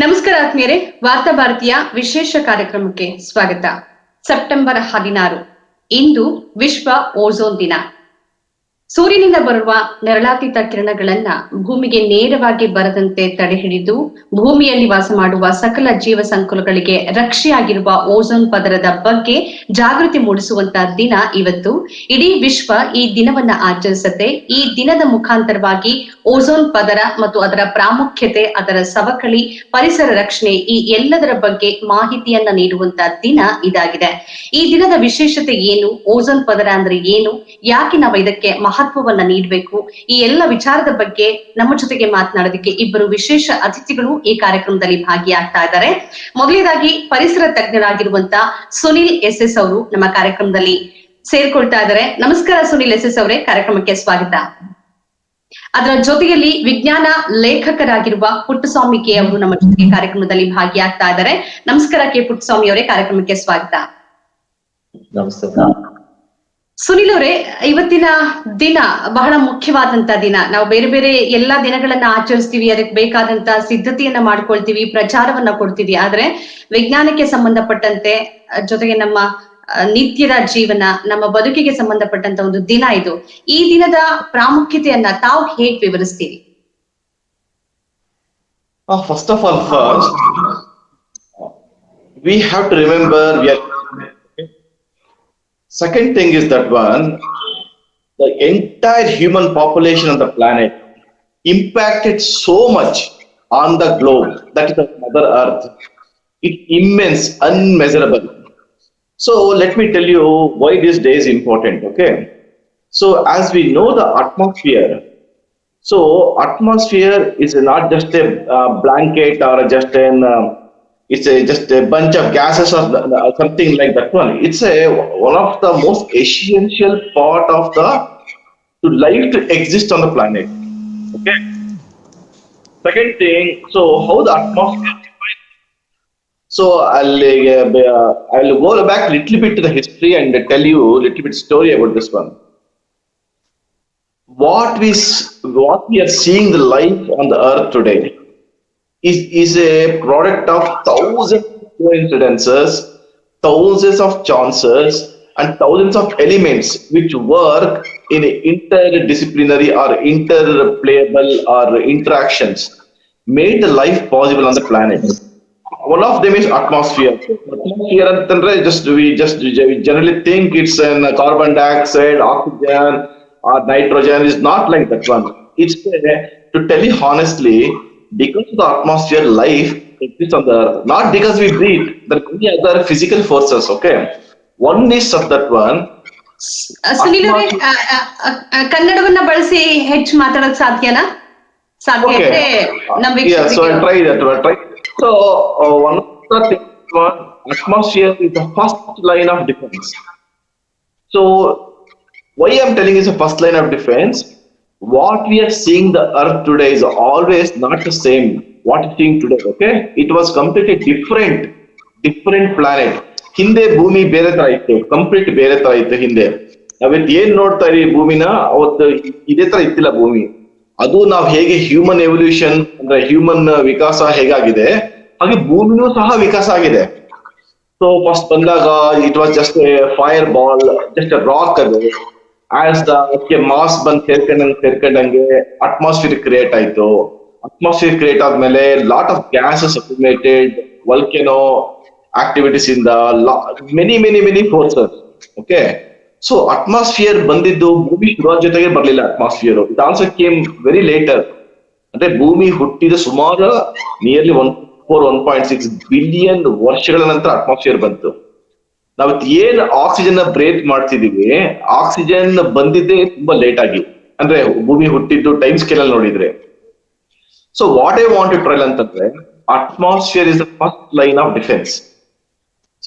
ನಮಸ್ಕಾರ ಆತ್ಮೀಯರೇ, ವಾರ್ತಾ ಭಾರತೀಯ ವಿಶೇಷ ಕಾರ್ಯಕ್ರಮಕ್ಕೆ ಸ್ವಾಗತ. ಸೆಪ್ಟೆಂಬರ್ 16 ಇಂದು ವಿಶ್ವ ಓಝೋನ್ ದಿನ. ಸೂರ್ಯನಿಂದ ಬರುವ ನೇರಳಾತೀತ ಕಿರಣಗಳನ್ನ ಭೂಮಿಗೆ ನೇರವಾಗಿ ಬರದಂತೆ ತಡೆಹಿಡಿದು ಭೂಮಿಯಲ್ಲಿ ವಾಸ ಮಾಡುವ ಸಕಲ ಜೀವ ಸಂಕುಲಗಳಿಗೆ ರಕ್ಷೆಯಾಗಿರುವ ಓಝೋನ್ ಪದರದ ಬಗ್ಗೆ ಜಾಗೃತಿ ಮೂಡಿಸುವಂತ ದಿನ ಇವತ್ತು. ಇಡೀ ವಿಶ್ವ ಈ ದಿನವನ್ನ ಆಚರಿಸುತ್ತೆ. ಈ ದಿನದ ಮುಖಾಂತರವಾಗಿ ಓಝೋನ್ ಪದರ ಮತ್ತು ಅದರ ಪ್ರಾಮುಖ್ಯತೆ, ಅದರ ಸವಕಳಿ, ಪರಿಸರ ರಕ್ಷಣೆ ಈ ಎಲ್ಲದರ ಬಗ್ಗೆ ಮಾಹಿತಿಯನ್ನ ನೀಡುವಂತ ದಿನ ಇದಾಗಿದೆ. ಈ ದಿನದ ವಿಶೇಷತೆ ಏನು, ಓಝೋನ್ ಪದರ ಅಂದ್ರೆ ಏನು, ಯಾಕೆ ನಾವು ಇದಕ್ಕೆ ಮಹತ್ವವನ್ನ ನೀಡಬೇಕು, ಈ ಎಲ್ಲ ವಿಚಾರದ ಬಗ್ಗೆ ನಮ್ಮ ಜೊತೆಗೆ ಮಾತನಾಡೋದಕ್ಕೆ ಇಬ್ಬರು ವಿಶೇಷ ಅತಿಥಿಗಳು ಈ ಕಾರ್ಯಕ್ರಮದಲ್ಲಿ ಭಾಗಿಯಾಗ್ತಾ ಇದ್ದಾರೆ. ಮೊದಲನೇದಾಗಿ ಪರಿಸರ ತಜ್ಞರಾಗಿರುವಂತ ಸುನಿಲ್ ಎಸ್ ಅವರು ನಮ್ಮ ಕಾರ್ಯಕ್ರಮದಲ್ಲಿ ಸೇರ್ಕೊಳ್ತಾ ಇದ್ದಾರೆ. ನಮಸ್ಕಾರ ಸುನಿಲ್ ಎಸ್ ಅವರೇ, ಕಾರ್ಯಕ್ರಮಕ್ಕೆ ಸ್ವಾಗತ. ಅದರ ಜೊತೆಯಲ್ಲಿ ವಿಜ್ಞಾನ ಲೇಖಕರಾಗಿರುವ ಪುಟ್ಟಸ್ವಾಮಿ ಕೆ ಅವರು ನಮ್ಮ ಜೊತೆಗೆ ಕಾರ್ಯಕ್ರಮದಲ್ಲಿ ಭಾಗಿಯಾಗ್ತಾ ಇದ್ದಾರೆ. ನಮಸ್ಕಾರ ಕೆ ಪುಟ್ಟಸ್ವಾಮಿ ಅವರೇ, ಕಾರ್ಯಕ್ರಮಕ್ಕೆ ಸ್ವಾಗತ. ನಮಸ್ತೆ. ಸುನಿಲ್ ಅವರೇ, ಇವತ್ತಿನ ದಿನ ಬಹಳ ಮುಖ್ಯವಾದಂತ ದಿನ. ನಾವು ಬೇರೆ ಬೇರೆ ಎಲ್ಲಾ ದಿನಗಳನ್ನ ಆಚರಿಸ್ತೀವಿ, ಅದಕ್ಕೆ ಬೇಕಾದಂತ ಸಿದ್ಧತೆಯನ್ನ ಮಾಡ್ಕೊಳ್ತೀವಿ, ಪ್ರಚಾರವನ್ನ ಕೊಡ್ತೀವಿ. ಆದ್ರೆ ವಿಜ್ಞಾನಕ್ಕೆ ಸಂಬಂಧಪಟ್ಟಂತೆ, ಜೊತೆಗೆ ನಮ್ಮ ನಿತ್ಯದ ಜೀವನ, ನಮ್ಮ ಬದುಕಿಗೆ ಸಂಬಂಧಪಟ್ಟಂತ ಒಂದು ದಿನ ಇದು. ಈ ದಿನದ ಪ್ರಾಮುಖ್ಯತೆಯನ್ನ ತಾವು ಹೇಗೆ ವಿವರಿಸ್ತೀರಿ? First of all, we have to remember second thing is that the entire human population on the planet impacted so much on the globe, that is the Mother Earth. It's immense, unmeasurable. So let me tell you why this day is important, okay? So as we know the atmosphere, so atmosphere is not just a blanket or just just a bunch of gases or something like that one. It's one of the most essential part of the life to exist on the planet. Okay. Second thing, so how the atmosphere. So I'll go back a little bit to the history and tell you a little bit story about this one. What we are seeing the life on the earth today is a product of thousands of coincidences, thousands of chances, and thousands of elements which work in interdisciplinary or interplayable or interactions made the life possible on the planet. One of them is atmosphere. Atmosphere, we generally think it's carbon dioxide, oxygen, or nitrogen. Is not like that one. It's to tell you honestly, because of the atmosphere, life exists on the earth. Not because we breathe. There are many other physical forces. Okay, one is of that one. Sunil ಅವರೇ, ಕನ್ನಡವನ್ನ ಬಳಸಿ ಹೆಚ್ಚು ಮಾತಾಡೋಕೆ ಸಾಧ್ಯನಾ? ಸಾಧ್ಯ ಇದ್ರೆ ನಮ್ಮ Yeah, so I'll try that. I'll try. So one of the things, atmosphere is the first line of defense. So why I'm telling is the first line of defense. What we are seeing the earth today is always not the same what we're seeing today. Okay, it was completely different planet. ಹಿಂದೆ ಭೂಮಿ ಬೇರೆ ತರ ಇತ್ತು, complete ಬೇರೆ ತರ ಇತ್ತು ಹಿಂದೆ. ನಾವಿತ್ತು ಏನ್ ನೋಡ್ತಾ ಇದೀವಿ ಭೂಮಿನ, ಅವತ್ತು ಇದೇ ತರ ಇತ್ತಿಲ್ಲ ಭೂಮಿ. ಅದು ನಾವು ಹೇಗೆ ಹ್ಯೂಮನ್ ಎವಲ್ಯೂಷನ್ ಅಂದ್ರೆ ಹ್ಯೂಮನ್ ವಿಕಾಸ ಹೇಗಾಗಿದೆ, ಹಾಗೆ ಭೂಮಿನೂ ಸಹ ವಿಕಾಸ ಆಗಿದೆ. ಸೊ ಫಸ್ಟ್ ಬಂದಾಗ it was just a fire ball, just a rock. ಅದು ಆಸ್ ಅದಕ್ಕೆ ಮಾಸ್ ಬಂದ್ ಸೇರ್ಕೊಂಡಂಗೆ ಅಟ್ಮಾಸ್ಫಿಯರ್ ಕ್ರಿಯೇಟ್ ಆಯ್ತು. ಅಟ್ಮಾಸ್ಫಿಯರ್ ಕ್ರಿಯೇಟ್ ಆದ್ಮೇಲೆ lot of gases accumulated, volcano activities ಇಂದ many forces. Okay, so atmosphere ಬಂದಿದ್ದು ಭೂಮಿ ಶುರುವಾದ ಜೊತೆಗೆ ಬರ್ಲಿಲ್ಲ. Atmosphere it also came very later. ಅಂದ್ರೆ ಭೂಮಿ ಹುಟ್ಟಿದ ಸುಮಾರು ನಿಯರ್ಲಿ 1.6 ಬಿಲಿಯನ್ ವರ್ಷಗಳ ನಂತರ ಅಟ್ಮಾಸ್ಫಿಯರ್ ಬಂತು. ನಾವು ಏನ್ ಆಕ್ಸಿಜನ್ ಬ್ರೇಕ್ ಮಾಡ್ತಿದೀವಿ, ಆಕ್ಸಿಜನ್ ಬಂದಿದ್ದೆ ತುಂಬಾ ಲೇಟ್ ಆಗಿ, ಅಂದ್ರೆ ಭೂಮಿ ಹುಟ್ಟಿದ್ದು ಟೈಮ್ ಸ್ಕೇಲ್ ಅಲ್ಲಿ ನೋಡಿದ್ರೆ. So what I want to trail ಅಂತಂದ್ರೆ, atmosphere is the first line of defence.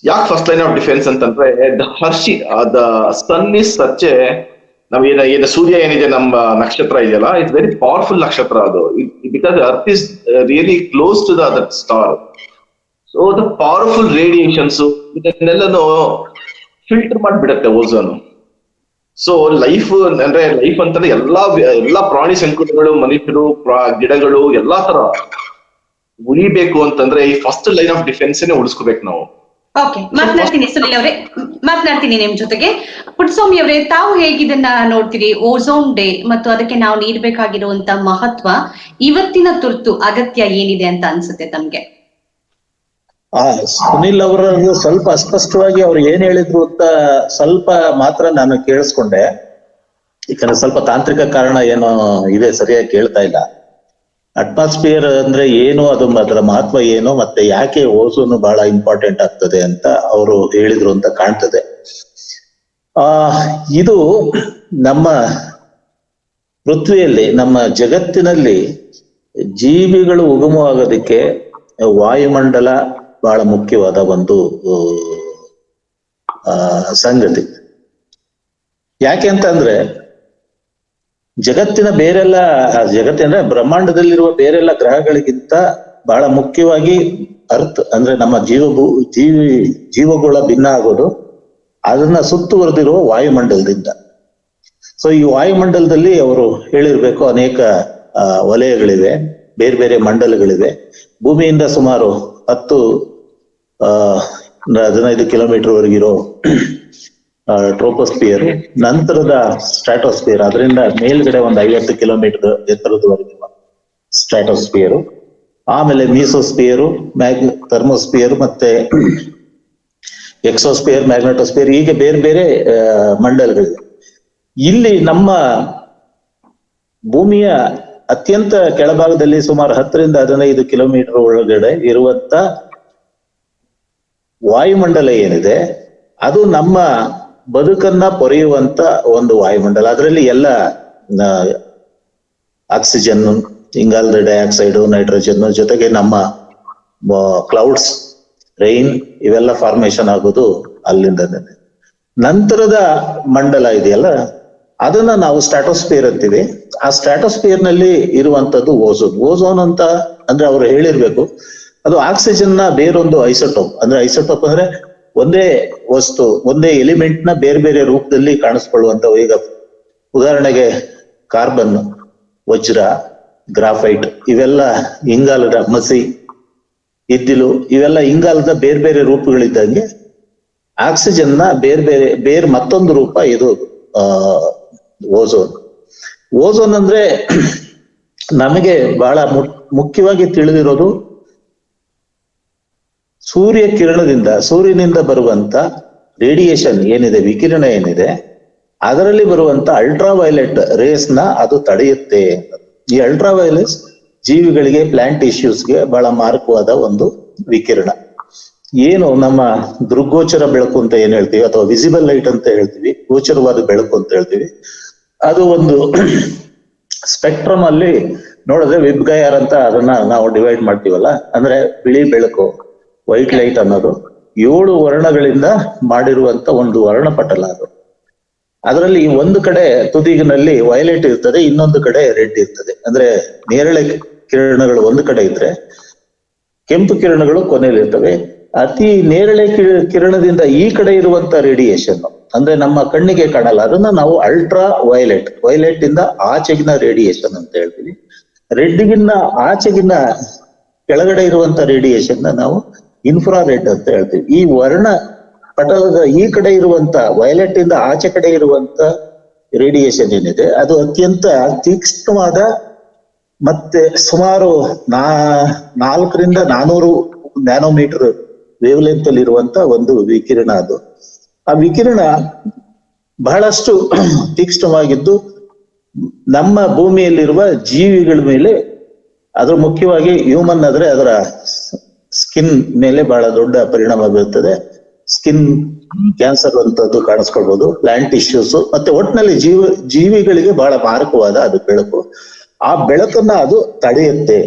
ಯಾಕೆ ಫಸ್ಟ್ ಲೈನ್ ಆಫ್ ಡಿಫೆನ್ಸ್ ಅಂತಂದ್ರೆ, the sun is such a, ನಾವ್ ಏನ ಸೂರ್ಯ ಏನಿದೆ ನಮ್ಮ ನಕ್ಷತ್ರ ಇದೆಯಲ್ಲ, ಇಟ್ಸ್ ವೆರಿ ಪವರ್ಫುಲ್ ನಕ್ಷತ್ರ ಅದು. Because earth is really close to the other star. So the powerful radiations ಇದನ್ನೆಲ್ಲನು ಫಿಲ್ಟರ್ ಮಾಡಿಬಿಡತ್ತೆ ಓಝೋನ್. ಸೊ ಲೈಫ್ ಅಂತಂದ್ರೆ ಎಲ್ಲಾ ಪ್ರಾಣಿ ಸಂಕುಲಗಳು, ಮನುಷ್ಯರು, ಗಿಡಗಳು, ಎಲ್ಲಾ ತರ ಉಳಿಬೇಕು ಅಂತಂದ್ರೆ ಈ ಫಸ್ಟ್ ಲೈನ್ ಆಫ್ ಡಿಫೆನ್ಸ್ ಉಳಿಸ್ಕೋಬೇಕು ನಾವು. ಓಕೆ, ಮಾತನಾಡ್ತೀನಿ ಸುನಿಲ್ ಅವರೇ, ಮಾತನಾಡ್ತೀನಿ ನಿಮ್ ಜೊತೆಗೆ. ಪುಟ್ಟಸ್ವಾಮಿ ಅವರೇ, ತಾವು ಹೇಗಿದನ್ನ ನೋಡ್ತೀರಿ? ಓಝೋನ್ ಡೇ ಮತ್ತು ಅದಕ್ಕೆ ನಾವು ನೀಡಬೇಕಾಗಿರುವಂತ ಮಹತ್ವ, ಇವತ್ತಿನ ತುರ್ತು ಅಗತ್ಯ ಏನಿದೆ ಅಂತ ಅನ್ಸುತ್ತೆ ತಮ್ಗೆ? ಸುನಿಲ್ ಅವರ ಸ್ವಲ್ಪ ಅಸ್ಪಷ್ಟವಾಗಿ ಅವ್ರು ಏನ್ ಹೇಳಿದ್ರು ಅಂತ ಸ್ವಲ್ಪ ಮಾತ್ರ ನಾನು ಕೇಳಿಸ್ಕೊಂಡೆ. ಯಾಕಂದ್ರೆ ಸ್ವಲ್ಪ ತಾಂತ್ರಿಕ ಕಾರಣ ಏನೋ ಇದೆ, ಸರಿಯಾಗಿ ಕೇಳ್ತಾ ಇಲ್ಲ. ಅಟ್ಮಾಸ್ಫಿಯರ್ ಅಂದ್ರೆ ಏನು, ಅದರ ಮಹತ್ವ ಏನು, ಮತ್ತೆ ಯಾಕೆ ಓಝೋನ್ ಬಹಳ ಇಂಪಾರ್ಟೆಂಟ್ ಆಗ್ತದೆ ಅಂತ ಅವರು ಹೇಳಿದ್ರು ಅಂತ ಕಾಣ್ತದೆ. ಇದು ನಮ್ಮ ಪೃಥ್ವಿಯಲ್ಲಿ, ನಮ್ಮ ಜಗತ್ತಿನಲ್ಲಿ ಜೀವಿಗಳು ಉಗಮವಾಗೋದಕ್ಕೆ ವಾಯುಮಂಡಲ ಬಹಳ ಮುಖ್ಯವಾದ ಒಂದು ಸಂಗತಿ. ಯಾಕೆ ಅಂತಂದ್ರೆ ಜಗತ್ತಿನ ಬ್ರಹ್ಮಾಂಡದಲ್ಲಿರುವ ಬೇರೆಲ್ಲ ಗ್ರಹಗಳಿಗಿಂತ ಬಹಳ ಮುಖ್ಯವಾಗಿ ಅರ್ತ್ ಅಂದ್ರೆ ನಮ್ಮ ಜೀವಗಳ ಭಿನ್ನ ಆಗೋದು ಅದನ್ನ ಸುತ್ತುವರೆದಿರುವ ವಾಯುಮಂಡಲದಿಂದ. ಸೊ ಈ ವಾಯುಮಂಡಲದಲ್ಲಿ ಅವರು ಹೇಳಿರ್ಬೇಕು ಅನೇಕ ವಲಯಗಳಿವೆ, ಬೇರೆ ಬೇರೆ ಮಂಡಲಗಳಿವೆ. ಭೂಮಿಯಿಂದ ಸುಮಾರು 10-15 ಕಿಲೋಮೀಟರ್ ವರೆಗಿರೋ ಟ್ರೋಪೋಸ್ಫಿಯರ್, ನಂತರದ ಸ್ಟ್ರಾಟೋಸ್ಫಿಯರ್, ಅದರಿಂದ ಮೇಲ್ಗಡೆ ಒಂದು 50 ಕಿಲೋಮೀಟರ್ ಎತ್ತರದವರೆಗಿರುವ ಸ್ಟ್ರಾಟೋಸ್ಫಿಯರ್, ಆಮೇಲೆ ಮೀಸೋಸ್ಫಿಯರು, ಥರ್ಮೋಸ್ಫಿಯರ್, ಮತ್ತೆ ಎಕ್ಸೋಸ್ಫಿಯರ್, ಮ್ಯಾಗ್ನೆಟೋಸ್ಫಿಯರ್, ಹೀಗೆ ಬೇರೆ ಬೇರೆ ಮಂಡಲಗಳಿವೆ. ಇಲ್ಲಿ ನಮ್ಮ ಭೂಮಿಯ ಅತ್ಯಂತ ಕೆಳಭಾಗದಲ್ಲಿ ಸುಮಾರು 10-15 ಕಿಲೋಮೀಟರ್ ಒಳಗಡೆ ಇರುವಂತ ವಾಯುಮಂಡಲ ಏನಿದೆ, ಅದು ನಮ್ಮ ಬದುಕನ್ನ ಪೊರೆಯುವಂತ ಒಂದು ವಾಯುಮಂಡಲ. ಅದರಲ್ಲಿ ಎಲ್ಲ ಆಕ್ಸಿಜನ್, ಇಂಗಾಲದ ಡೈಆಕ್ಸೈಡ್, ನೈಟ್ರೋಜನ್, ಜೊತೆಗೆ ನಮ್ಮ ಕ್ಲೌಡ್ಸ್, ರೈನ್, ಇವೆಲ್ಲ ಫಾರ್ಮೇಶನ್ ಆಗೋದು ಅಲ್ಲಿಂದನೇ. ನಂತರದ ಮಂಡಲ ಇದೆಯಲ್ಲ, ಅದನ್ನ ನಾವು ಸ್ಟ್ರಾಟೋಸ್ಫಿಯರ್ ಅಂತೀವಿ. ಆ ಸ್ಟ್ರಾಟೋಸ್ಫಿಯರ್ ನಲ್ಲಿ ಇರುವಂತದ್ದು ಓಝೋನ್. ಓಝೋನ್ ಅಂತ ಅಂದ್ರೆ ಅವ್ರು ಹೇಳಿರ್ಬೇಕು, ಅದು ಆಕ್ಸಿಜನ್ ನ ಬೇರೊಂದು ಐಸೋಟೋಪ್. ಅಂದ್ರೆ ಐಸೋಟೋಪ್ ಅಂದ್ರೆ ಒಂದೇ ವಸ್ತು, ಒಂದೇ ಎಲಿಮೆಂಟ್ ನ ಬೇರೆ ಬೇರೆ ರೂಪದಲ್ಲಿ ಕಾಣಿಸ್ಕೊಳ್ಳುವಂತವು. ಈಗ ಉದಾಹರಣೆಗೆ ಕಾರ್ಬನ್, ವಜ್ರ, ಗ್ರಾಫೈಟ್, ಇವೆಲ್ಲ ಇಂಗಾಲದ, ಮಸಿ, ಇದ್ದಿಲು, ಇವೆಲ್ಲ ಇಂಗಾಲದ ಬೇರೆ ಬೇರೆ ರೂಪಗಳಿದ್ದಂಗೆ ಆಕ್ಸಿಜನ್ ನ ಬೇರೆ ಮತ್ತೊಂದು ರೂಪ ಇದು ಓಝೋನ್. ಓಝೋನ್ ಅಂದ್ರೆ ನಮಗೆ ಬಹಳ ಮುಖ್ಯವಾಗಿ ತಿಳಿದಿರೋದು ಸೂರ್ಯನಿಂದ ಬರುವಂತ ರೇಡಿಯೇಷನ್ ಏನಿದೆ, ವಿಕಿರಣ ಏನಿದೆ, ಅದರಲ್ಲಿ ಬರುವಂತ ಅಲ್ಟ್ರಾವೈಲೆಟ್ ರೇಸ್ ನ ಅದು ತಡೆಯುತ್ತೆ. ಈ ಅಲ್ಟ್ರಾವೈಲೆಟ್ಸ್ ಜೀವಿಗಳಿಗೆ, ಪ್ಲಾಂಟ್ ಟಿಶ್ಯೂಸ್ಗೆ ಬಹಳ ಮಾರಕವಾದ ಒಂದು ವಿಕಿರಣ. ಏನು ನಮ್ಮ ದೃಗ್ಗೋಚರ ಬೆಳಕು ಅಂತ ಏನ್ ಹೇಳ್ತೀವಿ, ಅಥವಾ ವಿಸಿಬಲ್ ಲೈಟ್ ಅಂತ ಹೇಳ್ತೀವಿ, ಗೋಚರವಾದ ಬೆಳಕು ಅಂತ ಹೇಳ್ತೀವಿ, ಅದು ಒಂದು ಸ್ಪೆಕ್ಟ್ರಮ್ ಅಲ್ಲಿ ನೋಡಿದ್ರೆ ವಿಬ್ಗಯಾರ್ ಅಂತ ಅದನ್ನ ನಾವು ಡಿವೈಡ್ ಮಾಡ್ತೀವಲ್ಲ, ಅಂದ್ರೆ ಬಿಳಿ ಬೆಳಕು, ವೈಟ್ ಲೈಟ್ ಅನ್ನೋದು 7 ವರ್ಣಗಳಿಂದ ಮಾಡಿರುವಂತ ಒಂದು ವರ್ಣಪಟಲ ಅದು. ಅದರಲ್ಲಿ ಒಂದು ಕಡೆ ತುದಿಗಿನಲ್ಲಿ ವೈಲೆಟ್ ಇರ್ತದೆ, ಇನ್ನೊಂದು ಕಡೆ ರೆಡ್ ಇರ್ತದೆ. ಅಂದ್ರೆ ನೇರಳೆ ಕಿರಣಗಳು ಒಂದು ಕಡೆ ಇದ್ರೆ, ಕೆಂಪು ಕಿರಣಗಳು ಕೊನೆಯಲ್ಲಿ ಇರ್ತವೆ. ಅತಿ ನೇರಳೆ ಕಿರಣದಿಂದ ಈ ಕಡೆ ಇರುವಂತ ರೇಡಿಯೇಷನ್ ಅಂದ್ರೆ ನಮ್ಮ ಕಣ್ಣಿಗೆ ಕಾಣಲ್ಲ, ಅದನ್ನ ನಾವು ಅಲ್ಟ್ರಾ ವೈಲೆಟ್ ಇಂದ ಆಚೆಗಿನ ರೇಡಿಯೇಷನ್ ಅಂತ ಹೇಳ್ತೀವಿ. ರೆಡ್ಗಿನ್ನ ಆಚೆಗಿನ ಕೆಳಗಡೆ ಇರುವಂತ ರೇಡಿಯೇಷನ್ ನಾವು ಇನ್ಫ್ರಾರೆಡ್ ಅಂತ ಹೇಳ್ತೀವಿ. ಈ ವರ್ಣ ಪಟಲದ ಈ ಕಡೆ ಇರುವಂತ ವೈಲೆಟ್ ಇಂದ ಆಚೆ ಕಡೆ ಇರುವಂತ ರೇಡಿಯೇಷನ್ ಏನಿದೆ, ಅದು ಅತ್ಯಂತ ತೀಕ್ಷ್ಣವಾದ ಮತ್ತೆ ಸುಮಾರು 400-400 ನ್ಯಾನೋಮೀಟರ್ ವೇವ್ ಲೆಂತ್ ಅಲ್ಲಿ ಇರುವಂತ ಒಂದು ವಿಕಿರಣ ಅದು. ಆ ವಿಕಿರಣ ಬಹಳಷ್ಟು ತೀಕ್ಷ್ಣವಾಗಿದ್ದು ನಮ್ಮ ಭೂಮಿಯಲ್ಲಿರುವ ಜೀವಿಗಳ ಮೇಲೆ, ಅದ್ರ ಮುಖ್ಯವಾಗಿ ಹ್ಯೂಮನ್ ಆದ್ರೆ ಅದರ ಸ್ಕಿನ್ ಮೇಲೆ ಬಹಳ ದೊಡ್ಡ ಪರಿಣಾಮ ಬೀರುತ್ತದೆ. ಸ್ಕಿನ್ ಕ್ಯಾನ್ಸರ್ ಅಂತದ್ದು ಕಾಣಿಸ್ಕೊಳ್ಬಹುದು, ಪ್ಲಾಂಟ್ ಟಿಶ್ಯೂಸ್, ಮತ್ತೆ ಒಟ್ಟಿನಲ್ಲಿ ಜೀವಿಗಳಿಗೆ ಬಹಳ ಮಾರಕವಾದ ಅದು ಬೆಳಕು. ಆ ಬೆಳಕನ್ನ ಅದು ತಡೆಯುತ್ತೆ.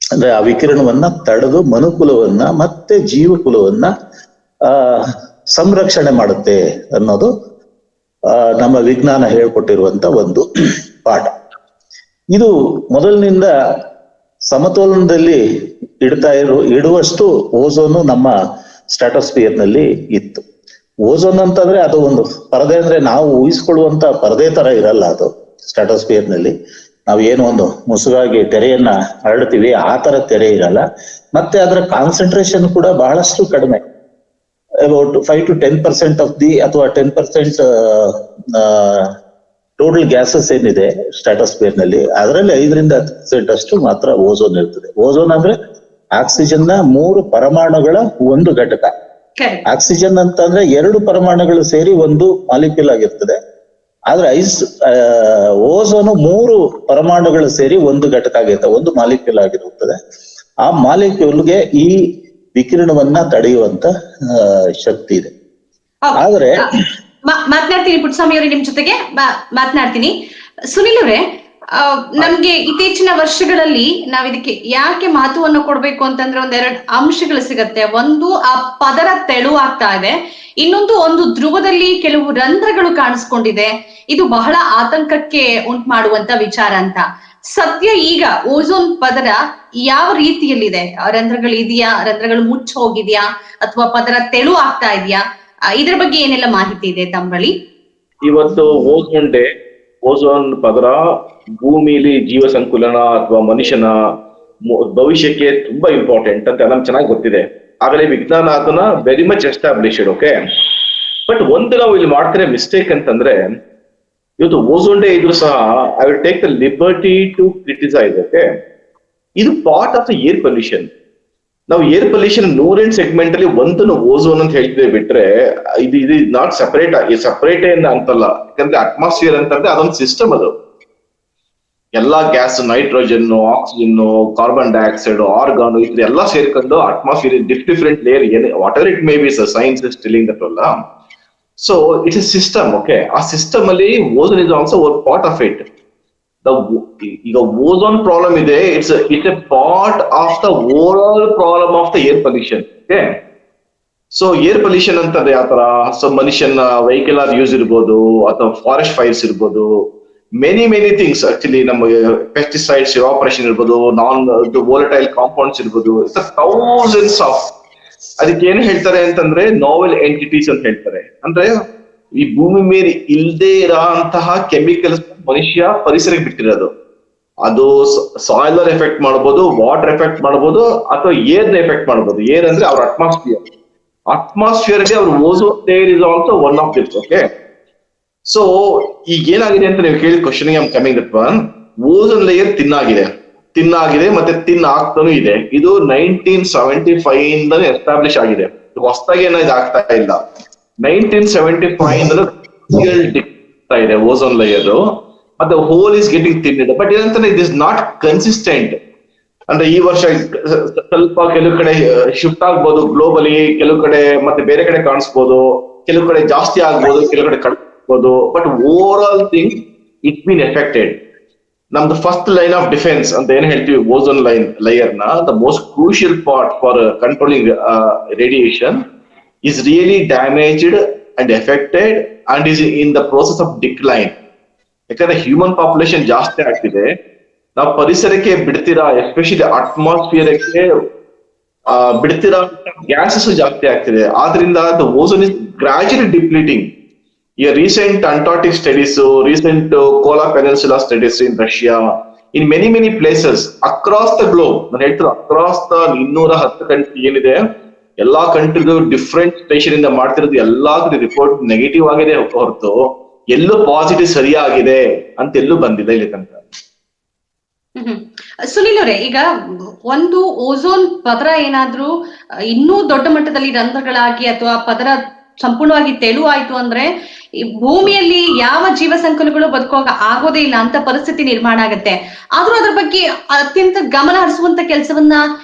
ಅಂದ್ರೆ ಆ ವಿಕಿರಣವನ್ನ ತಡೆದು ಮನುಕುಲವನ್ನ ಮತ್ತೆ ಜೀವಕುಲವನ್ನ ಸಂರಕ್ಷಣೆ ಮಾಡುತ್ತೆ ಅನ್ನೋದು ನಮ್ಮ ವಿಜ್ಞಾನ ಹೇಳ್ಕೊಟ್ಟಿರುವಂತ ಒಂದು ಪಾಠ. ಇದು ಮೊದಲಿನಿಂದ ಸಮತೋಲನದಲ್ಲಿ ಇಡುವಷ್ಟು ಓಝೋನು ನಮ್ಮ ಸ್ಟ್ರಾಟೋಸ್ಫಿಯರ್ ನಲ್ಲಿ ಇತ್ತು. ಓಝೋನ್ ಅಂತಂದ್ರೆ ಅದು ಒಂದು ಪರದೆ, ಅಂದ್ರೆ ನಾವು ಊಹಿಸ್ಕೊಳ್ಳುವಂತ ಪರದೆ ತರ ಇರಲ್ಲ ಅದು ಸ್ಟ್ರಾಟೋಸ್ಫಿಯರ್ ನಲ್ಲಿ. ನಾವೇನು ಒಂದು ಮುಸುಗಾಗಿ ತೆರೆಯನ್ನ ಹರಡ್ತೀವಿ ಆ ತರ ತೆರೆ ಇರಲ್ಲ. ಮತ್ತೆ ಅದರ ಕಾನ್ಸಂಟ್ರೇಷನ್ ಕೂಡ ಬಹಳಷ್ಟು ಕಡಿಮೆ, ಅಬೌಟ್ 5 to 10% ಆಫ್ ದಿ ಅಥವಾ 10% ಟೋಟಲ್ ಗ್ಯಾಸಸ್ ಏನಿದೆ ಸ್ಟ್ರಾಟೋಸ್ಫಿಯರ್ ನಲ್ಲಿ, ಅದರಲ್ಲಿ 5-10% ಅಷ್ಟು ಮಾತ್ರ ಓಝೋನ್ ಇರ್ತದೆ. ಓಝೋನ್ ಅಂದ್ರೆ ಆಕ್ಸಿಜನ್ ನ 3 ಪರಮಾಣುಗಳ ಒಂದು ಘಟಕ. ಆಕ್ಸಿಜನ್ ಅಂತಂದ್ರೆ 2 ಪರಮಾಣುಗಳು ಸೇರಿ ಒಂದು ಮಾಲಿಕ್ಯೂಲ್ ಆಗಿರ್ತದೆ. ಆದ್ರೆ ಓಝೋನು 3 ಪರಮಾಣುಗಳು ಸೇರಿ ಒಂದು ಘಟಕ ಆಗಿರ್ತದೆ, ಒಂದು ಮಾಲಿಕ್ಯೂಲ್ ಆಗಿರುತ್ತದೆ. ಆ ಮಾಲಿಕ್ಯೂಲ್ಗೆ ಈ ವಿಕಿರಣವನ್ನ ತಡೆಯುವಂತ ಶಕ್ತಿ ಇದೆ. ಆದ್ರೆ ಮಾತನಾಡ್ತೀನಿ ಪುಟ್ಟಸ್ವಾಮಿ ಅವರೇ, ನಿಮ್ ಜೊತೆಗೆ ಮಾತನಾಡ್ತೀನಿ. ಸುನಿಲ್ ಅವರೇ, ನಮ್ಗೆ ಇತ್ತೀಚಿನ ವರ್ಷಗಳಲ್ಲಿ ನಾವ್ ಇದಕ್ಕೆ ಯಾಕೆ ಮಹತ್ವವನ್ನು ಕೊಡ್ಬೇಕು ಅಂತಂದ್ರೆ ಒಂದೆರಡು ಅಂಶಗಳು ಸಿಗತ್ತೆ. ಒಂದು, ಆ ಪದರ ತೆಳುವಾಗ್ತಾ ಇದೆ. ಇನ್ನೊಂದು, ಒಂದು ಧ್ರುವದಲ್ಲಿ ಕೆಲವು ರಂಧ್ರಗಳು ಕಾಣಿಸ್ಕೊಂಡಿದೆ. ಇದು ಬಹಳ ಆತಂಕಕ್ಕೆ ಉಂಟು ಮಾಡುವಂತ ವಿಚಾರ ಅಂತ. ಸದ್ಯ ಈಗ ಓಝೋನ್ ಪದರ ಯಾವ ರೀತಿಯಲ್ಲಿದೆ? ರಂಧ್ರಗಳು ಇದೆಯಾ, ರಂಧ್ರಗಳು ಮುಚ್ಚ ಹೋಗಿದ್ಯಾ, ಅಥವಾ ಪದರ ತೆಳು ಆಗ್ತಾ ಇದೆಯಾ? ಇದ್ರ ಬಗ್ಗೆ ಏನೆಲ್ಲ ಮಾಹಿತಿ ಇದೆ ತಮ್ಮ ಬಳಿ? ಇವತ್ತು ಓಝೋನ್ ಡೇ. ಓಝೋನ್ ಪದರ ಭೂಮಿಲಿ ಜೀವ ಸಂಕುಲನ ಅಥವಾ ಮನುಷ್ಯನ ಭವಿಷ್ಯಕ್ಕೆ ತುಂಬಾ ಇಂಪಾರ್ಟೆಂಟ್ ಅಂತ ನಮ್ಗೆ ಚೆನ್ನಾಗಿ ಗೊತ್ತಿದೆ. ಆಗಲೇ ವಿಜ್ಞಾನ ಅದನ್ನ very much established. Okay, but ಒಂದು ನಾವು ಇಲ್ಲಿ ಮಾಡ್ತಾರೆ ಮಿಸ್ಟೇಕ್ ಅಂತಂದ್ರೆ, ಇವತ್ತು ಓಝೋನ್ ಡೇ ಇದ್ರು ಸಹ I will take the liberty to criticise. Okay, ಇದು part of the air pollution. ನಾವು ಏರ್ ಪೊಲ್ಯೂಷನ್ 108 ಸೆಗ್ಮೆಂಟ್ ಅಲ್ಲಿ ಒಂದನ್ನು ಓಝೋನ್ ಅಂತ ಹೇಳ್ತಿದ್ದೇವೆ ಬಿಟ್ರೆ, ಇದು ನಾಟ್ ಸಪರೇಟ್ ಏನ್ ಅಂತಲ್ಲ. ಯಾಕಂದ್ರೆ ಅಟ್ಮಾಸ್ಫಿಯರ್ ಅಂತಂದ್ರೆ ಅದೊಂದು ಸಿಸ್ಟಮ್. ಅದು ಎಲ್ಲಾ gas, nitrogen, oxygen, carbon dioxide, argon, ಇದ್ರ ಎಲ್ಲ ಸೇರ್ಕೊಂಡು atmosphere different layer, whatever it may be, science is telling that ಅಲ್ಲ. So it's a system. Okay, ಆ ಸಿಸ್ಟಮ್ ಅಲ್ಲಿ ozone is also part of it. ಈಗ ozone problem ಇದೆ, it's a part of the overall problem of the air pollution. Okay, so air pollution ಅಂತಂದ್ರೆ ಯಾವ ತರ? So ಮನುಷ್ಯನ vehicle use ಇರ್ಬೋದು, ಅಥವಾ ಫಾರೆಸ್ಟ್ ಫೈರ್ಸ್ ಇರ್ಬೋದು, ಮೆನಿ ಥಿಂಗ್ಸ್. ಆಕ್ಚುಲಿ ನಮ್ಮ ಪೆಸ್ಟಿಸೈಡ್ಸ್ ಆಪರೇಷನ್ ಇರ್ಬೋದು, ನಾನ್ ವೋಲಟೈಲ್ ಕಾಂಪೌಂಡ್ಸ್ ಇರ್ಬೋದು, ಥೌಸಂಡ್ಸ್ ಆಫ್. ಅದಕ್ಕೆ ಏನು ಹೇಳ್ತಾರೆ ಅಂತಂದ್ರೆ ನೋವೆಲ್ ಎಂಟಿಟೀಸ್ ಅಂತ ಹೇಳ್ತಾರೆ. ಅಂದ್ರೆ ಈ ಭೂಮಿ ಮೇಲೆ ಇಲ್ಲದೆ ಇರೋಂತಹ ಕೆಮಿಕಲ್ಸ್ ಮನುಷ್ಯ ಪರಿಸರಕ್ಕೆ ಬಿಟ್ಟಿರೋದು. ಅದು ಸಾಯಿಲ್ ಎಫೆಕ್ಟ್ ಮಾಡಬಹುದು, ವಾಟರ್ ಎಫೆಕ್ಟ್ ಮಾಡಬಹುದು, ಅಥವಾ ಏರ್ ಎಫೆಕ್ಟ್ ಮಾಡಬಹುದು. ಏರ್ ಅಂದ್ರೆ ಅವ್ರ ಅಟ್ಮಾಸ್ಫಿಯರ್ ಗೆ ಅವ್ರ ozone layer is also one of this. Okay, so ಈಗ ಏನಾಗಿದೆ ಅಂತ ನೀವು ಕೇಳಿದ question I am coming that one. Ozone layer ತಿನ್ನಾಗಿದೆ ಮತ್ತೆ ಆಗ್ತಾನೂ ಇದೆ. ಇದು 1975 ಇಂದಾನೆ ಎಸ್ಟಾಬ್ಲಿಷ್ ಆಗಿದೆ. ಹೊಸದಾಗಿ ಏನಾದ್ರು ಆಗ್ತಾ ಇಲ್ಲ. 1975 ಇದೆ ಓಝೋನ್ ಲೇಯರ್. ಮತ್ತೆ ಹೋಲ್ ಇಸ್ ಗೆಟಿಂಗ್ ತಿನ್ನಿದೆ. ಬಟ್ ಏನಂತಂದ್ರೆ ಇಟ್ ಇಸ್ ನಾಟ್ ಕನ್ಸಿಸ್ಟೆಂಟ್. ಅಂದ್ರೆ ಈ ವರ್ಷ ಸ್ವಲ್ಪ ಕೆಲವು ಕಡೆ ಶಿಫ್ಟ್ ಆಗ್ಬೋದು ಗ್ಲೋಬಲಿ, ಕೆಲವು ಕಡೆ ಮತ್ತೆ ಬೇರೆ ಕಡೆ ಕಾಣಿಸ್ಬೋದು, ಕೆಲವು ಕಡೆ ಜಾಸ್ತಿ ಆಗ್ಬೋದು, ಕೆಲವು ಕಡೆ ಕಡಿಮೆ ಆಗ್ಬೋದು. But over all thing it been affected. ನಮ್ದು ಫಸ್ಟ್ ಲೈನ್ ಆಫ್ ಡಿಫೆನ್ಸ್ ಅಂತ ಏನ್ ಹೇಳ್ತೀವಿ ಓಝೋನ್ ಲೇಯರ್ ನ, the most crucial part for controlling radiation is really damaged and affected and is in the process of decline. ಯಾಕಂದ್ರೆ human population ಜಾಸ್ತಿ ಆಗ್ತಿದೆ. ನಾವು ಪರಿಸರಕ್ಕೆ ಬಿಡ್ತಿರಾ, ಎಸ್ಪೆಷಲಿ ಅಟ್ಮಾಸ್ಫಿಯರ್ಗೆ ಬಿಡ್ತಿರೋ ಗ್ಯಾಸಸ್ ಜಾಸ್ತಿ ಆಗ್ತಿದೆ. ಆದ್ರಿಂದ the ozone is gradually depleting. ಈ recent Antarctic studies, recent Kola peninsula studies in Russia, in many places across the globe, ನಾನು ಹೇಳ್ತೀನಿ ಅಕ್ರಾಸ್ ದ 210 ಕಂಟ್ರಿ ಏನಿದೆ, ಎಲ್ಲಾ ಕಂಟ್ರಿಗೂ ಡಿಫ್ರೆಂಟ್ ಸ್ಟೇಷನ್ ಇಂದ ಮಾಡ್ತಿರೋದು ಎಲ್ಲಾ ರಿಪೋರ್ಟ್ ನೆಗೆಟಿವ್ ಆಗಿದೆ ಹೊರತು ಎಲ್ಲೂ ಪಾಸಿಟಿವ್ ಸರಿಯಾಗಿದೆ ಅಂತ ಎಲ್ಲೂ ಬಂದಿಲ್ಲ ಇಲ್ಲಿ ತನಕ. ಸುನಿಲ್ ಅವರೇ, ಈಗ ಒಂದು ಓಝೋನ್ ಪದರ ಏನಾದ್ರೂ ಇನ್ನೂ ದೊಡ್ಡ ಮಟ್ಟದಲ್ಲಿ ರಂಧ್ರಗಳಾಗಿ ಅಥವಾ ಪದರ ಸಂಪೂರ್ಣವಾಗಿ ತೆಳುವಾಯ್ತು ಅಂದ್ರೆ ಈ ಭೂಮಿಯಲ್ಲಿ ಯಾವ ಜೀವ ಸಂಕುಲಗಳು ಬದುಕುವಾಗ ಆಗೋದೇ ಇಲ್ಲ ಅಂತ ಪರಿಸ್ಥಿತಿ ನಿರ್ಮಾಣ ಆಗತ್ತೆ. ಆದ್ರೂ ಅದ್ರ ಬಗ್ಗೆ ಅತ್ಯಂತ ಗಮನ ಹರಿಸುವಂತ ಕೆಲಸವನ್ನ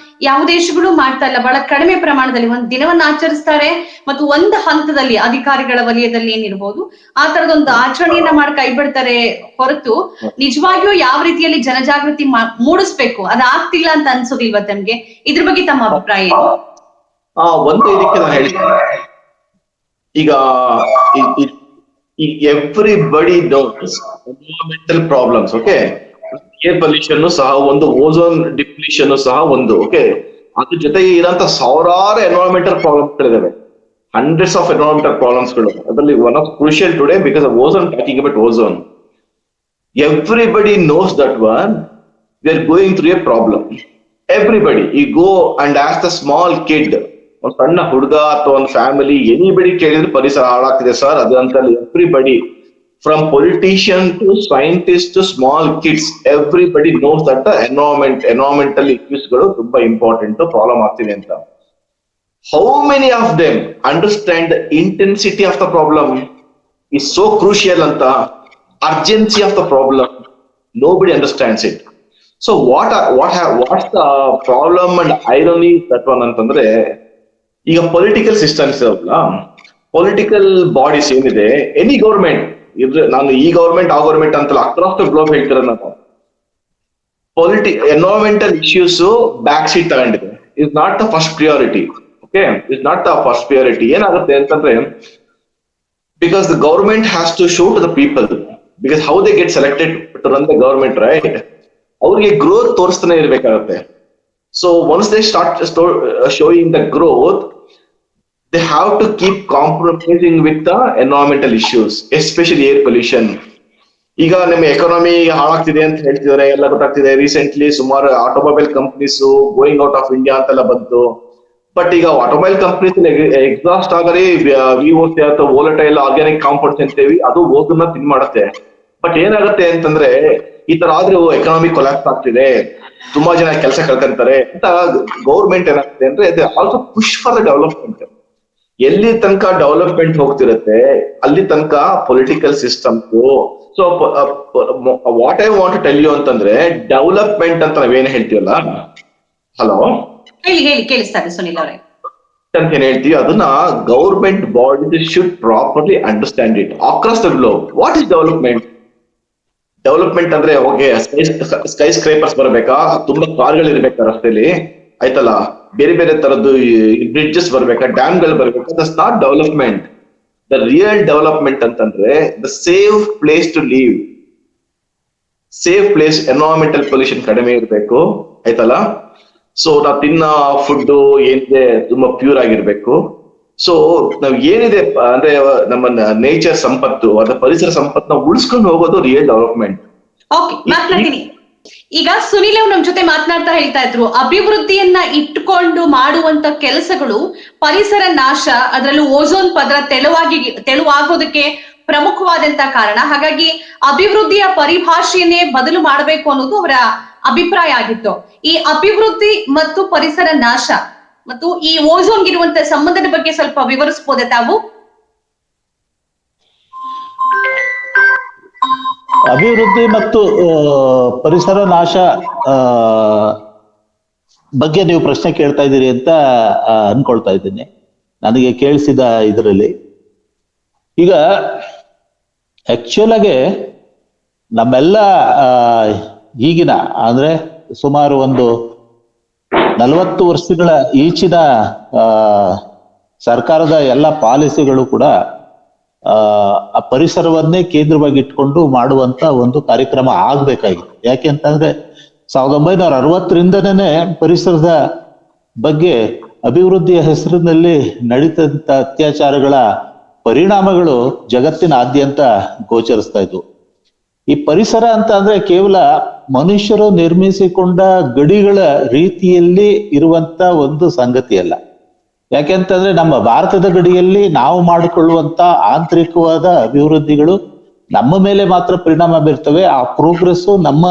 ಯಾವ ದೇಶಗಳು ಮಾಡ್ತಾ ಇಲ್ಲ. ಬಹಳ ಕಡಿಮೆ ಪ್ರಮಾಣದಲ್ಲಿ ಒಂದು ದಿನವನ್ನ ಆಚರಿಸ್ತಾರೆ ಮತ್ತು ಒಂದು ಹಂತದಲ್ಲಿ ಅಧಿಕಾರಿಗಳ ವಲಯದಲ್ಲಿ ಏನಿರ್ಬೋದು ಆ ತರದೊಂದು ಆಚರಣೆಯನ್ನ ಮಾಡಿ ಕೈ ಬಿಡ್ತಾರೆ ಹೊರತು ನಿಜವಾಗಿಯೂ ಯಾವ ರೀತಿಯಲ್ಲಿ ಜನಜಾಗೃತಿ ಮೂಡಿಸ್ಬೇಕು ಅದಾಗ್ತಿಲ್ಲ ಅಂತ ಅನ್ಸೋದಿಲ್ವಾ ತಮ್ಗೆ? ಇದ್ರ ಬಗ್ಗೆ ತಮ್ಮ ಅಭಿಪ್ರಾಯ ಏನು? ಒಂದು ಇದಕ್ಕೆ ನಾನು ಹೇಳ್ತೀನಿ, ಈಗ everybody knows environmental problems. Okay, air pollution ಸಹ ಒಂದು, ಓಝೋನ್ ಡಿಪ್ಲೀಷನ್ ಸಹ ಒಂದು. ಓಕೆ, ಅದ್ರ ಜೊತೆಗೆ ಇರೋಂತ ಸಾವಿರಾರು ಎನ್ವೈರನ್ಮೆಂಟಲ್ ಪ್ರಾಬ್ಲಮ್ಸ್ ಗಳಿದಾವೆ, ಹಂಡ್ರೆಡ್ಸ್ ಆಫ್ ಎನ್ವೈರನ್ಮೆಂಟಲ್ ಪ್ರಾಬ್ಲಮ್ಸ್ ಗಳು. ಅದರಲ್ಲಿ one of crucial today because of ozone, talking about ozone. Everybody knows that one. They're going through a problem. Everybody, you go and ask the small kid, ಒಂದು ಸಣ್ಣ ಹುಡುಗ ಅಥವಾ ಒಂದು family, anybody ಕೇಳಿದ್ರೆ ಪರಿಸರ ಹಾಳಾಗ್ತಿದೆ sir ಅದು ಅಂತ. Everybody from politician to scientist to small kids, everybody knows that environmental issues ಗಳು ತುಂಬಾ ಇಂಪಾರ್ಟೆಂಟ್, ಪ್ರಾಬ್ಲಮ್ ಆಗ್ತಿದೆ ಅಂತ. How many of them understand the intensity of the problem is so crucial anta, urgency of the problem, nobody understands it. So what's the problem and irony that one antandre, iga political systems iralla, political bodies enide, any government idre, nanu ee government aa government antala across the globe heltira nanu, environmental issues back seat tagondide, is not the first priority. Okay, is not the first priority. Enagutte antandre, because the government has to show to the people, because how they get selected to run the government, right? Avrige growth torstane irbekagutte. So once they start showing the growth, they have to keep compromising with the environmental issues, especially air pollution. ಈಗ ನಿಮ್ಮ economy ಹಾಳಾಗ್ತಿದೆ ಅಂತ ಹೇಳ್ತಿದ್ದಾರೆ, ಎಲ್ಲ ಗೊತ್ತಾಗ್ತಿದೆ. Recently ಸುಮಾರು automobile companies going out of India ಅಂತೆಲ್ಲ ಬಂತು. But ಈಗ ಆಟೋಮೊಬೈಲ್ ಕಂಪನೀಸ್ ಎಕ್ಸಾಸ್ಟ್ ಆಗಲಿ VOC ಅಥವಾ ವೋಲಟೈಲ್ ಆರ್ಗ್ಯಾನಿಕ್ ಕಾಂಪೌಂಡ್ಸ್ ಅಂತೇವಿ, ಅದು ಹೋಗನ್ನ ತಿನ್ ಮಾಡುತ್ತೆ. ಬಟ್ ಏನಾಗುತ್ತೆ ಅಂತಂದ್ರೆ, ಈ ತರ ಆದ್ರೆ ಎಕಾನಮಿ ಕೊಲ್ಯಾಪ್ಸ್ ಆಗ್ತಿದೆ, ತುಂಬಾ ಜನ ಕೆಲಸ ಕಳ್ಕೊಂತಾರೆ ಅಂತ ಗೌರ್ಮೆಂಟ್ ಏನಾಗುತ್ತೆ ಅಂದ್ರೆ, they also push for the development. ಎಲ್ಲಿ ತನಕ ಡೆವಲಪ್ಮೆಂಟ್ ಹೋಗ್ತಿರುತ್ತೆ ಅಲ್ಲಿ ತನಕ political systems. So what I want to tell you ಅಂತಂದ್ರೆ, ಡೆವಲಪ್ಮೆಂಟ್ ಅಂತ ನಾವೇನ್ ಹೇಳ್ತೀವಲ್ಲ, ಹಲೋ ಹೇಳಿ ಕೇಳಿಸ್ತಾರೆ ಸುನಿಲ್ ಅವರೇ ಅಂತ ಏನ್ ಹೇಳ್ತೀವಿ, ಅದನ್ನ government bodies should properly understand it across the globe. What is development? Development ಅಂದ್ರೆ ಓಕೆ, ಸ್ಕೈ ಸ್ಕ್ರೇಪರ್ಸ್ ಬರ್ಬೇಕಾ, ತುಂಬಾ ಕಾರ್ಗಳು ಇರ್ಬೇಕಾ ರಸ್ತೆಯಲ್ಲಿ, ಆಯ್ತಲ್ಲ, ಬೇರೆ ಬೇರೆ ತರದ್ದು ಬ್ರಿಡ್ಜಸ್ ಬರ್ಬೇಕಾ, ಡ್ಯಾಮ್ ಗಳು ಬರ್ಬೇಕಾ? That's not development. The real development ಅಂತಂದ್ರೆ the safe place to leave, safe place, environmental pollution ಕಡಿಮೆ ಇರ್ಬೇಕು, ಆಯ್ತಲ್ಲ. ಸೊ ನಾವ್ ತಿನ್ನ ಫುಡ್ ಏನಿದೆ ತುಂಬಾ ಪ್ಯೂರ್ ಆಗಿರ್ಬೇಕು. ಸೊ ನಾವ್ ಏನಿದೆ ಅಂದ್ರೆ ನಮ್ಮ ನೇಚರ್ ಸಂಪತ್ತು, ಅದ ಪರಿಸರ ಸಂಪತ್ತನ್ನ ಉಳಿಸ್ಕೊಂಡು ಹೋಗೋದು ರಿಯಲ್ ಡೆವಲಪ್ಮೆಂಟ್. ಓಕೆ, ಮಾತಾಡ್ತೀನಿ. ಈಗ ಸುನಿಲ್ ಅವ್ರು ನಮ್ ಜೊತೆ ಮಾತನಾಡ್ತಾ ಹೇಳ್ತಾ ಇದ್ರು, ಅಭಿವೃದ್ಧಿಯನ್ನ ಇಟ್ಕೊಂಡು ಮಾಡುವಂತ ಕೆಲಸಗಳು ಪರಿಸರ ನಾಶ, ಅದರಲ್ಲೂ ಓಝೋನ್ ಪದರ ತೆಳುವಾಗೋದಕ್ಕೆ ಪ್ರಮುಖವಾದಂತ ಕಾರಣ. ಹಾಗಾಗಿ ಅಭಿವೃದ್ಧಿಯ ಪರಿಭಾಷೆಯನ್ನೇ ಬದಲು ಮಾಡಬೇಕು ಅನ್ನೋದು ಅವರ ಅಭಿಪ್ರಾಯ ಆಗಿತ್ತು. ಈ ಅಭಿವೃದ್ಧಿ ಮತ್ತು ಪರಿಸರ ನಾಶ ಮತ್ತು ಈ ಓಝೋನ್ ಇರುವಂತ ಸಂಬಂಧದ ಬಗ್ಗೆ ಸ್ವಲ್ಪ ವಿವರಿಸಬಹುದೇ ತಾವು? ಅಭಿವೃದ್ಧಿ ಮತ್ತು ಪರಿಸರ ನಾಶ ಬಗ್ಗೆ ನೀವು ಪ್ರಶ್ನೆ ಕೇಳ್ತಾ ಇದ್ದೀರಿ ಅಂತ ಅನ್ಕೊಳ್ತಾ ಇದ್ದೀನಿ, ನನಗೆ ಕೇಳಿಸಿದ ಇದರಲ್ಲಿ. ಈಗ ಆಕ್ಚುಲ್ ಆಗಿ ನಮ್ಮೆಲ್ಲ ಈಗಿನ ಅಂದ್ರೆ ಸುಮಾರು ಒಂದು 40 ವರ್ಷಗಳ ಈಚಿನ ಸರ್ಕಾರದ ಎಲ್ಲ ಪಾಲಿಸಿಗಳು ಕೂಡ ಆ ಪರಿಸರವನ್ನೇ ಕೇಂದ್ರವಾಗಿ ಇಟ್ಕೊಂಡು ಮಾಡುವಂತ ಒಂದು ಕಾರ್ಯಕ್ರಮ ಆಗ್ಬೇಕಾಗಿತ್ತು. ಯಾಕೆ ಅಂತಂದ್ರೆ 1960ರಿಂದನೇ ಪರಿಸರದ ಬಗ್ಗೆ ಅಭಿವೃದ್ಧಿಯ ಹೆಸರಿನಲ್ಲಿ ನಡೀತಂತ ಅತ್ಯಾಚಾರಗಳ ಪರಿಣಾಮಗಳು ಜಗತ್ತಿನಾದ್ಯಂತ ಗೋಚರಿಸ್ತಾ ಇದ್ವು. ಈ ಪರಿಸರ ಅಂತ ಅಂದ್ರೆ ಕೇವಲ ಮನುಷ್ಯರು ನಿರ್ಮಿಸಿಕೊಂಡ ಗಡಿಗಳ ರೀತಿಯಲ್ಲಿ ಇರುವಂತ ಒಂದು ಸಂಗತಿ ಅಲ್ಲ. ಯಾಕೆಂತಂದ್ರೆ ನಮ್ಮ ಭಾರತದ ಗಡಿಯಲ್ಲಿ ನಾವು ಮಾಡಿಕೊಳ್ಳುವಂತ ಆಂತರಿಕವಾದ ಅಭಿವೃದ್ಧಿಗಳು ನಮ್ಮ ಮೇಲೆ ಮಾತ್ರ ಪರಿಣಾಮ ಬೀರ್ತವೆ. ಆ ನಮ್ಮ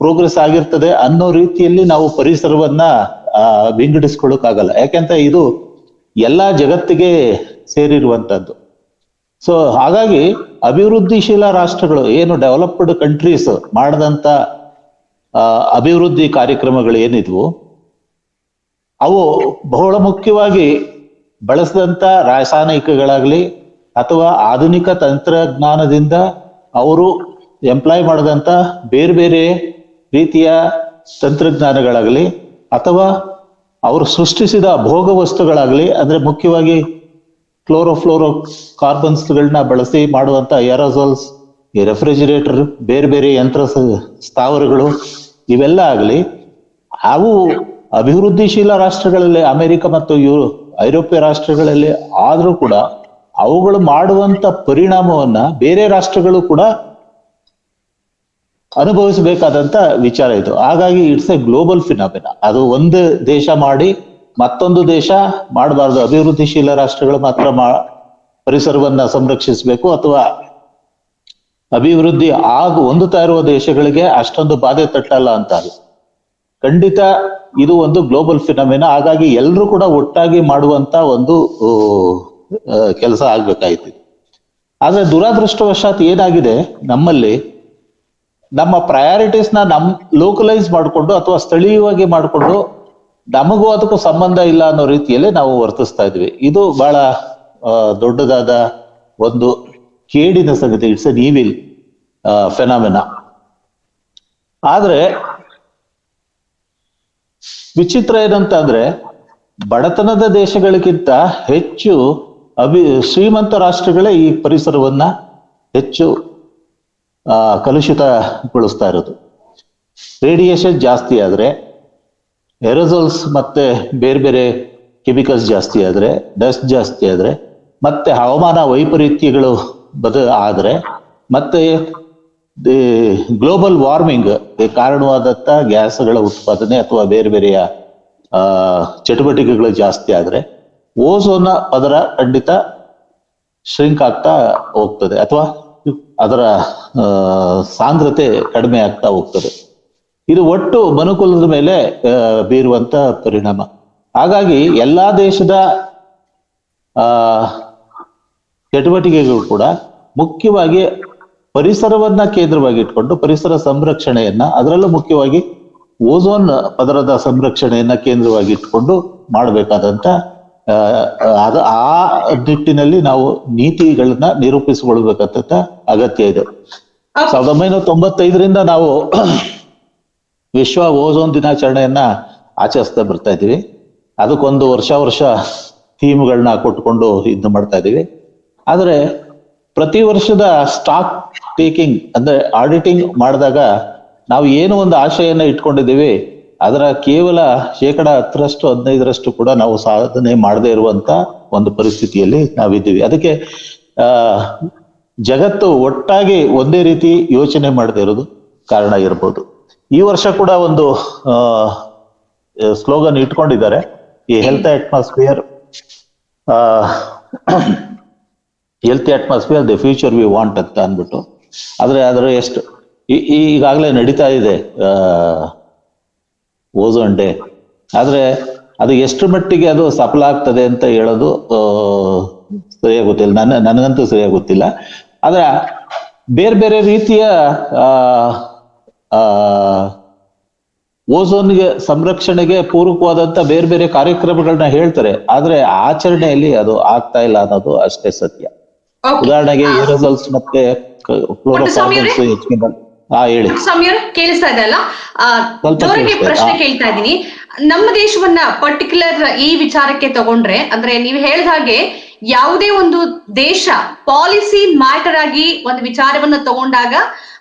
ಪ್ರೋಗ್ರೆಸ್ ಆಗಿರ್ತದೆ ಅನ್ನೋ ರೀತಿಯಲ್ಲಿ ನಾವು ಪರಿಸರವನ್ನ ವಿಂಗಡಿಸ್ಕೊಳ್ಳೋಕ್ಕಾಗಲ್ಲ. ಯಾಕೆಂತ ಇದು ಎಲ್ಲಾ ಜಗತ್ತಿಗೆ ಸೇರಿರುವಂತದ್ದು. ಸೊ ಹಾಗಾಗಿ ಅಭಿವೃದ್ಧಿಶೀಲ ರಾಷ್ಟ್ರಗಳು ಏನು ಡೆವಲಪ್ಡ್ ಕಂಟ್ರೀಸ್ ಮಾಡಿದಂತ ಅಭಿವೃದ್ಧಿ ಕಾರ್ಯಕ್ರಮಗಳು ಏನಿದ್ವು, ಅವು ಬಹಳ ಮುಖ್ಯವಾಗಿ ಬಳಸಿದಂತ ರಾಸಾಯನಿಕಗಳಾಗ್ಲಿ ಅಥವಾ ಆಧುನಿಕ ತಂತ್ರಜ್ಞಾನದಿಂದ ಅವರು ಎಂಪ್ಲಾಯ್ ಮಾಡಿದಂತ ಬೇರೆ ಬೇರೆ ರೀತಿಯ ತಂತ್ರಜ್ಞಾನಗಳಾಗಲಿ ಅಥವಾ ಅವರು ಸೃಷ್ಟಿಸಿದ ಭೋಗ ವಸ್ತುಗಳಾಗ್ಲಿ, ಅಂದ್ರೆ ಮುಖ್ಯವಾಗಿ ಕ್ಲೋರೋಫ್ಲೋರೋ ಕಾರ್ಬನ್ಸ್ಗಳನ್ನ ಬಳಸಿ ಮಾಡುವಂತ ಏರೋಸೋಲ್ಸ್, ಈ ರೆಫ್ರಿಜಿರೇಟರ್, ಬೇರೆ ಬೇರೆ ಯಂತ್ರ ಸ್ಥಾವರಗಳು, ಇವೆಲ್ಲ ಆಗಲಿ ಅವು ಅಭಿವೃದ್ಧಿಶೀಲ ರಾಷ್ಟ್ರಗಳಲ್ಲಿ, ಅಮೆರಿಕ ಮತ್ತು ಐರೋಪ್ಯ ರಾಷ್ಟ್ರಗಳಲ್ಲಿ ಆದ್ರೂ ಕೂಡ ಅವುಗಳು ಮಾಡುವಂತ ಪರಿಣಾಮವನ್ನ ಬೇರೆ ರಾಷ್ಟ್ರಗಳು ಕೂಡ ಅನುಭವಿಸಬೇಕಾದಂತ ವಿಚಾರ ಇದು. ಹಾಗಾಗಿ ಇಟ್ಸ್ ಎ ಗ್ಲೋಬಲ್ ಫಿನಾಮಿನಾ. ಅದು ಒಂದು ದೇಶ ಮಾಡಿ ಮತ್ತೊಂದು ದೇಶ ಮಾಡಬಾರ್ದು. ಅಭಿವೃದ್ಧಿಶೀಲ ರಾಷ್ಟ್ರಗಳು ಮಾತ್ರ ಪರಿಸರವನ್ನ ಸಂರಕ್ಷಿಸಬೇಕು, ಅಥವಾ ಅಭಿವೃದ್ಧಿ ಹೊಂದುತ್ತಾ ಇರುವ ದೇಶಗಳಿಗೆ ಅಷ್ಟೊಂದು ಬಾಧೆ ತಟ್ಟಲ್ಲ ಅಂತ. ಖಂಡಿತ ಇದು ಒಂದು ಗ್ಲೋಬಲ್ ಫಿನಾಮಿನಾ. ಹಾಗಾಗಿ ಎಲ್ಲರೂ ಕೂಡ ಒಟ್ಟಾಗಿ ಮಾಡುವಂತ ಒಂದು ಕೆಲಸ ಆಗ್ಬೇಕಾಯ್ತು. ಆದ್ರೆ ದುರಾದೃಷ್ಟವಶಾತ್ ಏನಾಗಿದೆ, ನಮ್ಮಲ್ಲಿ ನಮ್ಮ ಪ್ರಯಾರಿಟೀಸ್ನ ಲೋಕಲೈಸ್ ಮಾಡಿಕೊಂಡು ಅಥವಾ ಸ್ಥಳೀಯವಾಗಿ ಮಾಡಿಕೊಂಡು ನಮಗೂ ಅದಕ್ಕೂ ಸಂಬಂಧ ಇಲ್ಲ ಅನ್ನೋ ರೀತಿಯಲ್ಲಿ ನಾವು ವರ್ತಿಸ್ತಾ ಇದ್ವಿ. ಇದು ಬಹಳ ದೊಡ್ಡದಾದ ಒಂದು ಕೇಡಿನ ಸಂಗತಿ. It's an evil phenomena. ಆದ್ರೆ ವಿಚಿತ್ರ ಏನಂತ ಅಂದ್ರೆ, ಬಡತನದ ದೇಶಗಳಿಗಿಂತ ಹೆಚ್ಚು ಶ್ರೀಮಂತ ರಾಷ್ಟ್ರಗಳೇ ಈ ಪರಿಸರವನ್ನ ಹೆಚ್ಚು ಕಲುಷಿತಗೊಳಿಸ್ತಾ ಇರೋದು. ರೇಡಿಯೇಷನ್ ಜಾಸ್ತಿ ಆದ್ರೆ, ಏರೋಸೋಲ್ಸ್ ಮತ್ತೆ ಬೇರೆ ಬೇರೆ ಕೆಮಿಕಲ್ಸ್ ಜಾಸ್ತಿ ಆದ್ರೆ, ಡಸ್ಟ್ ಜಾಸ್ತಿ ಆದ್ರೆ, ಮತ್ತೆ ಹವಾಮಾನ ವೈಪರೀತ್ಯಗಳು ಆದ್ರೆ, ಮತ್ತೆ ಗ್ಲೋಬಲ್ ವಾರ್ಮಿಂಗ್ ಕಾರಣವಾದಂತ ಗ್ಯಾಸ್ಗಳ ಉತ್ಪಾದನೆ ಅಥವಾ ಬೇರೆ ಬೇರೆಯ ಚಟುವಟಿಕೆಗಳು ಜಾಸ್ತಿ ಆದ್ರೆ ಓಝೋನ್ ಪದರ ಖಂಡಿತ ಶ್ರಿಂಕ್ ಆಗ್ತಾ ಹೋಗ್ತದೆ, ಅಥವಾ ಅದರ ಸಾಂದ್ರತೆ ಕಡಿಮೆ ಆಗ್ತಾ ಹೋಗ್ತದೆ. ಇದು ಒಟ್ಟು ಮನುಕುಲದ ಮೇಲೆ ಬೀರುವಂತ ಪರಿಣಾಮ. ಹಾಗಾಗಿ ಎಲ್ಲಾ ದೇಶದ ಚಟುವಟಿಕೆಗಳು ಕೂಡ ಮುಖ್ಯವಾಗಿ ಪರಿಸರವನ್ನ ಕೇಂದ್ರವಾಗಿ ಇಟ್ಕೊಂಡು ಪರಿಸರ ಸಂರಕ್ಷಣೆಯನ್ನ, ಅದರಲ್ಲೂ ಮುಖ್ಯವಾಗಿ ಓಝೋನ್ ಪದರದ ಸಂರಕ್ಷಣೆಯನ್ನ ಕೇಂದ್ರವಾಗಿ ಇಟ್ಕೊಂಡು ಮಾಡಬೇಕಾದಂತ ಆ ನಿಟ್ಟಿನಲ್ಲಿ ನಾವು ನೀತಿಗಳನ್ನ ನಿರೂಪಿಸಿಕೊಳ್ಬೇಕಂತ ಅಗತ್ಯ ಇದೆ. 1995ರಿಂದ ನಾವು ವಿಶ್ವ ಓಝೋನ್ ದಿನಾಚರಣೆಯನ್ನ ಆಚರಿಸ್ತಾ ಬರ್ತಾ ಇದ್ದೀವಿ. ಅದಕ್ಕೊಂದು ವರ್ಷ ಥೀಮ್ಗಳನ್ನ ಕೊಟ್ಕೊಂಡು ಇದು ಮಾಡ್ತಾ ಇದ್ದೀವಿ. ಆದ್ರೆ ಪ್ರತಿ ವರ್ಷದ ಸ್ಟಾಕ್ ಟೇಕಿಂಗ್ ಅಂದ್ರೆ ಆಡಿಟಿಂಗ್ ಮಾಡಿದಾಗ ನಾವು ಏನು ಒಂದು ಆಶಯನ ಇಟ್ಕೊಂಡಿದ್ದೀವಿ, ಅದರ ಕೇವಲ 10%, 15% ಕೂಡ ನಾವು ಸಾಧನೆ ಮಾಡದೇ ಇರುವಂತ ಒಂದು ಪರಿಸ್ಥಿತಿಯಲ್ಲಿ ನಾವಿದ್ದೀವಿ. ಅದಕ್ಕೆ ಜಗತ್ತು ಒಟ್ಟಾಗಿ ಒಂದೇ ರೀತಿ ಯೋಚನೆ ಮಾಡದೇ ಇರೋದು ಕಾರಣ ಇರ್ಬೋದು. ಈ ವರ್ಷ ಕೂಡ ಒಂದು ಸ್ಲೋಗನ್ ಇಟ್ಕೊಂಡಿದ್ದಾರೆ, ಈ health atmosphere the future we want ಅಂತ ಅಂದ್ಬಿಟ್ಟು. ಆದ್ರೆ ಅದರ ಎಷ್ಟು ಈಗಾಗಲೇ ನಡೀತಾ ಇದೆ ಓಝೋನ್ ಡೇ. ಆದ್ರೆ ಅದು ಎಷ್ಟು ಮಟ್ಟಿಗೆ ಅದು ಸಫಲ ಆಗ್ತದೆ ಅಂತ ಹೇಳೋದು ಸರಿಯಾಗಿ ಗೊತ್ತಿಲ್ಲ, ನನಗಂತೂ ಸರಿಯಾಗಿ ಗೊತ್ತಿಲ್ಲ. ಆದ್ರೆ ಬೇರೆ ಬೇರೆ ರೀತಿಯ ಓಝೋನ್ಗೆ ಸಂರಕ್ಷಣೆಗೆ ಪೂರಕವಾದಂತ ಬೇರೆ ಬೇರೆ ಕಾರ್ಯಕ್ರಮಗಳನ್ನ ಹೇಳ್ತಾರೆ, ಆದ್ರೆ ಆಚರಣೆಯಲ್ಲಿ ಅದು ಆಗ್ತಾ ಇಲ್ಲ ಅನ್ನೋದು ಅಷ್ಟೇ ಸತ್ಯ. ಉದಾಹರಣೆಗೆ ಏರೋಸೋಲ್ಸ್ ಮತ್ತೆ ಫ್ಲೋರೋಕಾರ್ಬನ್ಸ್ ಹೆಚ್ಚಿನ ಹೇಳಿ ಸಮೀರ್, ಕೇಳಿಸ್ತಾ ಇದೆ ಅಲ್ಲ? ಜೋರಾಗಿ ಪ್ರಶ್ನೆ ಕೇಳ್ತಾ ಇದ್ದೀನಿ. ನಮ್ಮ ದೇಶವನ್ನ ಪರ್ಟಿಕ್ಯುಲರ್ ಈ ವಿಚಾರಕ್ಕೆ ತಗೊಂಡ್ರೆ, ಅಂದ್ರೆ ನೀವು ಹೇಳಿದ ಹಾಗೆ ಯಾವುದೇ ಒಂದು ದೇಶ ಪಾಲಿಸಿ ಮ್ಯಾಟರ್ ಆಗಿ ಒಂದು ವಿಚಾರವನ್ನ ತಗೊಂಡಾಗ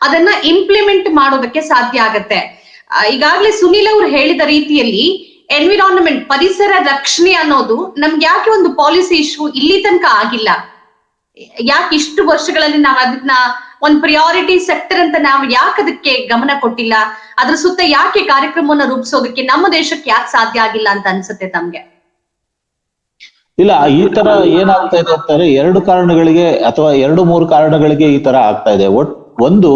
ಅದನ್ನ ಇಂಪ್ಲಿಮೆಂಟ್ ಮಾಡೋದಕ್ಕೆ ಸಾಧ್ಯ ಆಗತ್ತೆ. ಈಗಾಗಲೇ ಸುನಿಲ್ ಅವ್ರು ಹೇಳಿದ ರೀತಿಯಲ್ಲಿ ಎನ್ವಿರಾನ್ಮೆಂಟ್, ಪರಿಸರ ರಕ್ಷಣೆ ಅನ್ನೋದು ನಮ್ಗೆ ಯಾಕೆ ಒಂದು ಪಾಲಿಸಿ ಇಶ್ಯೂ ಇಲ್ಲಿ ತನಕ ಆಗಿಲ್ಲ? ಯಾಕೆ ಇಷ್ಟು ವರ್ಷಗಳಲ್ಲಿ ನಾವು ಅದನ್ನ ಒಂದು ಪ್ರಿಯಾರಿಟಿ ಸೆಕ್ಟರ್ ಅಂತ ನಾವು ಯಾಕೆ ಅದಕ್ಕೆ ಗಮನ ಕೊಟ್ಟಿಲ್ಲ? ಅದ್ರ ಸುತ್ತ ಯಾಕೆ ಕಾರ್ಯಕ್ರಮವನ್ನ ರೂಪಿಸೋದಕ್ಕೆ ನಮ್ಮ ದೇಶಕ್ಕೆ ಯಾಕೆ ಸಾಧ್ಯ ಆಗಿಲ್ಲ ಅಂತ ಅನ್ಸುತ್ತೆ ತಮ್ಗೆ? ಇಲ್ಲ, ಈ ತರ ಏನಾಗ್ತಾ ಇದೆ ಅಂತಾರೆ 2 ಕಾರಣಗಳಿಗೆ ಅಥವಾ 2-3 ಕಾರಣಗಳಿಗೆ ಈ ತರ ಆಗ್ತಾ ಇದೆ. ಒಂದು,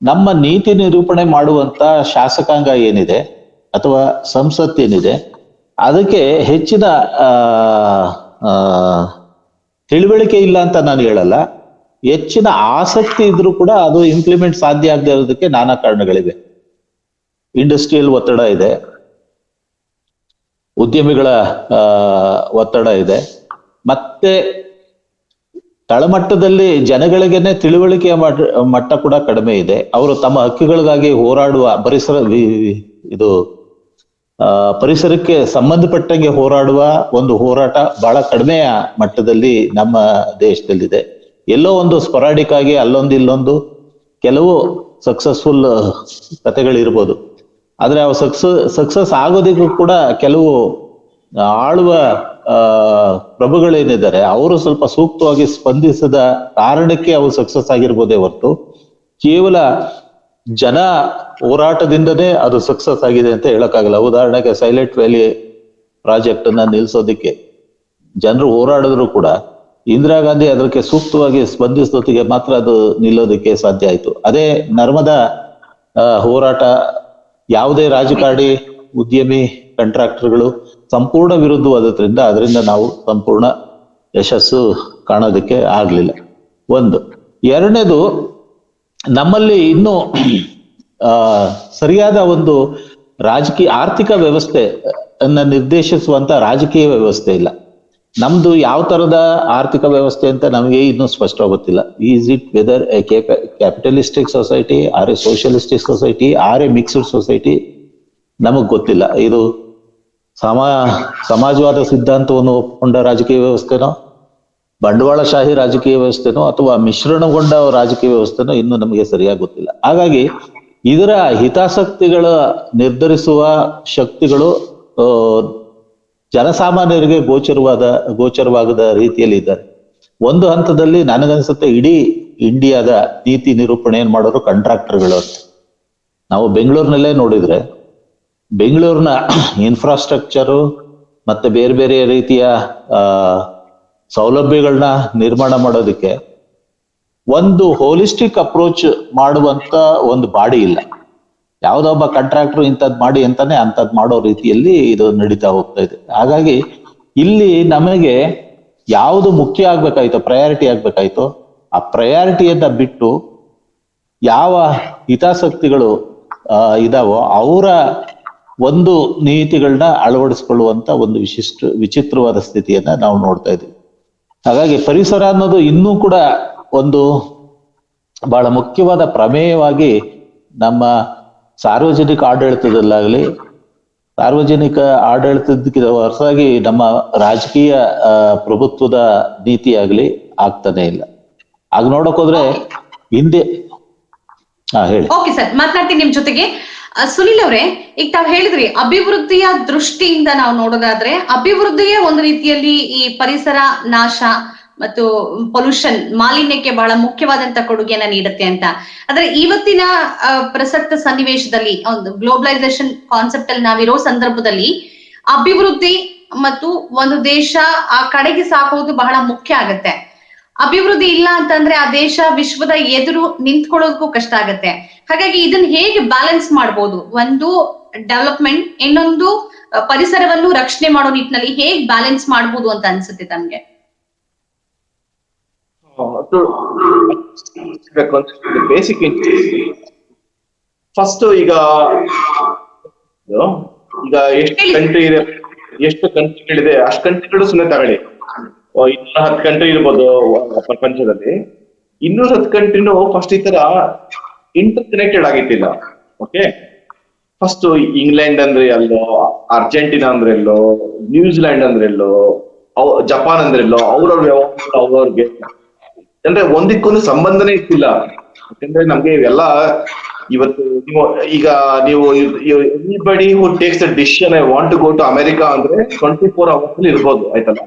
ನಮ್ಮ ನೀತಿ ನಿರೂಪಣೆ ಮಾಡುವಂತ ಶಾಸಕಾಂಗ ಏನಿದೆ ಅಥವಾ ಸಂಸತ್ ಏನಿದೆ, ಅದಕ್ಕೆ ಹೆಚ್ಚಿನ ತಿಳುವಳಿಕೆ ಇಲ್ಲ ಅಂತ ನಾನು ಹೇಳಲ್ಲ. ಹೆಚ್ಚಿನ ಆಸಕ್ತಿ ಇದ್ರೂ ಕೂಡ ಅದು ಇಂಪ್ಲಿಮೆಂಟ್ ಸಾಧ್ಯ ಆಗದೆ ಇರೋದಕ್ಕೆ ನಾನಾ ಕಾರಣಗಳಿವೆ. ಇಂಡಸ್ಟ್ರಿಯಲ್ ಒತ್ತಡ ಇದೆ, ಉದ್ಯಮಿಗಳ ಒತ್ತಡ ಇದೆ, ಮತ್ತೆ ತಳಮಟ್ಟದಲ್ಲಿ ಜನಗಳಿಗೆನೆ ತಿಳುವಳಿಕೆಯ ಮಟ್ಟ ಕೂಡ ಕಡಿಮೆ ಇದೆ. ಅವರು ತಮ್ಮ ಹಕ್ಕುಗಳಿಗಾಗಿ ಹೋರಾಡುವ ಪರಿಸರಕ್ಕೆ ಸಂಬಂಧಪಟ್ಟಂಗೆ ಹೋರಾಡುವ ಒಂದು ಹೋರಾಟ ಬಹಳ ಕಡಿಮೆಯ ಮಟ್ಟದಲ್ಲಿ ನಮ್ಮ ದೇಶದಲ್ಲಿದೆ. ಎಲ್ಲೋ ಒಂದು ಸ್ಪೊರಾಡಿಕ್ ಆಗಿ ಅಲ್ಲೊಂದು ಇಲ್ಲೊಂದು ಕೆಲವು ಸಕ್ಸಸ್ಫುಲ್ ಕಥೆಗಳಿರ್ಬೋದು, ಆದ್ರೆ ಅವು ಸಕ್ಸಸ್ ಆಗೋದಿಗೂ ಕೂಡ ಕೆಲವು ಆಳುವ ಪ್ರಭುಗಳೇನಿದ್ದಾರೆ ಅವರು ಸ್ವಲ್ಪ ಸೂಕ್ತವಾಗಿ ಸ್ಪಂದಿಸದ ಕಾರಣಕ್ಕೆ ಅವು ಸಕ್ಸಸ್ ಆಗಿರ್ಬೋದೇ ಹೊರತು ಕೇವಲ ಜನ ಹೋರಾಟದಿಂದನೇ ಅದು ಸಕ್ಸಸ್ ಆಗಿದೆ ಅಂತ ಹೇಳಕ್ಕಾಗಲ್ಲ. ಉದಾಹರಣೆಗೆ ಸೈಲೆಂಟ್ ವ್ಯಾಲಿ ಪ್ರಾಜೆಕ್ಟ್ ಅನ್ನ ನಿಲ್ಸೋದಿಕ್ಕೆ ಜನರು ಹೋರಾಡಿದ್ರು ಕೂಡ ಇಂದಿರಾ ಗಾಂಧಿ ಅದಕ್ಕೆ ಸೂಕ್ತವಾಗಿ ಸ್ಪಂದಿಸೋದಿಗೆ ಮಾತ್ರ ಅದು ನಿಲ್ಲೋದಕ್ಕೆ ಸಾಧ್ಯ ಆಯ್ತು. ಅದೇ ನರ್ಮದಾ ಹೋರಾಟ ಯಾವುದೇ ರಾಜಕಾರಣಿ, ಉದ್ಯಮಿ, ಕಾಂಟ್ರಾಕ್ಟರ್ಗಳು ಸಂಪೂರ್ಣ ವಿರುದ್ಧವಾದ್ರಿಂದ ಅದರಿಂದ ನಾವು ಸಂಪೂರ್ಣ ಯಶಸ್ಸು ಕಾಣೋದಕ್ಕೆ ಆಗ್ಲಿಲ್ಲ. ಒಂದು. ಎರಡನೇದು, ನಮ್ಮಲ್ಲಿ ಇನ್ನೂ ಸರಿಯಾದ ಒಂದು ಆರ್ಥಿಕ ವ್ಯವಸ್ಥೆ ಅನ್ನ ನಿರ್ದೇಶಿಸುವಂತ ರಾಜಕೀಯ ವ್ಯವಸ್ಥೆ ಇಲ್ಲ. ನಮ್ದು ಯಾವ ತರದ ಆರ್ಥಿಕ ವ್ಯವಸ್ಥೆ ಅಂತ ನಮಗೆ ಇನ್ನೂ ಸ್ಪಷ್ಟ ಗೊತ್ತಿಲ್ಲ. Is it whether a capitalistic society, or a socialistic society, or a mixed society, ನಮಗ್ ಗೊತ್ತಿಲ್ಲ. ಇದು ಸಮಾಜವಾದ ಸಿದ್ಧಾಂತವನ್ನು ಒಪ್ಪಿಕೊಂಡ ರಾಜಕೀಯ ವ್ಯವಸ್ಥೆನೋ, ಬಂಡವಾಳಶಾಹಿ ರಾಜಕೀಯ ವ್ಯವಸ್ಥೆನೋ, ಅಥವಾ ಮಿಶ್ರಣಗೊಂಡ ರಾಜಕೀಯ ವ್ಯವಸ್ಥೆನೋ ಇನ್ನೂ ನಮಗೆ ಸರಿಯಾಗಿ ಗೊತ್ತಿಲ್ಲ. ಹಾಗಾಗಿ ಇದರ ಹಿತಾಸಕ್ತಿಗಳ ನಿರ್ಧರಿಸುವ ಶಕ್ತಿಗಳು ಜನಸಾಮಾನ್ಯರಿಗೆ ಗೋಚರವಾಗದ ರೀತಿಯಲ್ಲಿ ಇದ್ದಾರೆ. ಒಂದು ಹಂತದಲ್ಲಿ ನನಗನ್ಸುತ್ತೆ ಇಡೀ ಇಂಡಿಯಾದ ನೀತಿ ನಿರೂಪಣೆಯನ್ನು ಮಾಡೋರು ಕಾಂಟ್ರಾಕ್ಟರ್ಗಳು ಅಂತ. ನಾವು ಬೆಂಗಳೂರಿನಲ್ಲೇ ನೋಡಿದ್ರೆ ಬೆಂಗಳೂರಿನ ಇನ್ಫ್ರಾಸ್ಟ್ರಕ್ಚರು ಮತ್ತೆ ಬೇರೆ ಬೇರೆ ರೀತಿಯ ಸೌಲಭ್ಯಗಳನ್ನ ನಿರ್ಮಾಣ ಮಾಡೋದಕ್ಕೆ ಒಂದು ಹೋಲಿಸ್ಟಿಕ್ ಅಪ್ರೋಚ್ ಮಾಡುವಂತ ಒಂದು ಬಾಡಿ ಇಲ್ಲ. ಯಾವ್ದೊಬ್ಬ ಕಾಂಟ್ರಾಕ್ಟರ್ ಇಂಥದ್ ಮಾಡಿ ಅಂತಾನೆ ಅಂಥದ್ ಮಾಡೋ ರೀತಿಯಲ್ಲಿ ಇದು ನಡೀತಾ ಹೋಗ್ತಾ ಇದೆ. ಹಾಗಾಗಿ ಇಲ್ಲಿ ನಮಗೆ ಯಾವುದು ಮುಖ್ಯ ಆಗ್ಬೇಕಾಯ್ತೋ, ಪ್ರಯಾರಿಟಿ ಆಗ್ಬೇಕಾಯ್ತೋ, ಆ ಪ್ರಯಾರಿಟಿಯನ್ನ ಬಿಟ್ಟು ಯಾವ ಹಿತಾಸಕ್ತಿಗಳು ಇದಾವೋ ಅವರ ಒಂದು ನೀತಿಗಳನ್ನ ಅಳವಡಿಸ್ಕೊಳ್ಳುವಂತ ಒಂದು ವಿಚಿತ್ರವಾದ ಸ್ಥಿತಿಯನ್ನ ನಾವು ನೋಡ್ತಾ ಇದ್ದೀವಿ. ಹಾಗಾಗಿ ಪರಿಸರ ಅನ್ನೋದು ಇನ್ನೂ ಕೂಡ ಒಂದು ಬಹಳ ಮುಖ್ಯವಾದ ಪ್ರಮೇಯವಾಗಿ ನಮ್ಮ ಸಾರ್ವಜನಿಕ ಆಡಳಿತದಲ್ಲಾಗಲಿ, ಸಾರ್ವಜನಿಕ ಆಡಳಿತದ ಹೊರತಾಗಿ ನಮ್ಮ ರಾಜಕೀಯ ಪ್ರಭುತ್ವದ ನೀತಿ ಆಗ್ಲಿ ಆಗ್ತಾನೆ ಇಲ್ಲ. ಆಗ ನೋಡಕ್ ಹೋದ್ರೆ ಹಿಂದೆ ಹೇಳಿ. ಓಕೆ ಸರ್, ಮಾತನಾಡ್ತೀನಿ ನಿಮ್ ಜೊತೆಗೆ. ಸುನಿಲ್ ಅವರೇ, ಈಗ ತಾವ್ ಹೇಳಿದ್ರಿ ಅಭಿವೃದ್ಧಿಯ ದೃಷ್ಟಿಯಿಂದ ನಾವು ನೋಡೋದಾದ್ರೆ ಅಭಿವೃದ್ಧಿಯೇ ಒಂದು ರೀತಿಯಲ್ಲಿ ಈ ಪರಿಸರ ನಾಶ ಮತ್ತು ಪೊಲ್ಯೂಷನ್, ಮಾಲಿನ್ಯಕ್ಕೆ ಬಹಳ ಮುಖ್ಯವಾದಂತ ಕೊಡುಗೆಯನ್ನ ನೀಡುತ್ತೆ ಅಂತ. ಆದ್ರೆ ಇವತ್ತಿನ ಪ್ರಸಕ್ತ ಸನ್ನಿವೇಶದಲ್ಲಿ ಒಂದು ಗ್ಲೋಬಲೈಸೇಷನ್ ಕಾನ್ಸೆಪ್ಟ್ ಅಲ್ಲಿ ನಾವಿರೋ ಸಂದರ್ಭದಲ್ಲಿ ಅಭಿವೃದ್ಧಿ ಮತ್ತು ಒಂದು ದೇಶ ಆ ಕಡೆಗೆ ಸಾಕೋದು ಬಹಳ ಮುಖ್ಯ ಆಗತ್ತೆ. ಅಭಿವೃದ್ಧಿ ಇಲ್ಲ ಅಂತಂದ್ರೆ ಆ ದೇಶ ವಿಶ್ವದ ಎದುರು ನಿಂತ್ಕೊಳ್ಳೋದಕ್ಕೂ ಕಷ್ಟ ಆಗತ್ತೆ. ಹಾಗಾಗಿ ಇದನ್ನ ಹೇಗೆ ಬ್ಯಾಲೆನ್ಸ್ ಮಾಡ್ಬೋದು? ಒಂದು ಡೆವಲಪ್ಮೆಂಟ್, ಇನ್ನೊಂದು ಪರಿಸರವನ್ನು ರಕ್ಷಣೆ ಮಾಡೋ ನಿಟ್ಟಿನಲ್ಲಿ ಹೇಗೆ ಬ್ಯಾಲೆನ್ಸ್ ಮಾಡ್ಬೋದು ಅಂತ ಅನ್ಸುತ್ತೆ ತಮ್ಗೆ? ಬೇಸಿಕ್ ಫಸ್ಟ್ ಈಗ ಎಷ್ಟು ಕಂಟ್ರಿಗಳಿದೆ ಅಷ್ಟು ಕಂಟ್ರಿಗಳು ಸುಮ್ಮನೆ ತಗೊಳ್ಳಿ. 210 ಕಂಟ್ರಿ ಇರ್ಬೋದು ಪ್ರಪಂಚದಲ್ಲಿ. 210 ಕಂಟ್ರಿನೂ ಫಸ್ಟ್ ಈ ತರ ಇಂಟರ್ ಕನೆಕ್ಟೆಡ್ ಆಗಿತ್ತಿಲ್ಲ. ಓಕೆ, ಫಸ್ಟ್ ಇಂಗ್ಲೆಂಡ್ ಅಂದ್ರೆ ಎಲ್ಲೋ, ಅರ್ಜೆಂಟಿನಾ ಅಂದ್ರೆ ಎಲ್ಲೋ, ನ್ಯೂಜಿಲೆಂಡ್ ಅಂದ್ರೆ ಎಲ್ಲೋ, ಜಪಾನ್ ಅಂದ್ರೆ ಎಲ್ಲೋ, ಅವ್ರವ್ರಿಗೆ ಅಂದ್ರೆ ಒಂದಕ್ಕೊಂದು ಸಂಬಂಧನೇ ಇತ್ತಿಲ್ಲ. ಯಾಕಂದ್ರೆ ನಮ್ಗೆ ಇವೆಲ್ಲ ಇವತ್ತು ನೀವು anybody who takes the decision I want to go to America ಅಂದ್ರೆ 24 hours ಅಲ್ಲಿ ಇರ್ಬೋದು, ಆಯ್ತಲ್ಲ.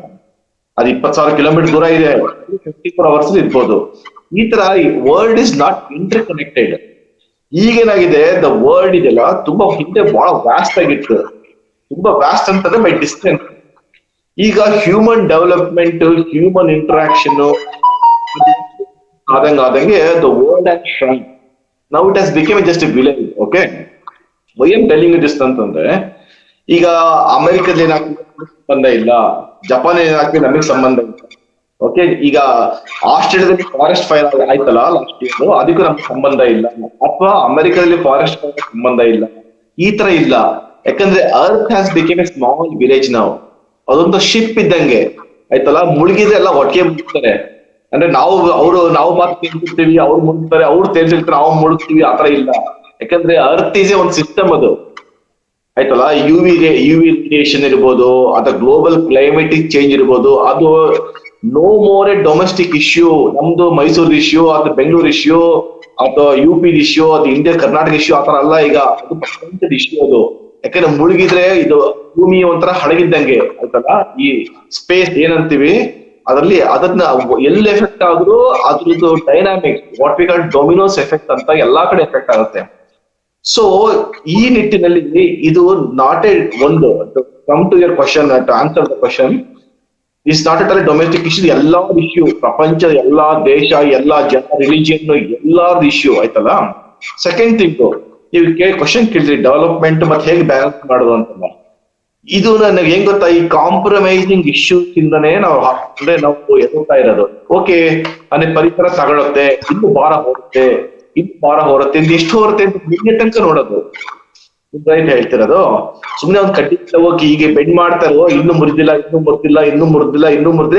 ಅದು 20,000 ಕಿಲೋಮೀಟರ್ ದೂರ ಇದೆ, 54 hours ಅಲ್ಲಿ ಇರ್ಬೋದು. ಈ ತರ world is not interconnected. ಈಗೇನಾಗಿದೆ, ದ ವರ್ಲ್ಡ್ ಇದೆಲ್ಲ ತುಂಬಾ ಹಿಂದೆ ಬಹಳ ವ್ಯಾಸ್ಟ್ ಆಗಿತ್ತು. ತುಂಬಾ ವ್ಯಾಸ್ಟ್ ಅಂತಂದ್ರೆ ಬೈ ಡಿಸ್ಟೆನ್ಸ್. ಈಗ ಹ್ಯೂಮನ್ ಡೆವಲಪ್ಮೆಂಟ್, ಹ್ಯೂಮನ್ ಇಂಟರಾಕ್ಷನ್ ಆದಂಗೆ the world has shrunk. Now it has become just a village. Okay, why am telling it is ಅಂತಂದ್ರೆ, ಈಗ ಅಮೆರಿಕದ ಏನಾಗ್ತದೆ ಸಂಬಂಧ ಇಲ್ಲ, ಜಪಾನ್ ಏನಾಗ್ತದೆ ನಮಗೆ ಸಂಬಂಧ ಇಲ್ಲ. ಓಕೆ, ಈಗ ಆಸ್ಟ್ರೇಲಿಯಾದಲ್ಲಿ ಫಾರೆಸ್ಟ್ ಫೈರ್ ಆಯ್ತಲ್ಲ ಲಾಸ್ಟ್ ಇಯರ್, ಅದಕ್ಕೂ ನಮ್ಗೆ ಸಂಬಂಧ ಇಲ್ಲ. ಅಥವಾ ಅಮೆರಿಕದಲ್ಲಿ ಫಾರೆಸ್ಟ್ ಫೈರ್ ಸಂಬಂಧ ಇಲ್ಲ. ಈ ತರ ಇಲ್ಲ. ಯಾಕಂದ್ರೆ earth has become A small village. ನಾವು ಅದೊಂದು ಶಿಪ್ ಇದ್ದಂಗೆ, ಆಯ್ತಲ್ಲ. ಮುಳುಗಿದ್ರೆ ಎಲ್ಲ ಒಟ್ಟಿಗೆ ಮುಳುಗ್ತಾರೆ. ಅಂದ್ರೆ ನಾವು ಮಾತ್ರ ತೇಲ್ತಿರ್ತೀವಿ, ಅವ್ರು ಮುಳುಗ್ತಾರೆ, ಅವ್ರು ತೇಲ್ತಿರ್ತಾರೆ, ನಾವು ಮುಳುಗ್ತೀವಿ. ಆತರ ಇಲ್ಲ. ಯಾಕಂದ್ರೆ ಅರ್ತ್ ಈಸ್ ಒಂದು ಸಿಸ್ಟಮ್ ಅದು, ಆಯ್ತಲ್ಲ. ಯುವಿ ರೇಡಿಯೇಷನ್ ಇರ್ಬೋದು, ಅಥವಾ ಗ್ಲೋಬಲ್ ಕ್ಲೈಮೆಟಿಕ್ ಚೇಂಜ್ ಇರ್ಬೋದು, ಅದು no more a domestic issue. ನಮ್ದು ಮೈಸೂರು ಇಶ್ಯೂ, ಅಥವಾ ಬೆಂಗಳೂರು ಇಶ್ಯೂ, ಅಥವಾ UP ಇಶ್ಯೂ, ಅದು ಇಂಡಿಯಾ ಕರ್ನಾಟಕ ಇಶ್ಯೂ ಆತರ ಅಲ್ಲ. ಈಗ ಅದು ಪ್ರಪಂಚದ ಇಶ್ಯೂ ಅದು. ಯಾಕಂದ್ರೆ ಮುಳುಗಿದ್ರೆ ಇದು ಭೂಮಿ ಒಂಥರ ಹಡಗಿದ್ದಂಗೆ, ಆಯ್ತಲ್ಲ. ಈ ಸ್ಪೇಸ್ ಏನಂತೀವಿ, ಅದರಲ್ಲಿ ಅದನ್ನ ಎಲ್ಲಿ ಎಫೆಕ್ಟ್ ಆದ್ರೂ ಅದ್ರದ್ದು dynamics what we call dominoes effect ಅಂತ ಎಲ್ಲಾ ಕಡೆ ಎಫೆಕ್ಟ್ ಆಗುತ್ತೆ. ಸೊ ಈ ನಿಟ್ಟಿನಲ್ಲಿ ಇದು ನಾಟ್ ಎ ಒಂದು come to your question to answer the question is not at all domestic issue, ಎಲ್ಲಾ ಇಶ್ಯೂ, ಪ್ರಪಂಚದ ಎಲ್ಲಾ ದೇಶ, ಎಲ್ಲಾ ಜನ, ರಿಲಿಜಿಯನ್, ಎಲ್ಲಾರ್ದು ಇಶ್ಯೂ ಆಯ್ತಲ್ಲ. ಸೆಕೆಂಡ್ ಥಿಂಗ್, ನೀವು ಕ್ವಶನ್ ಕೇಳಿದ್ರಿ ಡೆವಲಪ್ಮೆಂಟ್ ಮತ್ತೆ ಹೇಗೆ ಬ್ಯಾಲೆನ್ಸ್ ಮಾಡೋದು ಅಂತಲ್ಲ. ಇದು ನನಗೆ ಹೆಂಗ್ ಗೊತ್ತಾ, ಈ ಕಾಂಪ್ರಮೈಸಿಂಗ್ ಇಶ್ಯೂಸ್ ಇಂದನೇ ನಾವು ಎದುರ್ತಾ ಇರೋದು. ಓಕೆ, ಅಂದ್ರೆ ಪರಿಸರ ತಗೊಳುತ್ತೆ, ಇನ್ನು ಭಾರ ಹೊರುತ್ತೆ ಎಷ್ಟು ಹೊರುತ್ತೆ ಅಂತ ಮುಂದೆ ತನಕ ನೋಡೋದು ರೈಟ್ ಹೇಳ್ತಿರೋದು. ಸುಮ್ನೆ ಒಂದ್ ಕಡ್ಡಿ ಹೋಗಿ ಹೀಗೆ ಬೆಂಡ್ ಮಾಡ್ತಾರೋ, ಇನ್ನು ಮುರಿದಿಲ್ಲ,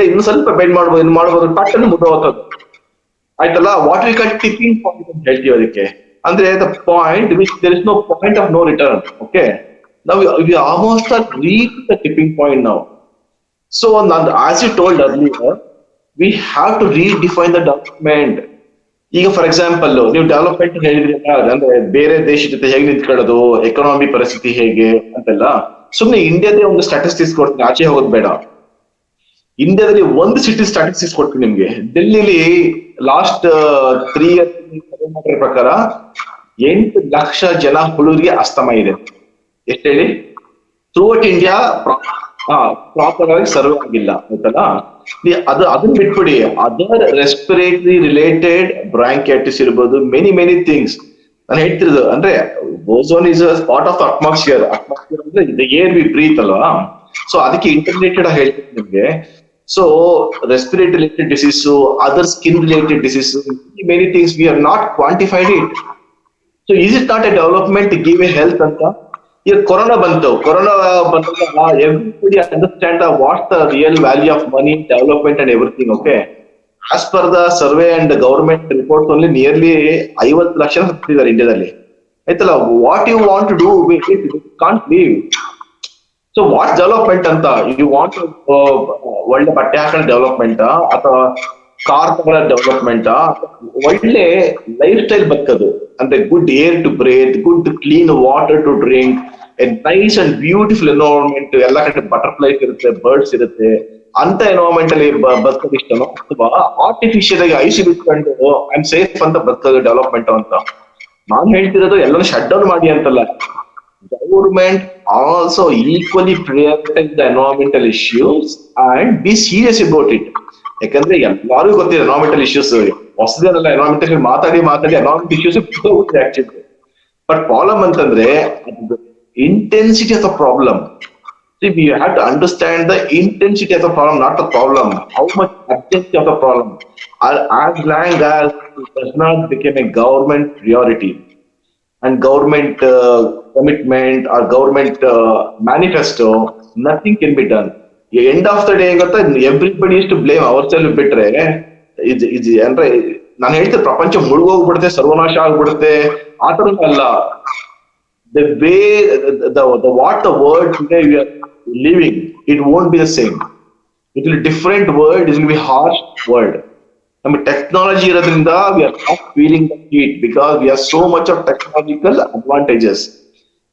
ಇನ್ನು ಸ್ವಲ್ಪ ಬೆಂಡ್ ಮಾಡ್ಬೋದು ಪಟ್ಟನ್ನು ಮುರಿದೋಗ್ತದೆ ಆಯ್ತಲ್ಲ. What we call tipping point ಅಂತ ಹೇಳ್ತೀವಿ ಅದಕ್ಕೆ. ಅಂದ್ರೆ the point which there is no point of no return. Okay, now we almost have reached the tipping point now. So as you told earlier, we have to redefine the development. ಈಗ for example ನೀವು development ಹೇಳಿದ್ರಿ ಅಂದ್ರೆ ಬೇರೆ ದೇಶ ಜೊತೆ ಹೇಗೆ ನಿಂತ್ಕೊಳ್ಳೋದು, economy ಪರಿಸ್ಥಿತಿ ಹೇಗೆ ಅಂತೆಲ್ಲ. ಸುಮ್ನೆ ಇಂಡಿಯಾದೇ ಒಂದು ಸ್ಟಾಟಿಸ್ಟಿಕ್ಸ್ ಕೊಡ್ತೀನಿ, ಆಚೆ ಹೋಗೋದು ಬೇಡ. ಇಂಡಿಯಾದಲ್ಲಿ ಒಂದು ಸಿಟಿ ಸ್ಟಾಟಿಸ್ಟಿಕ್ಸ್ ಕೊಡ್ತೀನಿ ನಿಮ್ಗೆ. ಡೆಲ್ಲಿಲಿ ಲಾಸ್ಟ್ 3 ಇಯರ್ಸ್ ಪ್ರಕಾರ 8 ಲಕ್ಷ ಜನ ಹುಡುಗರಿಗೆ ಅಸ್ತಮ ಇದೆ. ಎಷ್ಟು ಹೇಳಿ? ಥ್ರೂಔಟ್ ಇಂಡಿಯಾ ಪ್ರಾಪರ್ ಆಗಿ ಸರ್ವ್ ಆಗಿಲ್ಲ ಆಯ್ತಲ್ಲ. ಅದನ್ನ ಬಿಟ್ಬಿಡಿ, ಅದರ್ ರೆಸ್ಪಿರೇಟರಿ ರಿಲೇಟೆಡ್ ಬ್ರಾಂಕೈಟಿಸ್ ಇರ್ಬೋದು, ಮೆನಿ ಥಿಂಗ್ಸ್ ನಾನು ಹೇಳ್ತಿರೋದು. ಅಂದ್ರೆ ozone is part of atmosphere ಅಂದ್ರೆ ದ ಏರ್ ವಿ ಬ್ರೀತ್ ಅಲ್ವಾ. ಸೊ ಅದಕ್ಕೆ ಇಂಟರ್ರಿಲೇಟೆಡ್ ಆಗಿ ಹೇಳ್ತೀನಿ ನಿಮ್ಗೆ. So respiratory related disease, other skin related disease, many things we are not quantified it. So is it not a development to give a health ಅಂತ? ಈಗ corona ಬಂದಾಗ everybody understand what's the real value of money, development and everything. Okay, as per the survey and government report only nearly 50 lakh ಸತ್ತಿದ್ದಾರೆ ಇಂಡಿಯಾದಲ್ಲಿ ಆಯ್ತಲ್ಲ. What you want to do can't leave. So what development ಅಂತ you want? ಒಳ್ಳೆ ಬಟ್ಟೆ ಹಾಕೊಂಡು development, ಅಥವಾ car ತಗೊಳ್ಳೋ development, ಒಳ್ಳೆ ಲೈಫ್ ಸ್ಟೈಲ್ ಬದುಕೋದು ಅಂದ್ರೆ good air to breathe, good clean water to drink, a nice and beautiful environment, ಎಲ್ಲ ಕಡೆ ಬಟರ್ಫ್ಲೈಸ್ ಇರುತ್ತೆ, ಬರ್ಡ್ಸ್ ಇರುತ್ತೆ, ಅಂತ ಎನ್ವೈರನ್ಮೆಂಟ್ ಅಲ್ಲಿ ಬದುಕೋದು ಇಷ್ಟನೋ, ಅಥವಾ ಆರ್ಟಿಫಿಷಿಯಲ್ ಆಗಿ ಐಸಿ ಬಿಟ್ಕೊಂಡು ಐ ಆಮ್ ಸೇಫ್ ಅಂತ ಬದುಕೋದು ಡೆವಲಪ್ಮೆಂಟ್ ಅಂತ? ನಾನು ಹೇಳ್ತಿರೋದು ಎಲ್ಲರೂ ಶಟ್ ಡೌನ್ ಮಾಡಿ ಅಂತಲ್ಲ. Government also equally prioritize the environmental issues and be serious about it. ಯಾಕಂದ್ರೆ ಎಲ್ಲಾರು ಗೊತ್ತಿದೆ ಎನ್ವೈರನ್ಮೆಂಟಲ್ ಇಶ್ಯೂಸ್, ಹೊಸದೇನಲ್ಲ. ಎನ್ವೈರನ್ಮೆಂಟಲ್ ಮಾತಾಡಿ environment issues actually. But problem ಅಂತಂದ್ರೆ intensity of the problem. We have to understand the intensity of the problem, not the problem. How much urgency of the problem. As long as it does not become a government priority and government commitment or government manifesto, nothing can be done. End of the day ಗೊತ್ತಾ, everybody is to blame our self ಬಿಟ್ರೆ ಇದು ಅಂದ್ರೆ ನಾನು ಹೇಳ್ತೇನೆ ಪ್ರಪಂಚ ಮುಳುಗೋಗ್ಬಿಡುತ್ತೆ, ಸರ್ವನಾಶ ಆಗ್ಬಿಡುತ್ತೆ, ಆತರ ಅಲ್ಲ. The way what the world today we are living, it won't be the same. It will be different world, it will be harsh world. ನಮ್ಮ ಟೆಕ್ನಾಲಜಿ ಇರೋದ್ರಿಂದ we are not feeling the heat because we have so much of technological advantages.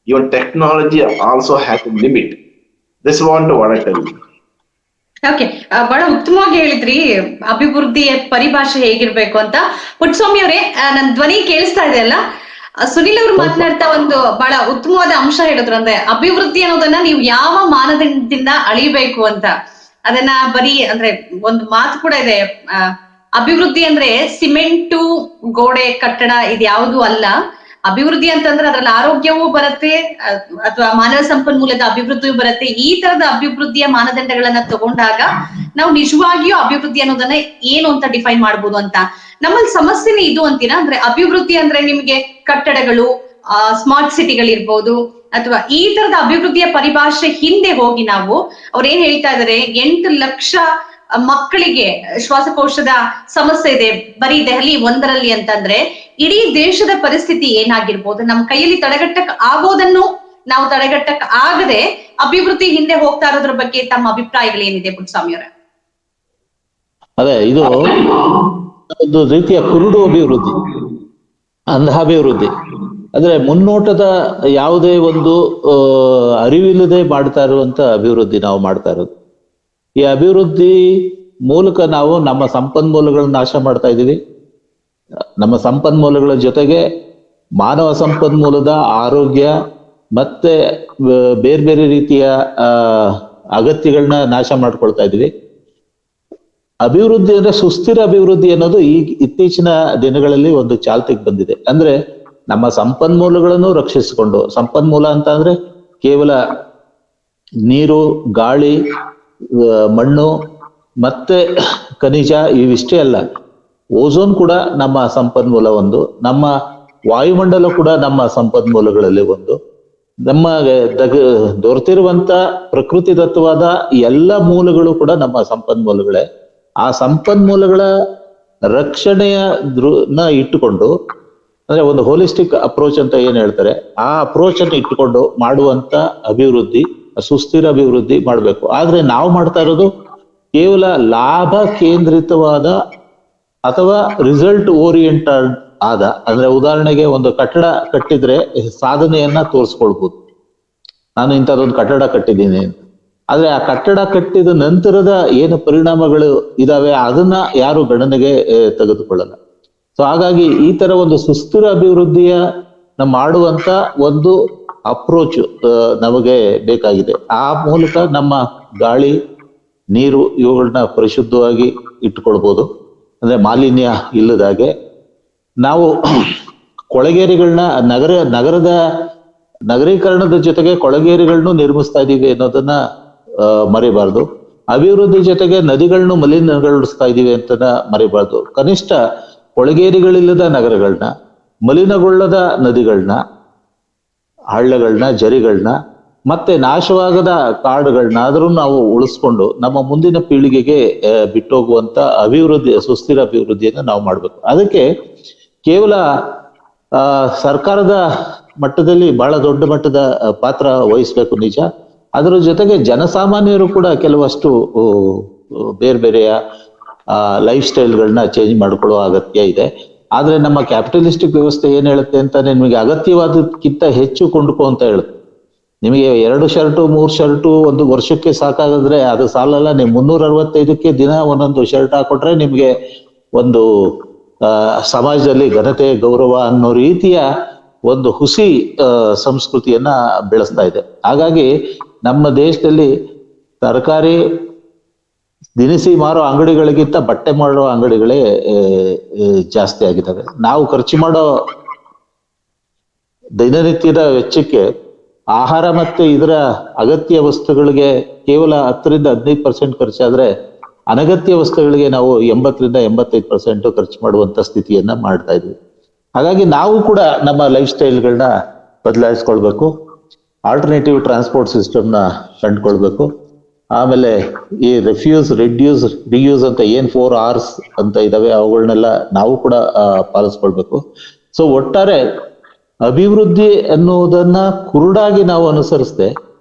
Even technology also has a limit. This is what I tell you. Okay, ಬಹಳ ಉತ್ತಮವಾಗಿ ಹೇಳಿದ್ರಿ ಅಭಿವೃದ್ಧಿಯ ಪರಿಭಾಷೆ ಹೇಗಿರ್ಬೇಕು ಅಂತ. ಪುಟ್ಟಸ್ವಾಮಿ ಅವರೇ, ನನ್ ಧ್ವನಿ ಕೇಳಿಸ್ತಾ ಇದೆ ಅಲ್ಲ? ಸುನಿಲ್ ಅವರು ಮಾತನಾಡ್ತಾ ಒಂದು ಬಹಳ ಉತ್ತಮವಾದ ಅಂಶ ಹೇಳಿದ್ರು, ಅಂದ್ರೆ ಅಭಿವೃದ್ಧಿ ಅನ್ನೋದನ್ನ ನೀವು ಯಾವ ಮಾನದಂಡದಿಂದ ಅಳಿಬೇಕು ಅಂತ. ಅದನ್ನ ಬರೀ ಅಂದ್ರೆ ಒಂದು ಮಾತು ಕೂಡ ಇದೆ, ಅಭಿವೃದ್ಧಿ ಅಂದ್ರೆ ಸಿಮೆಂಟು ಗೋಡೆ ಕಟ್ಟಡ ಇದ್ಯಾವುದು ಅಲ್ಲ. ಅಭಿವೃದ್ಧಿ ಅಂತಂದ್ರೆ ಅದ್ರಲ್ಲಿ ಆರೋಗ್ಯವೂ ಬರುತ್ತೆ, ಅಥವಾ ಮಾನವ ಸಂಪನ್ಮೂಲದ ಅಭಿವೃದ್ಧಿಯೂ ಬರುತ್ತೆ. ಈ ತರದ ಅಭಿವೃದ್ಧಿಯ ಮಾನದಂಡಗಳನ್ನ ತಗೊಂಡಾಗ ನಾವು ನಿಜವಾಗಿಯೂ ಅಭಿವೃದ್ಧಿ ಅನ್ನೋದನ್ನ ಏನು ಅಂತ ಡಿಫೈನ್ ಮಾಡ್ಬೋದು ಅಂತ. ನಮ್ಮಲ್ಲಿ ಸಮಸ್ಯೆನೇ ಇದು ಅಂತೀರಾ? ಅಂದ್ರೆ ಅಭಿವೃದ್ಧಿ ಅಂದ್ರೆ ನಿಮ್ಗೆ ಕಟ್ಟಡಗಳು, ಸ್ಮಾರ್ಟ್ ಸಿಟಿಗಳಿರ್ಬೋದು, ಅಥವಾ ಈ ತರದ ಅಭಿವೃದ್ಧಿಯ ಪರಿಭಾಷೆ ಹಿಂದೆ ಹೋಗಿ ನಾವು ಅವ್ರು ಏನ್ ಹೇಳ್ತಾ ಇದಾರೆ, 8 ಲಕ್ಷ ಮಕ್ಕಳಿಗೆ ಶ್ವಾಸಕೋಶದ ಸಮಸ್ಯೆ ಇದೆ ಬರೀ ದೆಹಲಿ ಒಂದರಲ್ಲಿ ಅಂತಂದ್ರೆ ಇಡೀ ದೇಶದ ಪರಿಸ್ಥಿತಿ ಏನಾಗಿರ್ಬೋದು? ನಮ್ಮ ಕೈಯಲ್ಲಿ ತಡೆಗಟ್ಟಕ್ ಆಗೋದನ್ನು ನಾವು ತಡೆಗಟ್ಟಕ್ ಆಗದೆ ಅಭಿವೃದ್ಧಿ ಹಿಂದೆ ಹೋಗ್ತಾ ಇರೋದ್ರ ಬಗ್ಗೆ ತಮ್ಮ ಅಭಿಪ್ರಾಯಗಳೇನಿದೆ ಪುಟ್ಟಸ್ವಾಮಿ ಅವರೇ? ಅದೇ, ಇದು ಒಂದು ರೀತಿಯ ಕುರುಡು ಅಭಿವೃದ್ಧಿ, ಅಂಧಾಭಿವೃದ್ಧಿ. ಅಂದ್ರೆ ಮುನ್ನೋಟದ ಯಾವುದೇ ಒಂದು ಅರಿವಿಲ್ಲದೆ ಮಾಡ್ತಾ ಇರುವಂತ ಅಭಿವೃದ್ಧಿ ನಾವು ಮಾಡ್ತಾ ಇರೋದು. ಈ ಅಭಿವೃದ್ಧಿ ಮೂಲಕ ನಾವು ನಮ್ಮ ಸಂಪನ್ಮೂಲಗಳನ್ನ ನಾಶ ಮಾಡ್ತಾ ಇದೀವಿ. ನಮ್ಮ ಸಂಪನ್ಮೂಲಗಳ ಜೊತೆಗೆ ಮಾನವ ಸಂಪನ್ಮೂಲದ ಆರೋಗ್ಯ ಮತ್ತೆ ಬೇರೆ ಬೇರೆ ರೀತಿಯ ಅಗತ್ಯಗಳನ್ನ ನಾಶ ಮಾಡ್ಕೊಳ್ತಾ ಇದೀವಿ. ಅಭಿವೃದ್ಧಿ ಅಂದ್ರೆ ಸುಸ್ಥಿರ ಅಭಿವೃದ್ಧಿ ಅನ್ನೋದು ಇತ್ತೀಚಿನ ದಿನಗಳಲ್ಲಿ ಒಂದು ಚಾಲ್ತಿಗೆ ಬಂದಿದೆ. ಅಂದ್ರೆ ನಮ್ಮ ಸಂಪನ್ಮೂಲಗಳನ್ನು ರಕ್ಷಿಸಿಕೊಂಡು, ಸಂಪನ್ಮೂಲ ಅಂತ ಅಂದ್ರೆ ಕೇವಲ ನೀರು, ಗಾಳಿ, ಮಣ್ಣು ಮತ್ತೆ ಖನಿಜ ಇವಿಷ್ಟೇ ಅಲ್ಲ, ಓಝೋನ್ ಕೂಡ ನಮ್ಮ ಸಂಪನ್ಮೂಲ ಒಂದು, ನಮ್ಮ ವಾಯುಮಂಡಲ ಕೂಡ ನಮ್ಮ ಸಂಪನ್ಮೂಲಗಳಲ್ಲಿ ಒಂದು. ನಮ್ಮ ದೊರೆತಿರುವಂತ ಪ್ರಕೃತಿದತ್ತವಾದ ಎಲ್ಲ ಮೂಲಗಳು ಕೂಡ ನಮ್ಮ ಸಂಪನ್ಮೂಲಗಳೇ. ಆ ಸಂಪನ್ಮೂಲಗಳ ರಕ್ಷಣೆಯ ಇಟ್ಟುಕೊಂಡು, ಅಂದ್ರೆ ಒಂದು ಹೋಲಿಸ್ಟಿಕ್ ಅಪ್ರೋಚ್ ಅಂತ ಏನ್ ಹೇಳ್ತಾರೆ, ಆ ಅಪ್ರೋಚ್ ಅನ್ನು ಇಟ್ಟುಕೊಂಡು ಮಾಡುವಂತ ಅಭಿವೃದ್ಧಿ, ಸುಸ್ಥಿರ ಅಭಿವೃದ್ಧಿ ಮಾಡ್ಬೇಕು. ಆದ್ರೆ ನಾವು ಮಾಡ್ತಾ ಇರೋದು ಕೇವಲ ಲಾಭ ಕೇಂದ್ರಿತವಾದ ಅಥವಾ ರಿಸಲ್ಟ್ ಓರಿಯೆಂಟೆಡ್ ಆದ, ಅಂದ್ರೆ ಉದಾಹರಣೆಗೆ ಒಂದು ಕಟ್ಟಡ ಕಟ್ಟಿದ್ರೆ ಸಾಧನೆಯನ್ನ ತೋರಿಸ್ಕೊಳ್ಬಹುದು, ನಾನು ಇಂಥದ್ದೊಂದು ಕಟ್ಟಡ ಕಟ್ಟಿದ್ದೀನಿ ಅಂತ. ಆದ್ರೆ ಆ ಕಟ್ಟಡ ಕಟ್ಟಿದ ನಂತರದ ಏನು ಪರಿಣಾಮಗಳು ಇದಾವೆ ಅದನ್ನ ಯಾರು ಗಣನೆಗೆ ತೆಗೆದುಕೊಳ್ಳಲ್ಲ. ಸೊ ಹಾಗಾಗಿ ಈ ತರ ಒಂದು ಸುಸ್ಥಿರ ಅಭಿವೃದ್ಧಿಯ ಮಾಡುವಂತ ಒಂದು ಅಪ್ರೋಚ್ ನಮಗೆ ಬೇಕಾಗಿದೆ. ಆ ಮೂಲಕ ನಮ್ಮ ಗಾಳಿ, ನೀರು ಇವುಗಳನ್ನ ಪರಿಶುದ್ಧವಾಗಿ ಇಟ್ಕೊಳ್ಬಹುದು. ಅಂದ್ರೆ ಮಾಲಿನ್ಯ ಇಲ್ಲದಾಗೆ ನಾವು ಕೊಳಗೇರಿಗಳನ್ನ ನಗರದ ನಗರೀಕರಣದ ಜೊತೆಗೆ ಕೊಳಗೇರಿಗಳನ್ನು ನಿರ್ಮಿಸ್ತಾ ಇದೀವಿ ಅನ್ನೋದನ್ನ ಮರಿಬಾರ್ದು. ಅಭಿವೃದ್ಧಿ ಜೊತೆಗೆ ನದಿಗಳನ್ನು ಮಲಿನಗೊಳಿಸ್ತಾ ಇದೀವಿ ಅಂತ ಮರಿಬಾರ್ದು. ಕನಿಷ್ಠ ಕೊಳಗೇರಿಗಳಿಲ್ಲದ ನಗರಗಳನ್ನ, ಮಲಿನಗೊಳ್ಳದ ನದಿಗಳನ್ನ, ಹಳ್ಳಗಳನ್ನ, ಜರಿಗಳನ್ನ, ಮತ್ತೆ ನಾಶವಾಗದ ಕಾಡುಗಳನ್ನ ಆದ್ರೂ ನಾವು ಉಳಿಸ್ಕೊಂಡು ನಮ್ಮ ಮುಂದಿನ ಪೀಳಿಗೆಗೆ ಬಿಟ್ಟೋಗುವಂತ ಅಭಿವೃದ್ಧಿ, ಸುಸ್ಥಿರ ಅಭಿವೃದ್ಧಿಯನ್ನು ನಾವು ಮಾಡ್ಬೇಕು. ಅದಕ್ಕೆ ಕೇವಲ ಸರ್ಕಾರದ ಮಟ್ಟದಲ್ಲಿ ಬಹಳ ದೊಡ್ಡ ಮಟ್ಟದ ಪಾತ್ರ ವಹಿಸ್ಬೇಕು ನಿಜ. ಅದರ ಜೊತೆಗೆ ಜನಸಾಮಾನ್ಯರು ಕೂಡ ಕೆಲವಷ್ಟು ಬೇರೆ ಬೇರೆಯ ಲೈಫ್ ಸ್ಟೈಲ್ಗಳನ್ನ ಚೇಂಜ್ ಮಾಡ್ಕೊಳ್ಳೋ ಅಗತ್ಯ ಇದೆ. ಆದ್ರೆ ನಮ್ಮ ಕ್ಯಾಪಿಟಲಿಸ್ಟಿಕ್ ವ್ಯವಸ್ಥೆ ಏನ್ ಹೇಳುತ್ತೆ ಅಂತ, ನಿಮಗೆ ಅಗತ್ಯವಾದಕ್ಕಿಂತ ಹೆಚ್ಚು ಕೊಂಡ್ಕೊ ಅಂತ ಹೇಳುತ್ತೆ. ನಿಮಗೆ 2 ಶರ್ಟು 3 ಶರ್ಟು ಒಂದು ವರ್ಷಕ್ಕೆ ಸಾಕಾಗಿದ್ರೆ ಅದು ಸಾಲಲ್ಲ. ನೀವು 365ಕ್ಕೆ ದಿನ ಒಂದೊಂದು ಶರ್ಟ್ ಹಾಕೊಟ್ರೆ ನಿಮ್ಗೆ ಒಂದು ಸಮಾಜದಲ್ಲಿ ಘನತೆ, ಗೌರವ ಅನ್ನೋ ರೀತಿಯ ಒಂದು ಹುಸಿ ಸಂಸ್ಕೃತಿಯನ್ನ ಬೆಳೆಸ್ತಾ ಇದೆ. ಹಾಗಾಗಿ ನಮ್ಮ ದೇಶದಲ್ಲಿ ತರಕಾರಿ ದಿನಸಿ ಮಾರೋ ಅಂಗಡಿಗಳಿಗಿಂತ ಬಟ್ಟೆ ಮಾಡೋ ಅಂಗಡಿಗಳೇ ಜಾಸ್ತಿ ಆಗಿದ್ದಾವೆ. ನಾವು ಖರ್ಚು ಮಾಡೋ ದಿನನಿತ್ಯದ ವೆಚ್ಚಕ್ಕೆ ಆಹಾರ ಮತ್ತೆ ಇದರ ಅಗತ್ಯ ವಸ್ತುಗಳಿಗೆ ಕೇವಲ 10ರಿಂದ 15% ಖರ್ಚಾದ್ರೆ, ಅನಗತ್ಯ ವಸ್ತುಗಳಿಗೆ ನಾವು 80ರಿಂದ 85% ಖರ್ಚು ಮಾಡುವಂತ ಸ್ಥಿತಿಯನ್ನ ಮಾಡ್ತಾ ಇದ್ವಿ. ಹಾಗಾಗಿ ನಾವು ಕೂಡ ನಮ್ಮ ಲೈಫ್ ಸ್ಟೈಲ್ಗಳನ್ನ ಬದಲಾಯಿಸ್ಕೊಳ್ಬೇಕು. ಆಲ್ಟರ್ನೇಟಿವ್ ಟ್ರಾನ್ಸ್ಪೋರ್ಟ್ ಸಿಸ್ಟಮ್ನ ಕಂಡುಕೊಳ್ಬೇಕು. ಆಮೇಲೆ ಈ ರಿಫ್ಯೂಸ್, ರಿಡ್ಯೂಸ್, ರಿಯೂಸ್ ಅಂತ ಏನ್ 4 Rs ಅಂತ ಇದಾವೆ ಅವುಗಳನ್ನೆಲ್ಲ ನಾವು ಕೂಡ ಪಾಲಿಸ್ಕೊಳ್ಬೇಕು. ಸೊ ಒಟ್ಟಾರೆ ಅಭಿವೃದ್ಧಿ ಅನ್ನುವುದನ್ನ ಕುರುಡಾಗಿ ನಾವು ಅನುಸರಿಸದೆ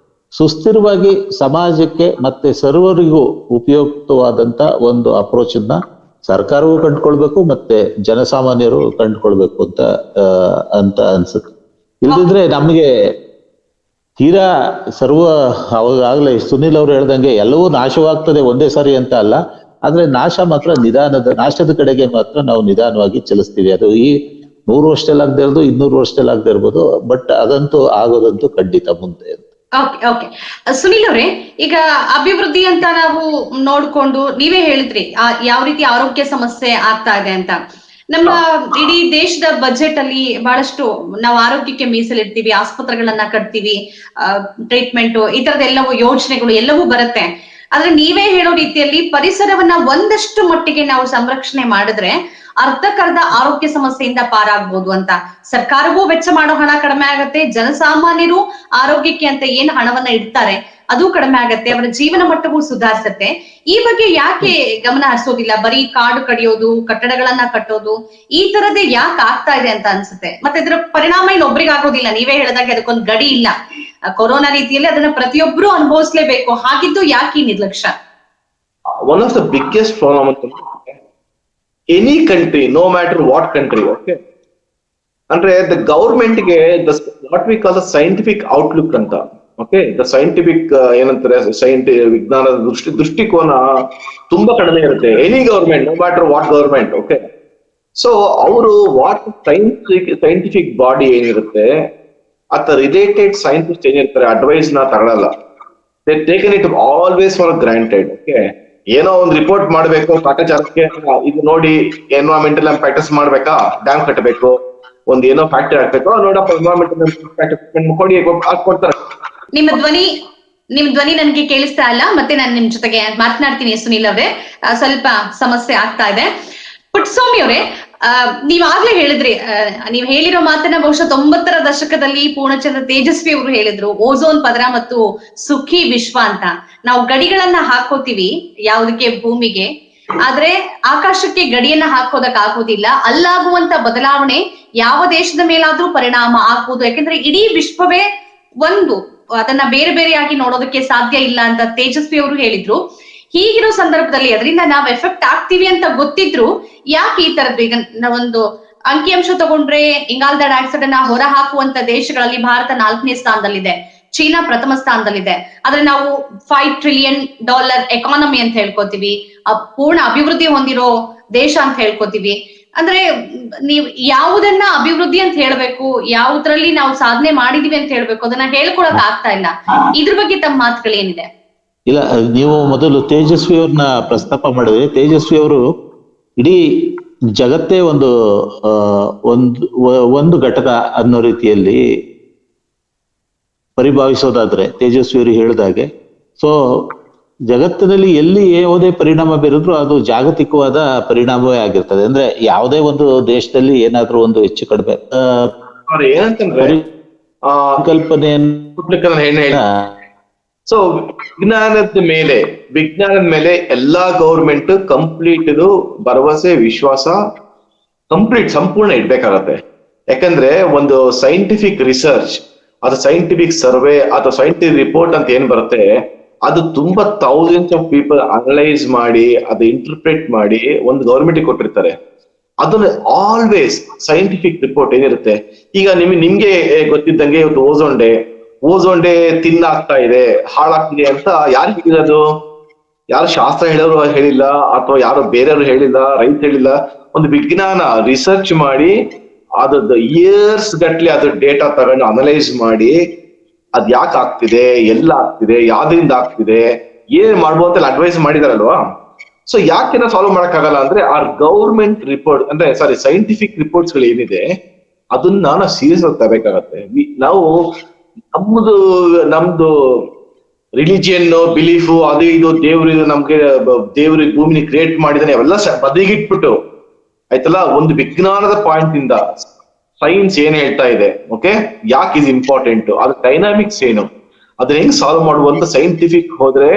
ಸುಸ್ಥಿರವಾಗಿ ಸಮಾಜಕ್ಕೆ ಮತ್ತೆ ಸರ್ವರಿಗೂ ಉಪಯುಕ್ತವಾದಂತ ಒಂದು ಅಪ್ರೋಚ್ ಅನ್ನ ಸರ್ಕಾರವೂ ಕಂಡುಕೊಳ್ಬೇಕು ಮತ್ತೆ ಜನಸಾಮಾನ್ಯರು ಕಂಡುಕೊಳ್ಬೇಕು ಅಂತ ಅನ್ಸುತ್ತೆ. ಇಲ್ದಿದ್ರೆ ನಮ್ಗೆ ತೀರಾ ಅವಾಗಲೇ ಸುನಿಲ್ ಅವ್ರು ಹೇಳ್ದಂಗೆ ಎಲ್ಲವೂ ನಾಶವಾಗ್ತದೆ ಒಂದೇ ಸಾರಿ ಅಂತ ಅಲ್ಲ. ಆದ್ರೆ ನಾಶ ಮಾತ್ರ ನಾಶದ ಕಡೆಗೆ ಮಾತ್ರ ನಾವು ನಿಧಾನವಾಗಿ ಚಲಿಸ್ತೀವಿ. ಅದು ಈ 100 ವರ್ಷದಲ್ಲಿ ಆಗದೆ ಇರೋದು, 200 ವರ್ಷದಲ್ಲಿ ಆಗದೆ ಇರ್ಬೋದು, ಬಟ್ ಅದಂತೂ ಆಗೋದಂತೂ ಖಂಡಿತ ಮುಂದೆ. ಓಕೆ ಸುನಿಲ್ ಅವರೇ, ಈಗ ಅಭಿವೃದ್ಧಿ ಅಂತ ನಾವು ನೋಡ್ಕೊಂಡು ನೀವೇ ಹೇಳಿದ್ರಿ ಯಾವ ರೀತಿ ಆರೋಗ್ಯ ಸಮಸ್ಯೆ ಆಗ್ತಾ ಇದೆ ಅಂತ. ನಮ್ಮ ಇಡೀ ದೇಶದ ಬಜೆಟ್ ಅಲ್ಲಿ ಬಹಳಷ್ಟು ನಾವು ಆರೋಗ್ಯಕ್ಕೆ ಮೀಸಲಿಡ್ತೀವಿ, ಆಸ್ಪತ್ರೆಗಳನ್ನ ಕಟ್ತೀವಿ, ಟ್ರೀಟ್ಮೆಂಟ್ ಈ ತರದ ಎಲ್ಲವೂ ಯೋಜನೆಗಳು ಎಲ್ಲವೂ ಬರುತ್ತೆ. ಆದ್ರೆ ನೀವೇ ಹೇಳೋ ರೀತಿಯಲ್ಲಿ ಪರಿಸರವನ್ನ ಒಂದಷ್ಟು ಮಟ್ಟಿಗೆ ನಾವು ಸಂರಕ್ಷಣೆ ಮಾಡಿದ್ರೆ ಅರ್ಧಕ್ಕರ್ಧ ಆರೋಗ್ಯ ಸಮಸ್ಯೆಯಿಂದ ಪಾರಾಗ್ಬೋದು ಅಂತ. ಸರ್ಕಾರವೂ ವೆಚ್ಚ ಮಾಡೋ ಹಣ ಕಡಿಮೆ ಆಗತ್ತೆ, ಜನಸಾಮಾನ್ಯರು ಆರೋಗ್ಯಕ್ಕೆ ಅಂತ ಏನ್ ಹಣವನ್ನ ಇಡ್ತಾರೆ ಅದು ಕಡಿಮೆ ಆಗತ್ತೆ, ಅವರ ಜೀವನ ಮಟ್ಟವೂ ಸುಧಾರಿಸತ್ತೆ. ಈ ಬಗ್ಗೆ ಯಾಕೆ ಗಮನ ಹರಿಸೋದಿಲ್ಲ? ಬರೀ ಕಾಡು ಕಡಿಯೋದು, ಕಟ್ಟಡಗಳನ್ನ ಕಟ್ಟೋದು, ಈ ತರದೇ ಯಾಕೆ ಆಗ್ತಾ ಇದೆ ಅಂತ ಅನ್ಸುತ್ತೆ. ಮತ್ತೆ ಇದರ ಪರಿಣಾಮ ಇನ್ನೊಬ್ರಿಗೆ ಆಗೋದಿಲ್ಲ. ನೀವೇ ಹೇಳಿದಾಗೆ ಅದಕ್ಕೊಂದು ಗಡಿ ಇಲ್ಲ. ಕೊರೋನಾ ರೀತಿಯಲ್ಲಿ ಅದನ್ನ ಪ್ರತಿಯೊಬ್ರು ಅನುಭವಿಸ್ಲೇಬೇಕು. ಹಾಗಿದ್ದು ಯಾಕೆ ಈ ನಿರ್ಲಕ್ಷ್ಯ? One of the biggest problem any country, no matter what country, okay, ಅಂದ್ರೆ the government ಗೆ what we call the scientific outlook ಅಂತ, ಓಕೆ, ದ ಸೈಂಟಿಫಿಕ್ ಏನಂತಾರೆ ವಿಜ್ಞಾನದ ದೃಷ್ಟಿಕೋನ ತುಂಬಾ ಕಡಿಮೆ ಇರುತ್ತೆ. Any government, no matter what government. Okay, so ಅವರು ವಾಟ್ ಸೈಂಟಿಫಿಕ್ ಬಾಡಿ ಏನಿರುತ್ತೆ ಅಥವಾ ರಿಲೇಟೆಡ್ ಸೈಂಟಿಸ್ಟ್ ಏನಿರ್ತಾರೆ ಅಡ್ವೈಸ್ ನ ತಗೊಳಲ್ಲ. They taken it always for granted. Okay, ಏನೋ ಒಂದು ರಿಪೋರ್ಟ್ ಮಾಡ್ಬೇಕು ಕಾಟಾಚಾರಕ್ಕೆ, ಇದು ನೋಡಿ ಎನ್ವೈರನ್ಮೆಂಟಲ್ ಪ್ರಾಕ್ಟೀಸ್ ಮಾಡ್ಬೇಕಾ, ಡ್ಯಾಮ್ ಕಟ್ಟಬೇಕು, ಒಂದ್ ಏನೋ ಫ್ಯಾಕ್ಟರಿ ಹಾಕ್ಬೇಕು, ನೋಡಪ್ಪ ಎನ್ವೈರನ್ಮೆಂಟಲ್ ಕೊಡಿ ಹಾಕೊಡ್ತಾರೆ. ನಿಮ್ಮ ಧ್ವನಿ ನನಗೆ ಕೇಳಿಸ್ತಾ ಇಲ್ಲ. ಮತ್ತೆ ನಾನು ನಿಮ್ ಜೊತೆಗೆ ಮಾತನಾಡ್ತೀನಿ ಸುನಿಲ್ ಅವರೇ, ಸ್ವಲ್ಪ ಸಮಸ್ಯೆ ಆಗ್ತಾ ಇದೆ. ಪುಟ್ಟಸ್ವಾಮಿ ಅವರೇ, ನೀವಾಗ್ಲೇ ಹೇಳಿದ್ರಿ, ನೀವ್ ಹೇಳಿರೋ ಮಾತನ್ನ ಬಹುಶಃ 90ರ ದಶಕದಲ್ಲಿ ಪೂರ್ಣಚಂದ್ರ ತೇಜಸ್ವಿ ಅವರು ಹೇಳಿದ್ರು, ಓಝೋನ್ ಪದರ ಮತ್ತು ಸುಖಿ ವಿಶ್ವ ಅಂತ. ನಾವು ಗಡಿಗಳನ್ನ ಹಾಕೋತೀವಿ ಯಾವುದಕ್ಕೆ, ಭೂಮಿಗೆ, ಆದ್ರೆ ಆಕಾಶಕ್ಕೆ ಗಡಿಯನ್ನ ಹಾಕೋದಕ್ ಆಗೋದಿಲ್ಲ. ಅಲ್ಲಾಗುವಂತ ಬದಲಾವಣೆ ಯಾವ ದೇಶದ ಮೇಲಾದ್ರೂ ಪರಿಣಾಮ ಆಗ್ಬೋದು. ಯಾಕಂದ್ರೆ ಇಡೀ ವಿಶ್ವವೇ ಒಂದು, ಅದನ್ನ ಬೇರೆ ಬೇರೆಯಾಗಿ ನೋಡೋದಕ್ಕೆ ಸಾಧ್ಯ ಇಲ್ಲ ಅಂತ ತೇಜಸ್ವಿ ಅವರು ಹೇಳಿದ್ರು. ಹೀಗಿರೋ ಸಂದರ್ಭದಲ್ಲಿ ಅದರಿಂದ ನಾವ್ ಎಫೆಕ್ಟ್ ಆಗ್ತೀವಿ ಅಂತ ಗೊತ್ತಿದ್ರು ಯಾಕೆ ಈ ತರದ್ದು? ಈಗ ನಾವೊಂದು ಅಂಕಿಅಂಶ ತಗೊಂಡ್ರೆ ಇಂಗಾಲದ ಡೈಆಕ್ಸೈಡ್ ಅನ್ನ ಹೊರ ಹಾಕುವಂತ ದೇಶಗಳಲ್ಲಿ ಭಾರತ 4ನೇ ಸ್ಥಾನದಲ್ಲಿದೆ, ಚೀನಾ ಪ್ರಥಮ ಸ್ಥಾನದಲ್ಲಿದೆ. ಆದ್ರೆ ನಾವು $5 ಟ್ರಿಲಿಯನ್ ಎಕಾನಮಿ ಅಂತ ಹೇಳ್ಕೊತೀವಿ, ಪೂರ್ಣ ಅಭಿವೃದ್ಧಿ ಹೊಂದಿರೋ ದೇಶ ಅಂತ ಹೇಳ್ಕೊತೀವಿ. ಅಂದ್ರೆ ನೀವು ಯಾವುದನ್ನ ಅಭಿವೃದ್ಧಿ ಅಂತ ಹೇಳ್ಬೇಕು, ಯಾವುದ್ರಲ್ಲಿ ನಾವು ಸಾಧನೆ ಮಾಡಿದೀವಿ ಅಂತ ಹೇಳ್ಬೇಕು, ಅದನ್ನ ಹೇಳ್ಕೊಳಕ್ ಆಗ್ತಾ ಇಲ್ಲ. ಇದ್ರ ಬಗ್ಗೆ ತಮ್ಮ ಮಾತುಗಳೇನಿದೆ? ಇಲ್ಲ, ನೀವು ಮೊದಲು ತೇಜಸ್ವಿ ಅವ್ರನ್ನ ಪ್ರಸ್ತಾಪ ಮಾಡಿದ್ರೆ, ತೇಜಸ್ವಿ ಅವರು ಇಡೀ ಜಗತ್ತೇ ಒಂದು ಘಟಕ ಅನ್ನೋ ರೀತಿಯಲ್ಲಿ ಪರಿಭಾವಿಸೋದಾದ್ರೆ, ತೇಜಸ್ವಿ ಅವರು ಹೇಳಿದಾಗೆ, ಸೊ ಜಗತ್ತಿನಲ್ಲಿ ಎಲ್ಲಿ ಯಾವುದೇ ಪರಿಣಾಮ ಬೀರಿದ್ರು ಅದು ಜಾಗತಿಕವಾದ ಪರಿಣಾಮವೇ ಆಗಿರ್ತದೆ. ಅಂದ್ರೆ ಯಾವುದೇ ಒಂದು ದೇಶದಲ್ಲಿ ಏನಾದ್ರೂ ಒಂದು ಹೆಚ್ಚು ಕಡಿಮೆ ಏನಂತಂದ್ರೆ ಕಲ್ಪನೆಯನ್ನ, ಸೊ ವಿಜ್ಞಾನದ ಮೇಲೆ ಎಲ್ಲಾ ಗೌರ್ಮೆಂಟ್ ಕಂಪ್ಲೀಟ್ ಭರವಸೆ, ವಿಶ್ವಾಸ ಸಂಪೂರ್ಣ ಇಡ್ಬೇಕಾಗತ್ತೆ. ಯಾಕಂದ್ರೆ ಒಂದು ಸೈಂಟಿಫಿಕ್ ರಿಸರ್ಚ್ ಅದು ಸೈಂಟಿಫಿಕ್ ಸರ್ವೆ ಅಥವಾ ಸೈಂಟಿಫಿಕ್ ರಿಪೋರ್ಟ್ ಅಂತ ಏನ್ ಬರುತ್ತೆ, ಅದು ತುಂಬಾ ಥೌಸಂಡ್ಸ್ ಆಫ್ ಪೀಪಲ್ ಅನಲೈಸ್ ಮಾಡಿ ಅದು ಇಂಟರ್ಪ್ರೇಟ್ ಮಾಡಿ ಒಂದು ಗೌರ್ಮೆಂಟ್ ಕೊಟ್ಟಿರ್ತಾರೆ. ಅದನ್ನ ಆಲ್ವೇಸ್ ಸೈಂಟಿಫಿಕ್ ರಿಪೋರ್ಟ್ ಏನಿರುತ್ತೆ, ಈಗ ನಿಮ್ಗೆ ಗೊತ್ತಿದ್ದಂಗೆ ಇವತ್ತು ಓಝೋನ್ ಡೇ ತಿನ್ನಾಗ್ತಾ ಇದೆ, ಹಾಳಾಗ್ತಿದೆ ಅಂತ ಯಾರಿಗೆ ಹೇಳಿರೋದು? ಯಾರು ಶಾಸ್ತ್ರ ಹೇಳೋರು ಹೇಳಿಲ್ಲ, ಅಥವಾ ಯಾರು ಬೇರೆಯವರು ಹೇಳಿಲ್ಲ, ರೈತ ಹೇಳಿಲ್ಲ. ಒಂದು ವಿಜ್ಞಾನ ರಿಸರ್ಚ್ ಮಾಡಿ ಅದ್ರದ್ದು ಇಯರ್ಸ್ ಗಟ್ಲೆ ಅದ್ರ ಡೇಟಾ ತಗೊಂಡು ಅನಲೈಸ್ ಮಾಡಿ ಅದ್ ಯಾಕೆ ಆಗ್ತಿದೆ, ಎಲ್ಲ ಆಗ್ತಿದೆ, ಯಾವ್ದ್ರಿಂದ ಆಗ್ತಿದೆ, ಏನ್ ಮಾಡ್ಬೋದು ಅಂತ ಅಡ್ವೈಸ್ ಮಾಡಿದಾರಲ್ವಾ. ಸೊ ಯಾಕೆ ಸಾಲ್ವ್ ಮಾಡಕ್ಕಾಗಲ್ಲ ಅಂದ್ರೆ ಆ ಗೌರ್ಮೆಂಟ್ ರಿಪೋರ್ಟ್ ಅಂದ್ರೆ ಸೈಂಟಿಫಿಕ್ ರಿಪೋರ್ಟ್ಸ್ ಗಳು ಏನಿದೆ ಅದನ್ನ ನಾವು ಸೀರಿಯಸ್ ಆಗಿ ತಗೋಬೇಕಾಗತ್ತೆ. ನಾವು ನಮ್ದು ರಿಲಿಜಿಯನ್ ಬಿಲೀಫು ಅದು ಇದು ದೇವ್ರಿಗೆ ಭೂಮಿನ ಕ್ರಿಯೇಟ್ ಮಾಡಿದಾನೆ ಅವೆಲ್ಲ ಬದಿಗಿಟ್ಬಿಟ್ಟು ಆಯ್ತಲ್ಲ, ಒಂದು ವಿಜ್ಞಾನದ ಪಾಯಿಂಟ್ ಇಂದ ಸೈನ್ಸ್ ಏನ್ ಹೇಳ್ತಾ ಇದೆ, ಓಕೆ, ಯಾಕೆ ಇದು ಇಂಪಾರ್ಟೆಂಟ್, ಅದ್ರ ಡೈನಾಮಿಕ್ಸ್ ಏನು, ಅದನ್ನ ಹೆಂಗ್ ಸಾಲ್ವ್ ಮಾಡುವಂತ ಸೈಂಟಿಫಿಕ್ ಹೋದ್ರೆ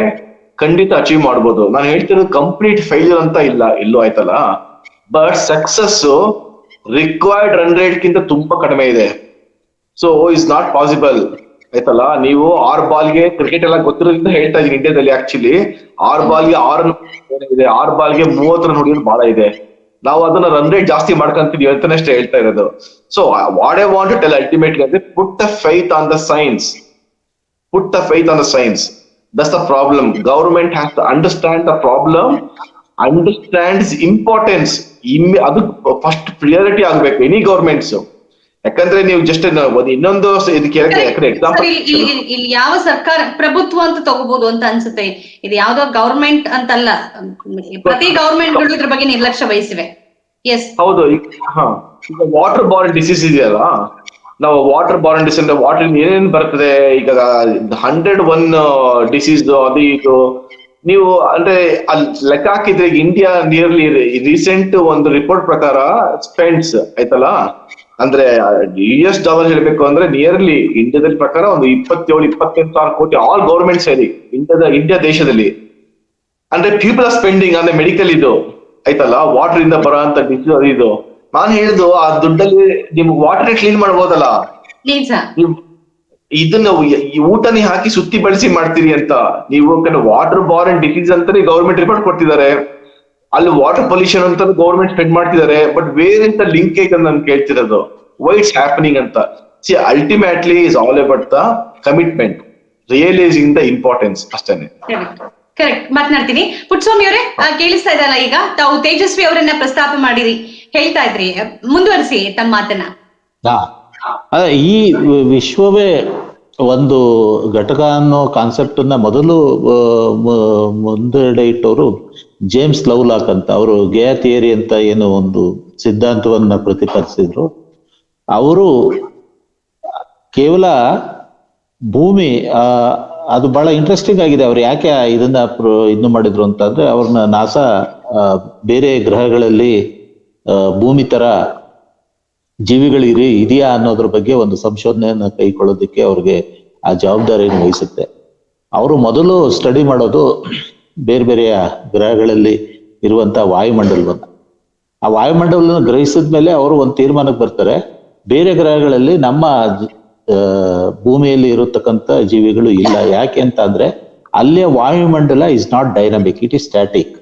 ಖಂಡಿತ ಅಚೀವ್ ಮಾಡ್ಬೋದು. ನಾನು ಹೇಳ್ತಿರೋದು ಕಂಪ್ಲೀಟ್ ಫೇಲ್ಯೂರ್ ಅಂತ ಇಲ್ಲ, ಎಲ್ಲೂ ಆಯ್ತಲ್ಲ, but success required run rate ಗಿಂತ ತುಂಬಾ ಕಡಿಮೆ ಇದೆ. ಸೊ ಇಸ್ ನಾಟ್ ಪಾಸಿಬಲ್ ಆಯ್ತಲ್ಲ. ನೀವು 6 ಬಾಲ್ಗೆ ಕ್ರಿಕೆಟ್ ಎಲ್ಲ ಗೊತ್ತಿರೋದ್ರಿಂದ ಹೇಳ್ತಾ ಇದೀನಿ. ಇಂಡಿಯಾದಲ್ಲಿ ಆಕ್ಚುಲಿ 6 ಬಾಲ್ಗೆ 6 ಇದೆ, 6 ಬಾಲ್ಗೆ 30 ರನ್ ಹೊಡಿಯೋದು ಬಹಳ ಇದೆ. ನಾವು ಅದನ್ನ ರನ್ ರೇಟ್ ಜಾಸ್ತಿ ಮಾಡ್ಕೊಂತೀವಿ ಅಂತನಷ್ಟೇ ಹೇಳ್ತಾ ಇರೋದು. So what I want to tell ultimately ಅಂದ್ರೆ put the faith on the science, that's the problem. Government has to understand the problem, understand its importance. ಅದು ಫಸ್ಟ್ ಪ್ರಿಯಾರಿಟಿ ಆಗ್ಬೇಕು ಎನಿ ಗವರ್ಮೆಂಟ್ಸ್. ಯಾಕಂದ್ರೆ ನೀವು ಜಸ್ಟ್ ಇನ್ನೊಂದು ಇದಕ್ಕೆ ಎಕ್ಸಾಂಪಲ್, ಇಲ್ಲಿ ಯಾವ ಸರ್ಕಾರ ಪ್ರಭುತ್ವ ಅಂತ ತಗೋಬಹುದು ಅಂತ ಅನ್ಸುತ್ತೆ. ಇದು ಯಾವ್ದೋ ಗವರ್ಮೆಂಟ್ ಅಂತಲ್ಲ, ಪ್ರತಿ ಗವರ್ಮೆಂಟ್ಗಳು ಇದ್ರ ಬಗ್ಗೆ ನಿರ್ಲಕ್ಷ್ಯ ವಹಿಸಿವೆ. ಎಸ್, ಹೌದು. ಈಗ ವಾಟರ್ ಬಾರ್ನ್ ಡಿಸೀಸ್ ಇದೆಯಲ್ಲ, ನಾವು ವಾಟರ್ ಬಾರ್ನ್ ಡಿಸೀಸ್ ಅಂದ್ರೆ ವಾಟರ್ ಏನೇನ್ ಬರ್ತದೆ, ಈಗ 101 ಡಿಸೀಸ್ ಅದು ಇದು ನೀವು ಅಂದ್ರೆ ಅಲ್ಲಿ ಲೆಕ್ಕ ಹಾಕಿದ್ರೆ ಇಂಡಿಯಾ ನಿಯರ್ಲಿ ರೀಸೆಂಟ್ ಒಂದು ರಿಪೋರ್ಟ್ ಪ್ರಕಾರ ಸ್ಪೆಂಡ್ಸ್ ಆಯ್ತಲ್ಲ, ಅಂದ್ರೆ $US ಹೇಳ್ಬೇಕು ಅಂದ್ರೆ ನಿಯರ್ಲಿ ಇಂಡಿಯಾದಲ್ಲಿ ಪ್ರಕಾರ ಒಂದು 27-28 ಸಾವಿರ ಕೋಟಿ ಆಲ್ ಗವರ್ಮೆಂಟ್ ಸೇರಿ ಇಂಡಿಯಾ ದೇಶದಲ್ಲಿ. ಅಂದ್ರೆ ಪೀಪಲ್ ಆರ್ ಸ್ಪೆಂಡಿಂಗ್ ಅಂದ್ರೆ ಮೆಡಿಕಲ್ ಇದು ಆಯ್ತಲ್ಲ, ವಾಟರ್ ಇಂದ ಬರೋ ಅಂತ ಡಿಸೀಸ್ ಅದು ಇದು. ನಾನು ಹೇಳಿದ್ದು ಆ ದುಡ್ಡಲ್ಲಿ ನಿಮ್ಗೆ ವಾಟರ್ ಕ್ಲೀನ್ ಮಾಡ್ಬೋದಲ್ಲ, ಇದನ್ನ ಊಟನೇ ಹಾಕಿ ಸುತ್ತಿ ಬಳಸಿ ಮಾಡ್ತೀರಿ ಅಂತ. ನೀವು ವಾಟರ್ ಬಾರ್ನ್ ಡಿಸೀಸ್ ಅಂತಾನೆ ಗವರ್ಮೆಂಟ್ ರಿಪೋರ್ಟ್ ಕೊಡ್ತಿದ್ದಾರೆ, ಅಲ್ಲಿ ವಾಟರ್ ಪೊಲ್ಯೂಷನ್ ಅಂತ ಗವರ್ಮೆಂಟ್ ಸ್ಪೆಂಡ್ ಮಾಡ್ತಿದ್ದಾರೆ. ಬಟ್ ವೇರ್ ಇಂತ ಲಿಂಕೇಜ್ ಅಂತ ನಾನು ಕೇಳ್ತಿರೋದು, ವೈ ಇಟ್ಸ್ ಹ್ಯಾಪನಿಂಗ್ ಅಂತ. C ultimately is all about the commitment. Realising the importance ಅಷ್ಟೇನೆ. ಕರೆಕ್ಟ್ ಮಾತನಾಡ್ತೀನಿ. ಪುಟ್ಟಸ್ವಾಮಿ ಅವರೇ, ಕೇಳಿಸ್ತಾ ಇದಲ್ಲ ಈಗ? ತಾವು ತೇಜಸ್ವಿ ಅವರನ್ನ ಪ್ರಸ್ತಾಪ ಮಾಡಿರಿ, ಹೇಳ್ತಾ ಇದ್ರಿ, ಮುಂದುವರಿಸಿ ತಮ್ಮ ಮಾತನ್ನ. ಈ ವಿಶ್ವವೇ ಒಂದು ಘಟಕ ಅನ್ನೋ ಕಾನ್ಸೆಪ್ಟ್ ಅನ್ನ ಮೊದಲು ಮುಂದೆಡೆ ಇಟ್ಟವರು ಜೇಮ್ಸ್ ಲವ್ಲಾಕ್ ಅಂತ. ಅವರು ಗೇಯಾ ಥಿಯರಿ ಅಂತ ಏನು ಒಂದು ಸಿದ್ಧಾಂತವನ್ನ ಪ್ರತಿಪಾದಿಸಿದ್ರು. ಅವರು ಕೇವಲ ಭೂಮಿ ಅದು ಬಹಳ ಇಂಟ್ರೆಸ್ಟಿಂಗ್ ಆಗಿದೆ. ಅವ್ರು ಯಾಕೆ ಇದನ್ನ ಇದು ಮಾಡಿದ್ರು ಅಂತಂದ್ರೆ, ಅವ್ರನ್ನ ನಾಸಾ ಬೇರೆ ಗ್ರಹಗಳಲ್ಲಿ ಭೂಮಿ ತರ ಜೀವಿಗಳು ಇದೆಯಾ ಅನ್ನೋದ್ರ ಬಗ್ಗೆ ಒಂದು ಸಂಶೋಧನೆಯನ್ನ ಕೈಗೊಳ್ಳೋದಕ್ಕೆ ಅವ್ರಿಗೆ ಆ ಜವಾಬ್ದಾರಿಯನ್ನು ವಹಿಸುತ್ತೆ. ಅವರು ಮೊದಲು ಸ್ಟಡಿ ಮಾಡೋದು ಬೇರೆ ಬೇರೆಯ ಗ್ರಹಗಳಲ್ಲಿ ಇರುವಂತಹ ವಾಯುಮಂಡಲವನ್ನ. ಆ ವಾಯುಮಂಡಲವನ್ನು ಗ್ರಹಿಸಿದ ಮೇಲೆ ಅವರು ಒಂದು ತೀರ್ಮಾನಕ್ಕೆ ಬರ್ತಾರೆ, ಬೇರೆ ಗ್ರಹಗಳಲ್ಲಿ ನಮ್ಮ ಭೂಮಿಯಲ್ಲಿ ಇರತಕ್ಕಂಥ ಜೀವಿಗಳು ಇಲ್ಲ. ಯಾಕೆ ಅಂತ ಅಂದ್ರೆ ಅಲ್ಲಿಯ ವಾಯುಮಂಡಲ is not dynamic, it is static.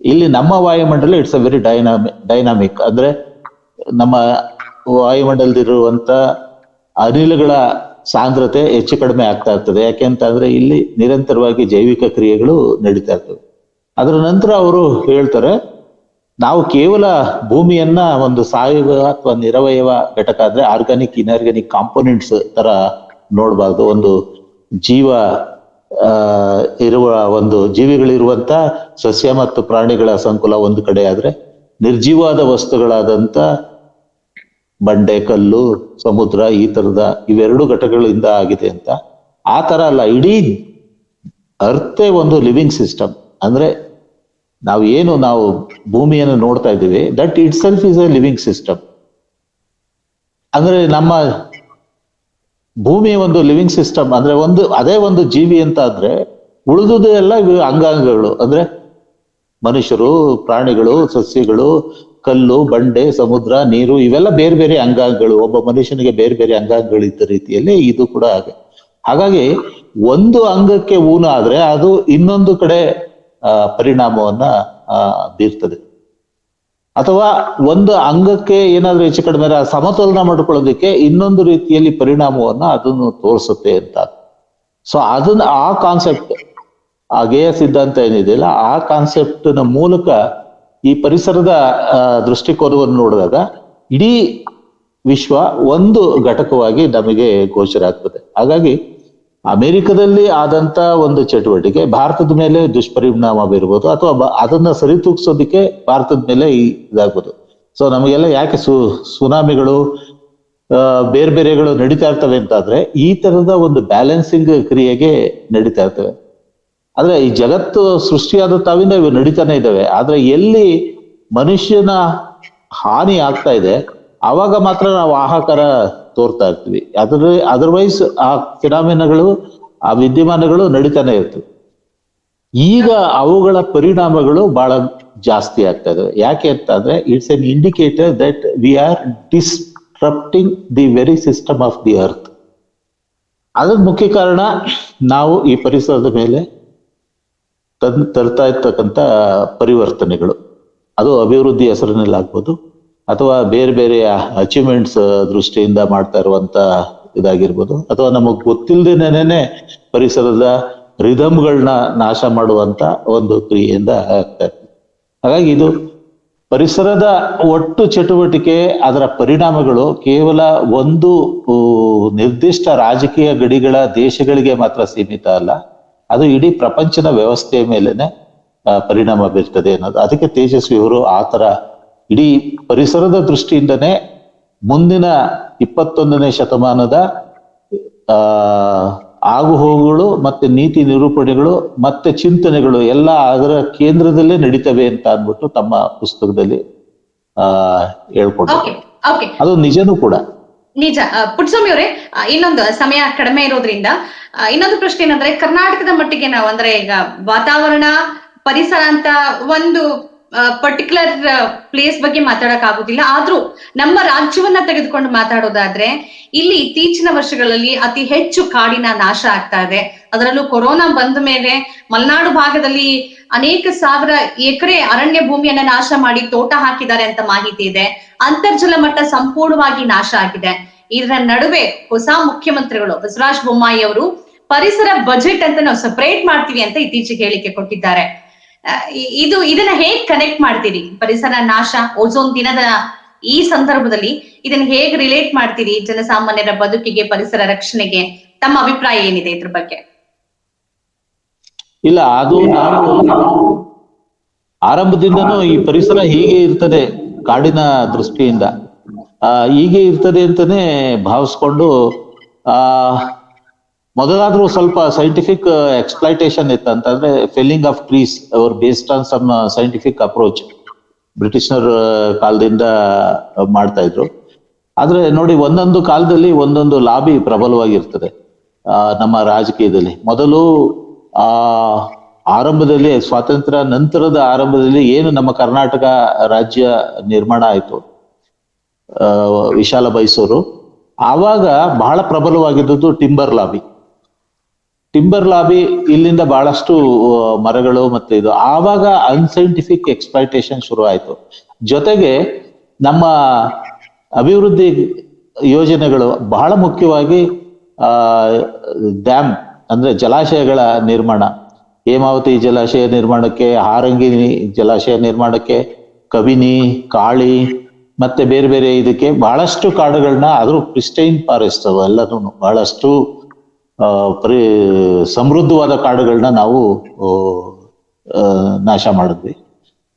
ಇಲ್ಲಿ ನಮ್ಮ ವಾಯುಮಂಡಲ ಇಟ್ಸ್ ಅ ವೆರಿ ಡೈನಾಮಿಕ್. ಅಂದ್ರೆ ನಮ್ಮ ವಾಯುಮಂಡಲದಲ್ಲಿರುವಂತ ಅನಿಲಗಳ ಸಾಂದ್ರತೆ ಹೆಚ್ಚು ಕಡಿಮೆ ಆಗ್ತಾ ಇರ್ತದೆ. ಯಾಕೆ ಅಂತ ಅಂದ್ರೆ ಇಲ್ಲಿ ನಿರಂತರವಾಗಿ ಜೈವಿಕ ಕ್ರಿಯೆಗಳು ನಡೀತಾ ಇರ್ತವೆ. ಅದರ ನಂತರ ಅವರು ಹೇಳ್ತಾರೆ, ನಾವು ಕೇವಲ ಭೂಮಿಯನ್ನ ಒಂದು ಸಾವಯವ ಅಥವಾ ನಿರವಯವ ಘಟಕ, ಅಂದ್ರೆ ಆರ್ಗಾನಿಕ್ ಇನ್ಆರ್ಗಾನಿಕ್ ಕಾಂಪೋನೆಂಟ್ಸ್ ತರ ನೋಡಬಾರ್ದು. ಒಂದು ಜೀವ ಇರುವ ಒಂದು ಜೀವಿಗಳಿರುವಂತ ಸಸ್ಯ ಮತ್ತು ಪ್ರಾಣಿಗಳ ಸಂಕುಲ ಒಂದು ಕಡೆ ಆದ್ರೆ, ನಿರ್ಜೀವಾದ ವಸ್ತುಗಳಾದಂತ ಬಂಡೆ, ಕಲ್ಲು, ಸಮುದ್ರ, ಈ ತರದ ಇವೆರಡು ಘಟಕಗಳಿಂದ ಆಗಿದೆ ಅಂತ. ಆ ತರ ಅಲ್ಲ, ಇಡೀ ಅರ್ಥೇ ಒಂದು ಲಿವಿಂಗ್ ಸಿಸ್ಟಮ್. ಅಂದ್ರೆ ನಾವು ಭೂಮಿಯನ್ನು ನೋಡ್ತಾ ಇದ್ದೀವಿ, that it self is A living system. ಅಂದ್ರೆ ನಮ್ಮ ಭೂಮಿ ಒಂದು ಲಿವಿಂಗ್ ಸಿಸ್ಟಮ್. ಅಂದ್ರೆ ಅದೇ ಒಂದು ಜೀವಿ ಅಂತ ಆದ್ರೆ ಉಳಿದುದು ಎಲ್ಲ ಅಂಗಾಂಗಗಳು. ಅಂದ್ರೆ ಮನುಷ್ಯರು, ಪ್ರಾಣಿಗಳು, ಸಸ್ಯಗಳು, ಕಲ್ಲು, ಬಂಡೆ, ಸಮುದ್ರ, ನೀರು, ಇವೆಲ್ಲ ಬೇರೆ ಬೇರೆ ಅಂಗಾಂಗಗಳು. ಒಬ್ಬ ಮನುಷ್ಯನಿಗೆ ಬೇರೆ ಬೇರೆ ಅಂಗಾಂಗಗಳಿದ್ದ ರೀತಿಯಲ್ಲಿ ಇದು ಕೂಡ ಹಾಗೆ. ಹಾಗಾಗಿ ಒಂದು ಅಂಗಕ್ಕೆ ಊನ ಆದ್ರೆ ಅದು ಇನ್ನೊಂದು ಕಡೆ ಪರಿಣಾಮವನ್ನ ಬೀರ್ತದೆ. ಅಥವಾ ಒಂದು ಅಂಗಕ್ಕೆ ಏನಾದ್ರೂ ಹೆಚ್ಚು ಕಡಿಮೆ ಸಮತೋಲನ ಮಾಡ್ಕೊಳ್ಳೋದಕ್ಕೆ ಇನ್ನೊಂದು ರೀತಿಯಲ್ಲಿ ಪರಿಣಾಮವನ್ನ ಅದನ್ನು ತೋರಿಸುತ್ತೆ ಅಂತ. ಸೊ ಅದನ್ನ ಆ ಕಾನ್ಸೆಪ್ಟ್, ಆ ಗೇಯ ಸಿದ್ಧಾಂತ ಏನಿದೆಯಲ್ಲ, ಆ ಕಾನ್ಸೆಪ್ಟ್ ನ ಮೂಲಕ ಈ ಪರಿಸರದ ದೃಷ್ಟಿಕೋನವನ್ನು ನೋಡಿದಾಗ ಇಡೀ ವಿಶ್ವ ಒಂದು ಘಟಕವಾಗಿ ನಮಗೆ ಗೋಚರ ಆಗ್ತದೆ. ಹಾಗಾಗಿ ಅಮೆರಿಕದಲ್ಲಿ ಆದಂತ ಒಂದು ಚಟುವಟಿಕೆ ಭಾರತದ ಮೇಲೆ ದುಷ್ಪರಿಣಾಮ ಬೀರ್ಬೋದು, ಅಥವಾ ಅದನ್ನ ಸರಿತೂಗಿಸೋದಕ್ಕೆ ಭಾರತದ ಮೇಲೆ ಇದಾಗ್ಬೋದು. ಸೊ ನಮಗೆಲ್ಲ ಯಾಕೆ ಸುನಾಮಿಗಳು ಬೇರೆ ಬೇರೆಗಳು ನಡೀತಾ ಇರ್ತವೆ ಅಂತಾದ್ರೆ ಈ ತರದ ಒಂದು ಬ್ಯಾಲೆನ್ಸಿಂಗ್ ಕ್ರಿಯೆಗೆ ನಡೀತಾ ಇರ್ತವೆ. ಆದ್ರೆ ಈ ಜಗತ್ತು ಸೃಷ್ಟಿಯಾದ ತಾವಿಂದ ಇವು ನಡೀತಾನೆ ಇದ್ದಾವೆ. ಆದ್ರೆ ಎಲ್ಲಿ ಮನುಷ್ಯನ ಹಾನಿ ಆಗ್ತಾ ಇದೆ ಆವಾಗ ಮಾತ್ರ ನಾವು ಹಾಹಾಕಾರ ತೋರ್ತಾ ಇರ್ತೀವಿ. ಅದರ್ವೈಸ್ ಆ ಫಿನಾಮಿನಗಳು, ಆ ವಿದ್ಯಮಾನಗಳು ನಡೀತಾನೆ ಇರ್ತವೆ. ಈಗ ಅವುಗಳ ಪರಿಣಾಮಗಳು ಬಹಳ ಜಾಸ್ತಿ ಆಗ್ತಾ ಇದಾವೆ. ಯಾಕೆ ಅಂತ ಅಂದ್ರೆ it's an indicator that we are disrupting the very system of the earth. ಅದ್ರ ಮುಖ್ಯ ಕಾರಣ ನಾವು ಈ ಪರಿಸರದ ಮೇಲೆ ತರ್ತಾ ಇರ್ತಕ್ಕಂಥ ಪರಿವರ್ತನೆಗಳು. ಅದು ಅಭಿವೃದ್ಧಿ ಹೆಸರಿನಲ್ಲಿ ಆಗ್ಬೋದು, ಅಥವಾ ಬೇರೆ ಬೇರೆ ಅಚೀವ್ಮೆಂಟ್ಸ್ ದೃಷ್ಟಿಯಿಂದ ಮಾಡ್ತಾ ಇರುವಂತ ಇದಾಗಿರ್ಬೋದು, ಅಥವಾ ನಮಗ್ ಗೊತ್ತಿಲ್ಲದೇನೆ ಪರಿಸರದ ರಿದಮ್ಗಳನ್ನ ನಾಶ ಮಾಡುವಂತ ಒಂದು ಕ್ರಿಯೆಯಿಂದ ಆಗ್ತಾ ಇರ್ತದೆ. ಹಾಗಾಗಿ ಇದು ಪರಿಸರದ ಒಟ್ಟು ಚಟುವಟಿಕೆ, ಅದರ ಪರಿಣಾಮಗಳು ಕೇವಲ ಒಂದು ನಿರ್ದಿಷ್ಟ ರಾಜಕೀಯ ಗಡಿಗಳ ದೇಶಗಳಿಗೆ ಮಾತ್ರ ಸೀಮಿತ ಅಲ್ಲ, ಅದು ಇಡೀ ಪ್ರಪಂಚದ ವ್ಯವಸ್ಥೆಯ ಮೇಲೆನೆ ಪರಿಣಾಮ ಬೀರ್ತದೆ ಅನ್ನೋದು. ಅದಕ್ಕೆ ತೇಜಸ್ವಿ ಅವರು ಆ ತರ ಇಡೀ ಪರಿಸರದ ದೃಷ್ಟಿಯಿಂದನೇ ಮುಂದಿನ 21ನೇ ಶತಮಾನದ ಆಗುಹೋಗುಗಳು ಮತ್ತೆ ನೀತಿ ನಿರೂಪಣೆಗಳು ಮತ್ತೆ ಚಿಂತನೆಗಳು ಎಲ್ಲ ಅದರ ಕೇಂದ್ರದಲ್ಲೇ ನಡೀತವೆ ಅಂತ ಅಂದ್ಬಿಟ್ಟು ತಮ್ಮ ಪುಸ್ತಕದಲ್ಲಿ ಹೇಳ್ಕೊಡ್ತಾರೆ. ಅದು ನಿಜನೂ ಕೂಡ. ನಿಜ. ಪುಟ್ಟಸ್ವಾಮಿ ಅವರೇ, ಇನ್ನೊಂದು ಸಮಯ ಕಡಿಮೆ ಇರೋದ್ರಿಂದ ಇನ್ನೊಂದು ಪ್ರಶ್ನೆ ಏನಂದ್ರೆ, ಕರ್ನಾಟಕದ ಮಟ್ಟಿಗೆ ನಾವು ಅಂದ್ರೆ ಈಗ ವಾತಾವರಣ, ಪರಿಸರ ಅಂತ ಒಂದು ಪರ್ಟಿಕ್ಯುಲರ್ ಪ್ಲೇಸ್ ಬಗ್ಗೆ ಮಾತಾಡಕ್ ಆಗುದಿಲ್ಲ. ಆದ್ರೂ ನಮ್ಮ ರಾಜ್ಯವನ್ನ ತೆಗೆದುಕೊಂಡು ಮಾತಾಡೋದಾದ್ರೆ, ಇಲ್ಲಿ ಇತ್ತೀಚಿನ ವರ್ಷಗಳಲ್ಲಿ ಅತಿ ಹೆಚ್ಚು ಕಾಡಿನ ನಾಶ ಆಗ್ತಾ ಇದೆ. ಅದರಲ್ಲೂ ಕೊರೋನಾ ಬಂದ ಮೇಲೆ ಮಲೆನಾಡು ಭಾಗದಲ್ಲಿ ಅನೇಕ ಸಾವಿರ ಎಕರೆ ಅರಣ್ಯ ಭೂಮಿಯನ್ನ ನಾಶ ಮಾಡಿ ತೋಟ ಹಾಕಿದ್ದಾರೆ ಅಂತ ಮಾಹಿತಿ ಇದೆ. ಅಂತರ್ಜಲ ಮಟ್ಟ ಸಂಪೂರ್ಣವಾಗಿ ನಾಶ ಆಗಿದೆ. ಇದರ ನಡುವೆ ಹೊಸ ಮುಖ್ಯಮಂತ್ರಿಗಳು ಬಸವರಾಜ ಬೊಮ್ಮಾಯಿ ಅವರು ಪರಿಸರ ಬಜೆಟ್ ಅಂತ ನಾವು ಸಪರೇಟ್ ಮಾಡ್ತೀವಿ ಅಂತ ಇತ್ತೀಚೆಗೆ ಹೇಳಿಕೆ ಕೊಟ್ಟಿದ್ದಾರೆ. ಇದನ್ನ ಹೇಗ್ ಕನೆಕ್ಟ್ ಮಾಡ್ತೀರಿ? ಪರಿಸರ ನಾಶ, ಓಝೋನ್ ದಿನದ ಈ ಸಂದರ್ಭದಲ್ಲಿ ಇದನ್ನ ಹೇಗ್ ರಿಲೇಟ್ ಮಾಡ್ತೀರಿ ಜನಸಾಮಾನ್ಯರ ಬದುಕಿಗೆ, ಪರಿಸರ ರಕ್ಷಣೆಗೆ? ತಮ್ಮ ಅಭಿಪ್ರಾಯ ಏನಿದೆ ಇದ್ರ ಬಗ್ಗೆ? ಇಲ್ಲ, ಅದು ನಾವು ಆರಂಭದಿಂದನೂ ಈ ಪರಿಸರ ಹೀಗೆ ಇರ್ತದೆ ಕಾಡಿನ ದೃಷ್ಟಿಯಿಂದ ಹೀಗೆ ಇರ್ತದೆ ಅಂತಾನೆ ಭಾವಿಸ್ಕೊಂಡು ಮೊದಲಾದ್ರೂ ಸ್ವಲ್ಪ ಸೈಂಟಿಫಿಕ್ ಎಕ್ಸ್ಪ್ಲೈಟೇಷನ್ ಇತ್ತು. ಅಂತಂದ್ರೆ ಫೆಲ್ಲಿಂಗ್ ಆಫ್ ಟ್ರೀಸ್ ಅವರ್ based on some scientific approach ಬ್ರಿಟಿಷರ್ ಕಾಲದಿಂದ ಮಾಡ್ತಾ ಇದ್ರು. ಆದ್ರೆ ನೋಡಿ, ಒಂದೊಂದು ಕಾಲದಲ್ಲಿ ಒಂದೊಂದು ಲಾಬಿ ಪ್ರಬಲವಾಗಿರ್ತದೆ ನಮ್ಮ ರಾಜಕೀಯದಲ್ಲಿ. ಮೊದಲು ಆರಂಭದಲ್ಲಿ ಸ್ವಾತಂತ್ರ್ಯ ನಂತರದ ಆರಂಭದಲ್ಲಿ ಏನು ನಮ್ಮ ಕರ್ನಾಟಕ ರಾಜ್ಯ ನಿರ್ಮಾಣ ಆಯ್ತು, ವಿಶಾಲ ಮೈಸೂರು, ಆವಾಗ ಬಹಳ ಪ್ರಬಲವಾಗಿದ್ದು ಟಿಂಬರ್ ಲಾಬಿ. ಟಿಂಬರ್ ಲಾಬಿ ಇಲ್ಲಿಂದ ಬಹಳಷ್ಟು ಮರಗಳು ಮತ್ತೆ ಇದು, ಆವಾಗ ಅನ್ಸೈಂಟಿಫಿಕ್ ಎಕ್ಸ್ಪ್ಲೈಟೇಷನ್ ಶುರು ಆಯ್ತು. ಜೊತೆಗೆ ನಮ್ಮ ಅಭಿವೃದ್ಧಿ ಯೋಜನೆಗಳು ಬಹಳ ಮುಖ್ಯವಾಗಿ ಡ್ಯಾಮ್ ಅಂದ್ರೆ ಜಲಾಶಯಗಳ ನಿರ್ಮಾಣ, ಹೇಮಾವತಿ ಜಲಾಶಯ ನಿರ್ಮಾಣಕ್ಕೆ, ಹಾರಂಗಿ ಜಲಾಶಯ ನಿರ್ಮಾಣಕ್ಕೆ, ಕಬಿನಿ, ಕಾಳಿ ಮತ್ತೆ ಬೇರೆ ಬೇರೆ ಇದಕ್ಕೆ ಬಹಳಷ್ಟು ಕಾಡುಗಳನ್ನ, ಆದ್ರೂ ಪ್ರಿಸ್ಟೈನ್ ಫಾರೆಸ್ಟ್ ಎಲ್ಲರೂ ಬಹಳಷ್ಟು ಸಮೃದ್ಧವಾದ ಕಾಡುಗಳನ್ನ ನಾವು ನಾಶ ಮಾಡಿದ್ವಿ.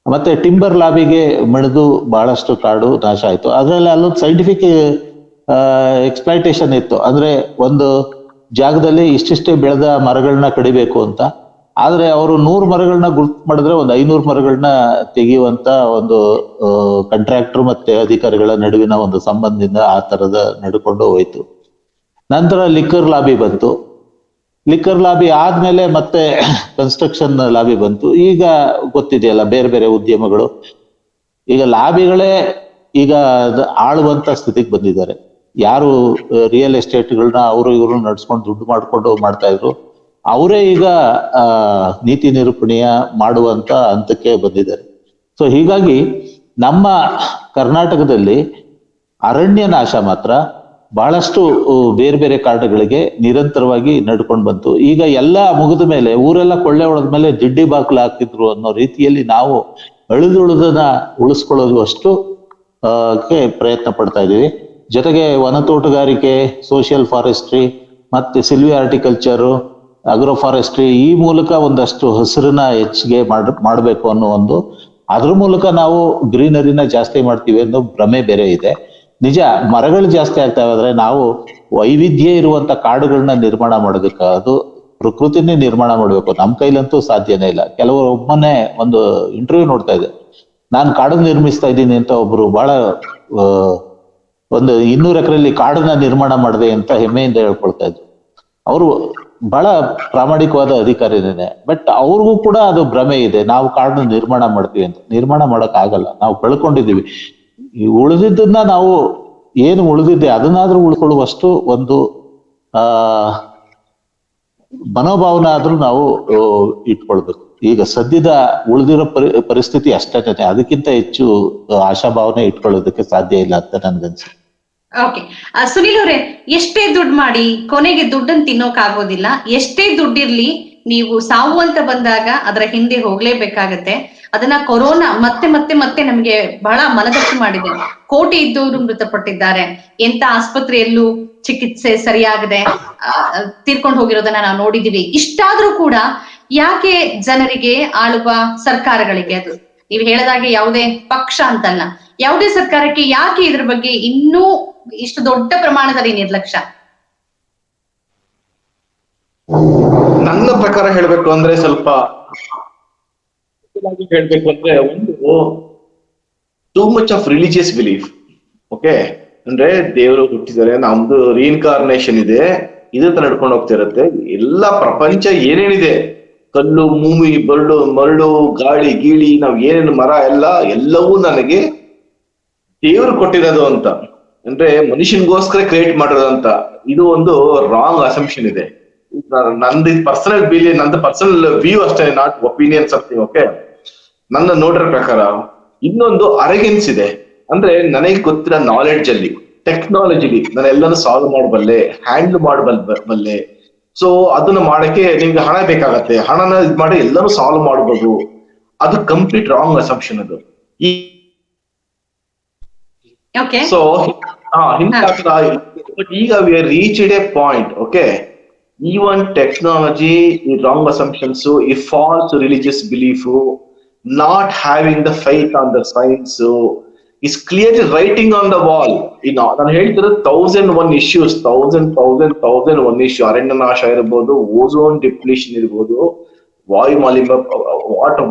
ಮತ್ತೆ ಟಿಂಬರ್ ಲಾಬಿಗೆ ಮಿಡಿದು ಬಹಳಷ್ಟು ಕಾಡು ನಾಶ ಆಯ್ತು. ಅದ್ರಲ್ಲಿ ಅಲ್ಲೊಂದು ಸೈಂಟಿಫಿಕ್ ಎಕ್ಸ್ಪ್ಲೈಟೇಷನ್ ಇತ್ತು. ಅಂದ್ರೆ ಒಂದು ಜಾಗದಲ್ಲಿ ಇಷ್ಟಿಷ್ಟೇ ಬೆಳೆದ ಮರಗಳನ್ನ ಕಡಿಬೇಕು ಅಂತ. ಆದ್ರೆ ಅವರು 100 ಮರಗಳನ್ನ ಗುರ್ತು ಮಾಡಿದ್ರೆ ಒಂದು 500 ಮರಗಳನ್ನ ತೆಗೆಯುವಂತ ಒಂದು ಕಾಂಟ್ರಾಕ್ಟರ್ ಮತ್ತೆ ಅಧಿಕಾರಿಗಳ ನಡುವಿನ ಒಂದು ಸಂಬಂಧದಿಂದ ಆ ತರದ ನಡ್ಕೊಂಡು ಹೋಯ್ತು. ನಂತರ ಲಿಕ್ಕರ್ ಲಾಬಿ ಬಂತು. ಲಿಕ್ಕರ್ ಲಾಬಿ ಆದ್ಮೇಲೆ ಮತ್ತೆ ಕನ್ಸ್ಟ್ರಕ್ಷನ್ ಲಾಬಿ ಬಂತು. ಈಗ ಗೊತ್ತಿದೆಯಲ್ಲ, ಬೇರೆ ಬೇರೆ ಉದ್ಯಮಗಳು, ಈಗ ಲಾಬಿಗಳೇ ಈಗ ಆಳುವಂತ ಸ್ಥಿತಿಗೆ ಬಂದಿದ್ದಾರೆ. ಯಾರು ರಿಯಲ್ ಎಸ್ಟೇಟ್ಗಳನ್ನ ಅವರು ಇವರು ನಡ್ಸ್ಕೊಂಡು ದುಡ್ಡು ಮಾಡ್ಕೊಂಡು ಮಾಡ್ತಾ ಇದ್ರು, ಅವರೇ ಈಗ ನೀತಿ ನಿರೂಪಣೆಯ ಮಾಡುವಂತ ಹಂತಕ್ಕೆ ಬಂದಿದ್ದಾರೆ. ಸೊ ಹೀಗಾಗಿ ನಮ್ಮ ಕರ್ನಾಟಕದಲ್ಲಿ ಅರಣ್ಯ ನಾಶ ಮಾತ್ರ ಬಹಳಷ್ಟು ಬೇರೆ ಬೇರೆ ಕಾರಣಗಳಿಗೆ ನಿರಂತರವಾಗಿ ನಡ್ಕೊಂಡು ಬಂತು. ಈಗ ಎಲ್ಲ ಮುಗಿದ ಮೇಲೆ, ಊರೆಲ್ಲ ಕೊಳ್ಳೆ ಹೊಡೆದ ಮೇಲೆ ಜಿಡ್ಡಿ ಬಾಕ್ಲು ಹಾಕಿದ್ರು ಅನ್ನೋ ರೀತಿಯಲ್ಲಿ ನಾವು ಅಳಿದುಳಿದನ್ನ ಉಳಿಸ್ಕೊಳ್ಳೋದು ಅಷ್ಟು ಪ್ರಯತ್ನ ಪಡ್ತಾ ಇದೀವಿ. ಜೊತೆಗೆ ವನ ತೋಟಗಾರಿಕೆ, ಸೋಷಿಯಲ್ ಫಾರೆಸ್ಟ್ರಿ ಮತ್ತೆ ಸಿಲ್ವಿ ಹಾರ್ಟಿಕಲ್ಚರ್, ಅಗ್ರೋ ಫಾರೆಸ್ಟ್ರಿ, ಈ ಮೂಲಕ ಒಂದಷ್ಟು ಹಸಿರನ್ನ ಹೆಚ್ಚಿಗೆ ಮಾಡಬೇಕು ಅನ್ನೋ ಒಂದು, ಅದ್ರ ಮೂಲಕ ನಾವು ಗ್ರೀನರಿನ ಜಾಸ್ತಿ ಮಾಡ್ತೀವಿ ಅನ್ನೋ ಭ್ರಮೆ ಬೇರೆ ಇದೆ. ನಿಜ, ಮರಗಳು ಜಾಸ್ತಿ ಆಗ್ತಾ ಇದ್ರೆ ನಾವು ವೈವಿಧ್ಯ ಇರುವಂತ ಕಾಡುಗಳನ್ನ ನಿರ್ಮಾಣ ಮಾಡೋದಕ್ಕೆ, ಅದು ಪ್ರಕೃತಿನೇ ನಿರ್ಮಾಣ ಮಾಡ್ಬೇಕು. ನಮ್ಮ ಕೈಲಂತೂ ಸಾಧ್ಯನೇ ಇಲ್ಲ. ಕೆಲವರು ಒಮ್ಮನೆ ಒಂದು ಇಂಟರ್ವ್ಯೂ ನೋಡ್ತಾ ಇದ್ದೆ, ನಾನು ಕಾಡು ನಿರ್ಮಿಸ್ತಾ ಇದ್ದೀನಿ ಅಂತ ಒಬ್ರು ಬಹಳ ಒಂದು 200 ಎಕರೆಯಲ್ಲಿ ಕಾಡನ್ನ ನಿರ್ಮಾಣ ಮಾಡಿದೆ ಅಂತ ಹೆಮ್ಮೆಯಿಂದ ಹೇಳ್ಕೊಳ್ತಾ ಇದ್ರು. ಅವರು ಬಹಳ ಪ್ರಾಮಾಣಿಕವಾದ ಅಧಿಕಾರಿನೇ. ಬಟ್ ಅವ್ರಿಗೂ ಕೂಡ ಅದು ಭ್ರಮೆ ಇದೆ, ನಾವು ಕಾಡನ್ನ ನಿರ್ಮಾಣ ಮಾಡ್ತೀವಿ ಅಂತ. ನಿರ್ಮಾಣ ಮಾಡಕ್ ಆಗಲ್ಲ, ನಾವು ಕಳ್ಕೊಂಡಿದೀವಿ. ಈ ಉಳಿದಿದ್ದನ್ನ ನಾವು ಏನು ಉಳಿದಿದೆ ಅದನ್ನಾದ್ರೂ ಉಳ್ಕೊಳ್ಳುವಷ್ಟು ಒಂದು ಮನೋಭಾವನ ಆದ್ರೂ ನಾವು ಇಟ್ಕೊಳ್ಬೇಕು. ಈಗ ಸದ್ಯದ ಉಳಿದಿರೋ ಪರಿಸ್ಥಿತಿ ಅಷ್ಟೇ, ಅದಕ್ಕಿಂತ ಹೆಚ್ಚು ಆಶಾಭಾವನೆ ಇಟ್ಕೊಳ್ಳೋದಕ್ಕೆ ಸಾಧ್ಯ ಇಲ್ಲ ಅಂತ ನನ್ಗನ್ಸುತ್ತೆ. ಓಕೆ, ಸುನಿಲ್ ಅವರೇ, ಎಷ್ಟೇ ದುಡ್ಡು ಮಾಡಿ ಕೊನೆಗೆ ದುಡ್ಡನ್ನು ತಿನ್ನೋಕ್ ಆಗೋದಿಲ್ಲ. ಎಷ್ಟೇ ದುಡ್ಡಿರ್ಲಿ, ನೀವು ಸಾವು ಅಂತ ಬಂದಾಗ ಅದರ ಹಿಂದೆ ಹೋಗ್ಲೇಬೇಕಾಗತ್ತೆ. ಅದನ್ನ ಕೊರೋನಾ ಮತ್ತೆ ಮತ್ತೆ ಮತ್ತೆ ನಮ್ಗೆ ಬಹಳ ಮನದಟ್ಟು ಮಾಡಿದೆ. ಕೋಟಿ ಇದ್ದವರು ಮೃತಪಟ್ಟಿದ್ದಾರೆ, ಎಂತ ಆಸ್ಪತ್ರೆಯಲ್ಲೂ ಚಿಕಿತ್ಸೆ ಸರಿಯಾಗದೆ ತೀರ್ಕೊಂಡು ಹೋಗಿರೋದನ್ನ ನಾವು ನೋಡಿದೀವಿ. ಇಷ್ಟಾದ್ರೂ ಕೂಡ ಯಾಕೆ ಜನರಿಗೆ, ಆಳುವ ಸರ್ಕಾರಗಳಿಗೆ, ಅದು ನೀವು ಹೇಳದಾಗೆ ಯಾವುದೇ ಪಕ್ಷ ಅಂತಲ್ಲ, ಯಾವುದೇ ಸರ್ಕಾರಕ್ಕೆ ಯಾಕೆ ಇದ್ರ ಬಗ್ಗೆ ಇನ್ನೂ ಇಷ್ಟು ದೊಡ್ಡ ಪ್ರಮಾಣದಲ್ಲಿ ನಿರ್ಲಕ್ಷ್ಯ? ನನ್ನ ಪ್ರಕಾರ ಹೇಳ್ಬೇಕು ಅಂದ್ರೆ, ಸ್ವಲ್ಪ ಹೇಳ್ಬೇಕು ಅಂದ್ರೆ, ಒಂದು too much of religious belief. Okay, ಅಂದ್ರೆ ದೇವರು ಹುಟ್ಟಿದ್ದಾರೆ, ನಮ್ದು ರೀಇನ್ಕಾರ್ನೇಷನ್ ಇದೆ, ಇದಂತ ನಡ್ಕೊಂಡು ಹೋಗ್ತಿರತ್ತೆ. ಎಲ್ಲಾ ಪ್ರಪಂಚ ಏನೇನಿದೆ, ಕಲ್ಲು, ಭೂಮಿ, ಮರಳು, ಗಾಳಿ, ಗೀಳಿ, ನಾವ್ ಏನೇನು ಮರ ಎಲ್ಲವೂ ನನಗೆ ದೇವರು ಕೊಟ್ಟಿರೋದು ಅಂತ, ಅಂದ್ರೆ ಮನುಷ್ಯನ್ಗೋಸ್ಕರ ಕ್ರಿಯೇಟ್ ಮಾಡಿರೋದು ಅಂತ, ಇದು ಒಂದು ರಾಂಗ್ ಅಸಂಪ್ಷನ್ ಇದೆ. ನಂದು ಪರ್ಸನಲ್ ಬಿಲೀವ್, ನಂದು ಪರ್ಸನಲ್ ವ್ಯೂ ಅಷ್ಟೇ, ನಾಟ್ ಒಪಿನಿಯನ್ ಸಮಥಿಂಗ್. ಓಕೆ, ನನ್ನ ನೋಡಿರೋ ಪ್ರಕಾರ ಇನ್ನೊಂದು ಅರೆಗೆನ್ಸ್ ಇದೆ. ಅಂದ್ರೆ ನನಗೆ ಗೊತ್ತಿರೋ ನಾಲೆಡ್ಜ್ ಅಲ್ಲಿ, ಟೆಕ್ನಾಲಜಿಲಿ ನಾನು ಎಲ್ಲಾನು ಸಾಲ್ವ್ ಮಾಡಬಲ್ಲೆ, ಹ್ಯಾಂಡಲ್ ಮಾಡಬಲ್ಲೆ, ಸೊ ಅದನ್ನ ಮಾಡಕ್ಕೆ ನಿಮ್ಗೆ ಹಣ ಬೇಕಾಗತ್ತೆ, ಹಣನ ಇದ್ ಮಾಡಿ ಎಲ್ಲರೂ ಸಾಲ್ವ್ ಮಾಡ್ಬೋದು. ಅದು ಕಂಪ್ಲೀಟ್ ರಾಂಗ್ ಅಸಂಪ್ಷನ್ ಅದು. ಓಕೆ ಸೊ ಈಗ we are reached A point. Okay, even technology, the wrong assumptions, a false religious belief, not having the faith on the science, is clearly writing on the wall. ನಾನು ಹೇಳ್ತಿರೋ 1001 issues, 1001 issue. ಅರಣ್ಯನಾಶ ಇರ್ಬೋದು, ozone depletion ಇರ್ಬೋದು, ವಾಯು ಮಾಲಿನ್ಯ,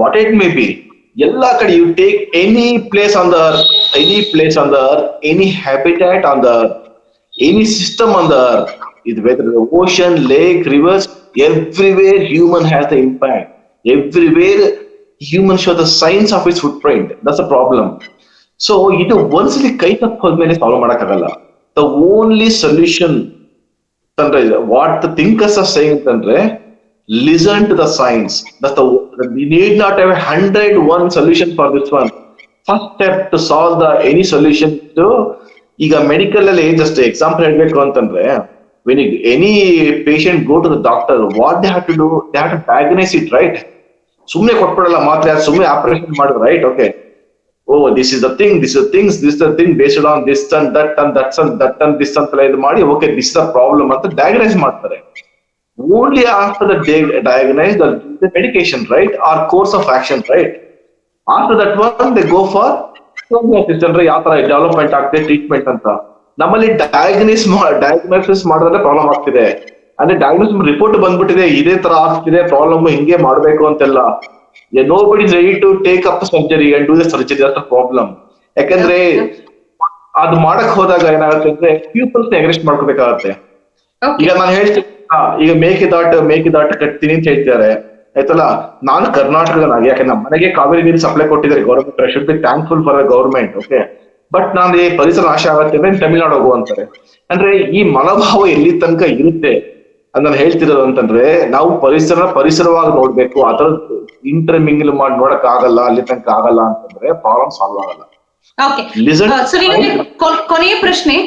what it may B, ಎಲ್ಲಾ ಕಡೆ you take any place on the earth, any habitat on the earth, any system on the earth, whether the ocean, lake, rivers, everywhere human has the impact. Everywhere human show the signs of its footprint. That's the problem. So ಇದು ಒಂದ್ಸಲಿ ಕೈ ತಪ್ಪೋದ್ಮೇಲೆ solve ಮಾಡಕ್ಕಾಗಲ್ಲ. The only solution ಅಂದ್ರೆ what the thinkers are saying ಅಂತಂದ್ರೆ listen to the science. That's we need not have 101 solution for this one. First step to solve any solution to, ಈಗ medical ಅಲ್ಲಿ just example ಹೇಳ್ಬೇಕು ಅಂತಂದ್ರೆ, when any patient go to the doctor, what they have to do, they have to diagnose it, right? ಸುಮ್ನೆ ಕೊಟ್ಬಿಡಲ್ಲ ಮಾತ್ರ, ಸುಮ್ನೆ operation ಮಾಡಿದ್ರು, right? Okay, this is the thing based on this and that and that and this ಅಂತೆಲ್ಲ ಇದು ಮಾಡಿ, okay this is the problem ಅಂತ diagnose ಮಾಡ್ತಾರೆ. Only after the diagnose the medication, right, or course of action, right? After that one they go for ಅಂದ್ರೆ ಯಾವ ತರ development ಆಗ್ತದೆ treatment ಅಂತ. ನಮ್ಮಲ್ಲಿ ಡಯಾಗ್ನೋಸಿಸ್ ಮಾಡಿದ್ರೆ ಪ್ರಾಬ್ಲಮ್ ಆಗ್ತಿದೆ, ಅಂದ್ರೆ ಡಯಾಗ್ನೋಸಿಸ್ ರಿಪೋರ್ಟ್ ಬಂದ್ಬಿಟ್ಟಿದೆ, ಇದೇ ತರ ಆಗ್ತಿದೆ ಪ್ರಾಬ್ಲಮ್, ಹಿಂಗೆ ಮಾಡ್ಬೇಕು ಅಂತೆಲ್ಲ. nobody is ready to take up the surgery and do the surgery. That's the problem. ಯಾಕಂದ್ರೆ ಅದು ಮಾಡಕ್ ಹೋದಾಗ ಏನಾಗುತ್ತೆ ಅಂದ್ರೆ ಪೀಪಲ್ಸ್ ನೆಗ್ಲೆಕ್ಟ್ ಮಾಡ್ಕೋಬೇಕಾಗತ್ತೆ. ಈಗ ನಾನು ಹೇಳ್ತೀನಿ, ಈಗ ಮೇಕೆದಾಟು ಕಟ್ತೀನಿ ಅಂತ ಹೇಳ್ತಾರೆ, ಆಯ್ತಲ್ಲ. ನಾನು ಕರ್ನಾಟಕನಾಗಿ, ಯಾಕಂದ್ರೆ ನಮ್ಮ ಮನೆಗೆ ಕಾವೇರಿ ನೀರು ಸಪ್ಲೈ ಕೊಟ್ಟಿದ್ದಾರೆ government, I should be thankful for the government. Okay, but ನಾನು ಈ ಪರಿಸರ ನಾಶ ಆಗತ್ತೆ ಅಂದ್ರೆ ತಮಿಳ್ನಾಡು ಹೋಗು ಅಂತಾರೆ. ಅಂದ್ರೆ ಈ ಮನೋಭಾವ ಎಲ್ಲಿ ತನಕ ಇರುತ್ತೆ ಅಂತ ನಾನು ಹೇಳ್ತಿರೋದು ಅಂತಂದ್ರೆ, ನಾವು ಪರಿಸರವಾಗಿ ನೋಡ್ಬೇಕು, ಅದರ ಇಂಟರ್ಮಿಂಗಲ್ ಮಾಡಿ ನೋಡಕ್ ಆಗಲ್ಲ, ಅಲ್ಲಿ ತನಕ ಆಗಲ್ಲ ಅಂತಂದ್ರೆ ಪ್ರಾಬ್ಲಮ್ ಸಾಲ್ವ್ ಆಗಲ್ಲ. ಕೊನೆಯ ಪ್ರಶ್ನೆ,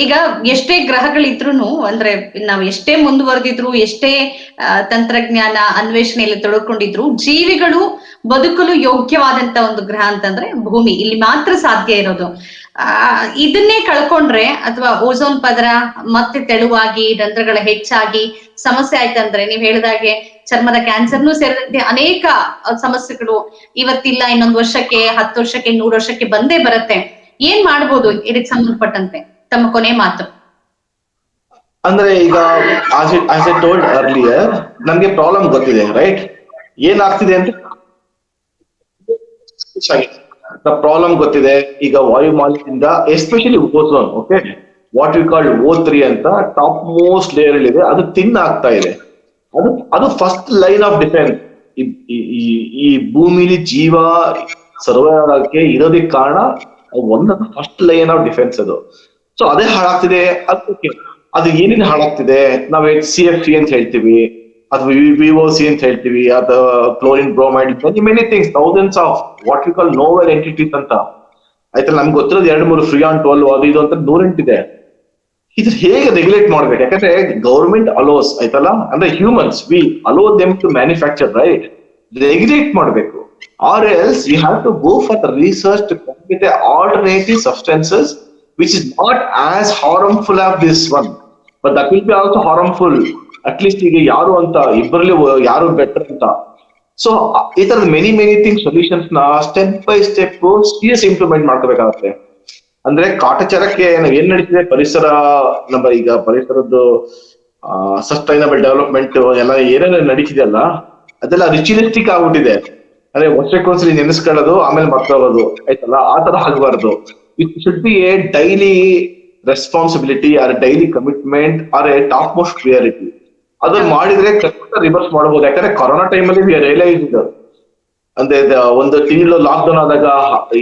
ಈಗ ಎಷ್ಟೇ ಗ್ರಹಗಳಿದ್ರು, ಅಂದ್ರೆ ನಾವು ಎಷ್ಟೇ ಮುಂದುವರೆದಿದ್ರು, ಎಷ್ಟೇ ತಂತ್ರಜ್ಞಾನ ಅನ್ವೇಷಣೆಯಲ್ಲಿ ತೊಡಕೊಂಡಿದ್ರು, ಜೀವಿಗಳು ಬದುಕಲು ಯೋಗ್ಯವಾದಂತ ಒಂದು ಗ್ರಹ ಅಂತಂದ್ರೆ ಭೂಮಿ. ಇಲ್ಲಿ ಮಾತ್ರ ಸಾಧ್ಯ ಇರೋದು. ಇದನ್ನೇ ಕಳ್ಕೊಂಡ್ರೆ, ಅಥವಾ ಓಝೋನ್ ಪದರ ಮತ್ತೆ ತೆಳುವಾಗಿ, ರಂಧ್ರಗಳ ಹೆಚ್ಚಾಗಿ ಸಮಸ್ಯೆ ಆಯ್ತಂದ್ರೆ, ನೀವ್ ಹೇಳಿದಾಗೆ ಚರ್ಮದ ಕ್ಯಾನ್ಸರ್ನು ಸೇರಿದಂತೆ ಅನೇಕ ಸಮಸ್ಯೆಗಳು ಇವತ್ತಿಲ್ಲ, ಇನ್ನೊಂದು ವರ್ಷಕ್ಕೆ, 10 ವರ್ಷಕ್ಕೆ, 100 ವರ್ಷಕ್ಕೆ ಬಂದೇ ಬರುತ್ತೆ. ಏನ್ ಮಾಡ್ಬೋದು ಇದಕ್ಕೆ ಸಂಬಂಧಪಟ್ಟಂತೆ? ತಮ್ಮ ಕೊನೆ ಮಾತು. ಅಂದ್ರೆ ಈಗ as I told earlier, ನಮ್ಗೆ ಪ್ರಾಬ್ಲಮ್ ಗೊತ್ತಿದೆ, ರೈಟ್? ಏನಾಗ್ತಿದೆ ಅಂತ the problem ಗೊತ್ತಿದೆ. ಈಗ ವಾಯು ಮಾಲಿನ್ಯದಿಂದ especially ozone, okay, what we called O3 ಅಂತ ಟಾಪ್ ಮೋಸ್ಟ್ ಲೇಯರ್ ಇದೆ, ಅದು ಥಿನ್ ಆಗ್ತಾ ಇದೆ. ಅದು ಫಸ್ಟ್ ಲೈನ್ ಆಫ್ ಡಿಫೆನ್ಸ್. ಈ ಭೂಮಿಲಿ ಜೀವ ಸರ್ವೈವ್ ಆಗಕ್ಕೆ ಇರೋದಕ್ಕೆ ಕಾರಣ ಒಂದೊಂದು ಫಸ್ಟ್ ಲೈನ್ ಆಫ್ ಡಿಫೆನ್ಸ್ ಅದು. ಸೊ ಅದೇ ಹಾಳಾಗ್ತಿದೆ. ಅದಕ್ಕೆ ಅದು ಏನೇನು ಹಾಳಾಗ್ತಿದೆ, ನಾವ್ CFC ಅಂತ ಹೇಳ್ತೀವಿ, ಅಥವಾ VOC ಅಂತ ಹೇಳ್ತೀವಿ, ಅಥವಾ chlorine bromide, many things, thousands of what we call novel entities ಅಂತ. ಆಯ್ತಲ್ಲ, ನಮ್ಗೆ ಗೊತ್ತಿರೋದು 2-3 ಫ್ರಿಯಾನ್ 12 ಅದು ಇದು ಅಂತ 108 ಇದೆ. ಇದು ಹೇಗೆ ರೆಗ್ಯುಲೇಟ್ ಮಾಡ್ಬೇಕು? ಯಾಕಂದ್ರೆ ಗೌರ್ಮೆಂಟ್ ಅಲೋಸ್, ಆಯ್ತಲ್ಲ, ಅಂದ್ರೆ humans we allow them to manufacture, right? Regulate ಮಾಡ್ಬೇಕು. Or else you have to go for the research to come with alternative substances which is not as harmful as this one, but that will be also harmful. At least ಈಗ ಯಾರು ಅಂತ ಇಬ್ಬರಲ್ಲಿ ಯಾರು better ಅಂತ. So ಈ ತರದ many things solutions ನ step by step serious implement ಮಾಡ್ಕೋಬೇಕಾಗುತ್ತೆ. ಅಂದ್ರೆ ಕಾಟಚಾರಕ್ಕೆ ಏನ್ ನಡೀತಿದೆ, ಪರಿಸರ ನಮ್ಮ ಈಗ ಪರಿಸರದ್ದು ಸಸ್ಟೈನಬಲ್ ಡೆವಲಪ್ಮೆಂಟ್ ಎಲ್ಲ ಏನೇನು ನಡೀತಿದೆಯಲ್ಲ, ಅದೆಲ್ಲ ರಿಚುಲಿಸ್ಟಿಕ್ ಆಗ್ಬಿಟ್ಟಿದೆ. ಅಂದ್ರೆ ವರ್ಷಕ್ಕೊಂದ್ಸಲಿ ನೆನೆಸ್ಕೊಳ್ಳೋದು, ಆಮೇಲೆ ಮರ್ತೋಗೋದು, ಆಯ್ತಲ್ಲ, ಆ ತರ ಆಗಬಾರ್ದು. It should be a daily responsibility or a daily commitment or a topmost priority. ಅದನ್ನ ಮಾಡಿದ್ರೆ ರಿವರ್ಸ್ ಮಾಡಬಹುದು. ಯಾಕಂದ್ರೆ ಕೊರೋನಾ ಟೈಮಲ್ಲಿ ರಿಯಲೈಸ್ ಇದೆ, ಅಂದ್ರೆ ಒಂದು ತಿಂಗಳು ಲಾಕ್ಡೌನ್ ಆದಾಗ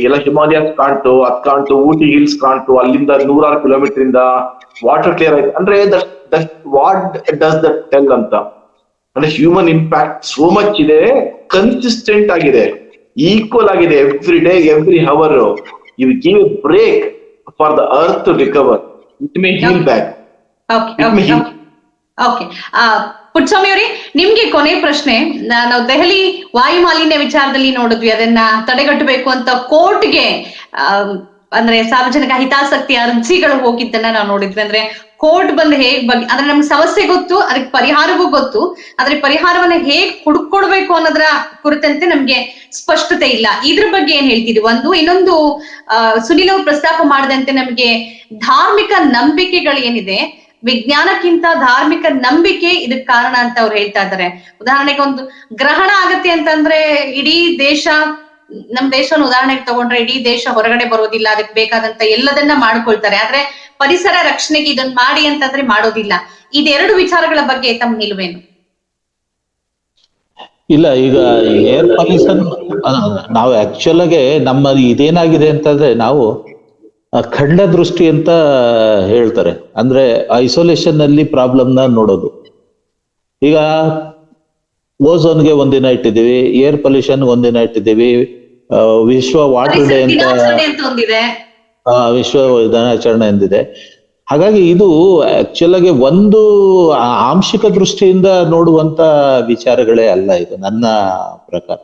ಎಲ್ಲ ಹಿಮಾಲಯಸ್ ಕಾಣ್ತು, ಅದ್ ಕಾಣ್ತು, ಊಟಿ ಹಿಲ್ಸ್ ಕಾಣ್ತು, ಅಲ್ಲಿಂದ 100 ಕಿಲೋಮೀಟರ್ ಇಂದ ವಾಟರ್ ಕ್ಲಿಯರ್ ಆಯ್ತು. ಅಂದ್ರೆ ವಾಟ್ ಡಸ್ ದಟ್ ಟೆಲ್ ಅಂತ, ಅಂದ್ರೆ ಹ್ಯೂಮನ್ ಇಂಪ್ಯಾಕ್ಟ್ ಸೋ ಮಚ್ ಇದೆ, ಕನ್ಸಿಸ್ಟೆಂಟ್ ಆಗಿದೆ, ಈಕ್ವಲ್ ಆಗಿದೆ, every day, every hour. You give a break for the earth to recover. It may heal back. Okay. Puttaswamy ಅವರೇ, ನಿಮ್ಗೆ ಕೊನೆ ಪ್ರಶ್ನೆ. ನಾವು ದೆಹಲಿ ವಾಯು ಮಾಲಿನ್ಯ ವಿಚಾರದಲ್ಲಿ ನೋಡಿದ್ವಿ, ಅದನ್ನ ತಡೆಗಟ್ಟಬೇಕು ಅಂತ ಕೋರ್ಟ್ಗೆ ಅಂದ್ರೆ ಸಾರ್ವಜನಿಕ ಹಿತಾಸಕ್ತಿ ಅರ್ಜಿಗಳು ಹೋಗಿದ್ದನ್ನ ನಾವು ನೋಡಿದ್ವಿ. ಅಂದ್ರೆ ಕೋರ್ಟ್ ಬಂದು ಅಂದ್ರೆ ನಮ್ಗೆ ಸಮಸ್ಯೆ ಗೊತ್ತು, ಅದಕ್ಕೆ ಪರಿಹಾರವೂ ಗೊತ್ತು, ಆದ್ರೆ ಪರಿಹಾರವನ್ನ ಹೇಗ್ ಹುಡುಕೊಡ್ಬೇಕು ಅನ್ನೋದ್ರ ಕುರಿತಂತೆ ನಮ್ಗೆ ಸ್ಪಷ್ಟತೆ ಇಲ್ಲ. ಇದ್ರ ಬಗ್ಗೆ ಏನ್ ಹೇಳ್ತೀರಿ? ಇನ್ನೊಂದು ಸುನಿಲ್ ಅವರು ಪ್ರಸ್ತಾಪ ಮಾಡದಂತೆ ನಮ್ಗೆ ಧಾರ್ಮಿಕ ನಂಬಿಕೆಗಳು ಏನಿದೆ, ವಿಜ್ಞಾನಕ್ಕಿಂತ ಧಾರ್ಮಿಕ ನಂಬಿಕೆ ಇದಕ್ ಕಾರಣ ಅಂತ ಅವ್ರು ಹೇಳ್ತಾ ಇದ್ದಾರೆ. ಉದಾಹರಣೆಗೆ ಒಂದು ಗ್ರಹಣ ಆಗತ್ತೆ ಅಂತಂದ್ರೆ ಇಡೀ ದೇಶ, ನಮ್ ದೇಶವನ್ನು ಉದಾಹರಣೆಗೆ ತಗೊಂಡ್ರೆ ಇಡೀ ದೇಶ ಹೊರಗಡೆ ಬರೋದಿಲ್ಲ, ಅದಕ್ಕೆ ಬೇಕಾದಂತ ಎಲ್ಲದನ್ನ ಮಾಡ್ಕೊಳ್ತಾರೆ. ಆದ್ರೆ ಪರಿಸರ ರಕ್ಷಣೆಗೆ ಇದನ್ನ ಮಾಡಿ ಅಂತಂದ್ರೆ ಮಾಡೋದಿಲ್ಲ. ಇದೆರಡು ವಿಚಾರಗಳ ಬಗ್ಗೆ ತಮ್ಮ ನಿಲುವೇನು? ಇಲ್ಲ, ಈಗ ಏರ್ ಪೊಲ್ಯೂಷನ್ ನಾವು ಆಕ್ಚುಲ್ ಆಗಿ ನಮ್ಮ ಇದೇನಾಗಿದೆ ಅಂತಂದ್ರೆ, ನಾವು ಖಂಡ ದೃಷ್ಟಿ ಅಂತ ಹೇಳ್ತಾರೆ. ಅಂದ್ರೆ ಐಸೋಲೇಷನ್ ಅಲ್ಲಿ ಪ್ರಾಬ್ಲಮ್ ನ ನೋಡೋದು. ಈಗ ಓಝೋನ್ಗೆ ಒಂದಿನ ಇಟ್ಟಿದ್ದೀವಿ, ಏರ್ ಪೊಲ್ಯೂಷನ್ ಒಂದಿನ ಇಟ್ಟಿದ್ದೀವಿ, ವಿಶ್ವ ವಾಟರ್ ಡೇ ಅಂತ ವಿಶ್ವ ದಿನಾಚರಣೆ ಎಂದಿದೆ. ಹಾಗಾಗಿ ಇದು ಆಕ್ಚುಲ್ ಆಗಿ ಒಂದು ಆಂಶಿಕ ದೃಷ್ಟಿಯಿಂದ ನೋಡುವಂತ ವಿಚಾರಗಳೇ ಅಲ್ಲ ಇದು ನನ್ನ ಪ್ರಕಾರ.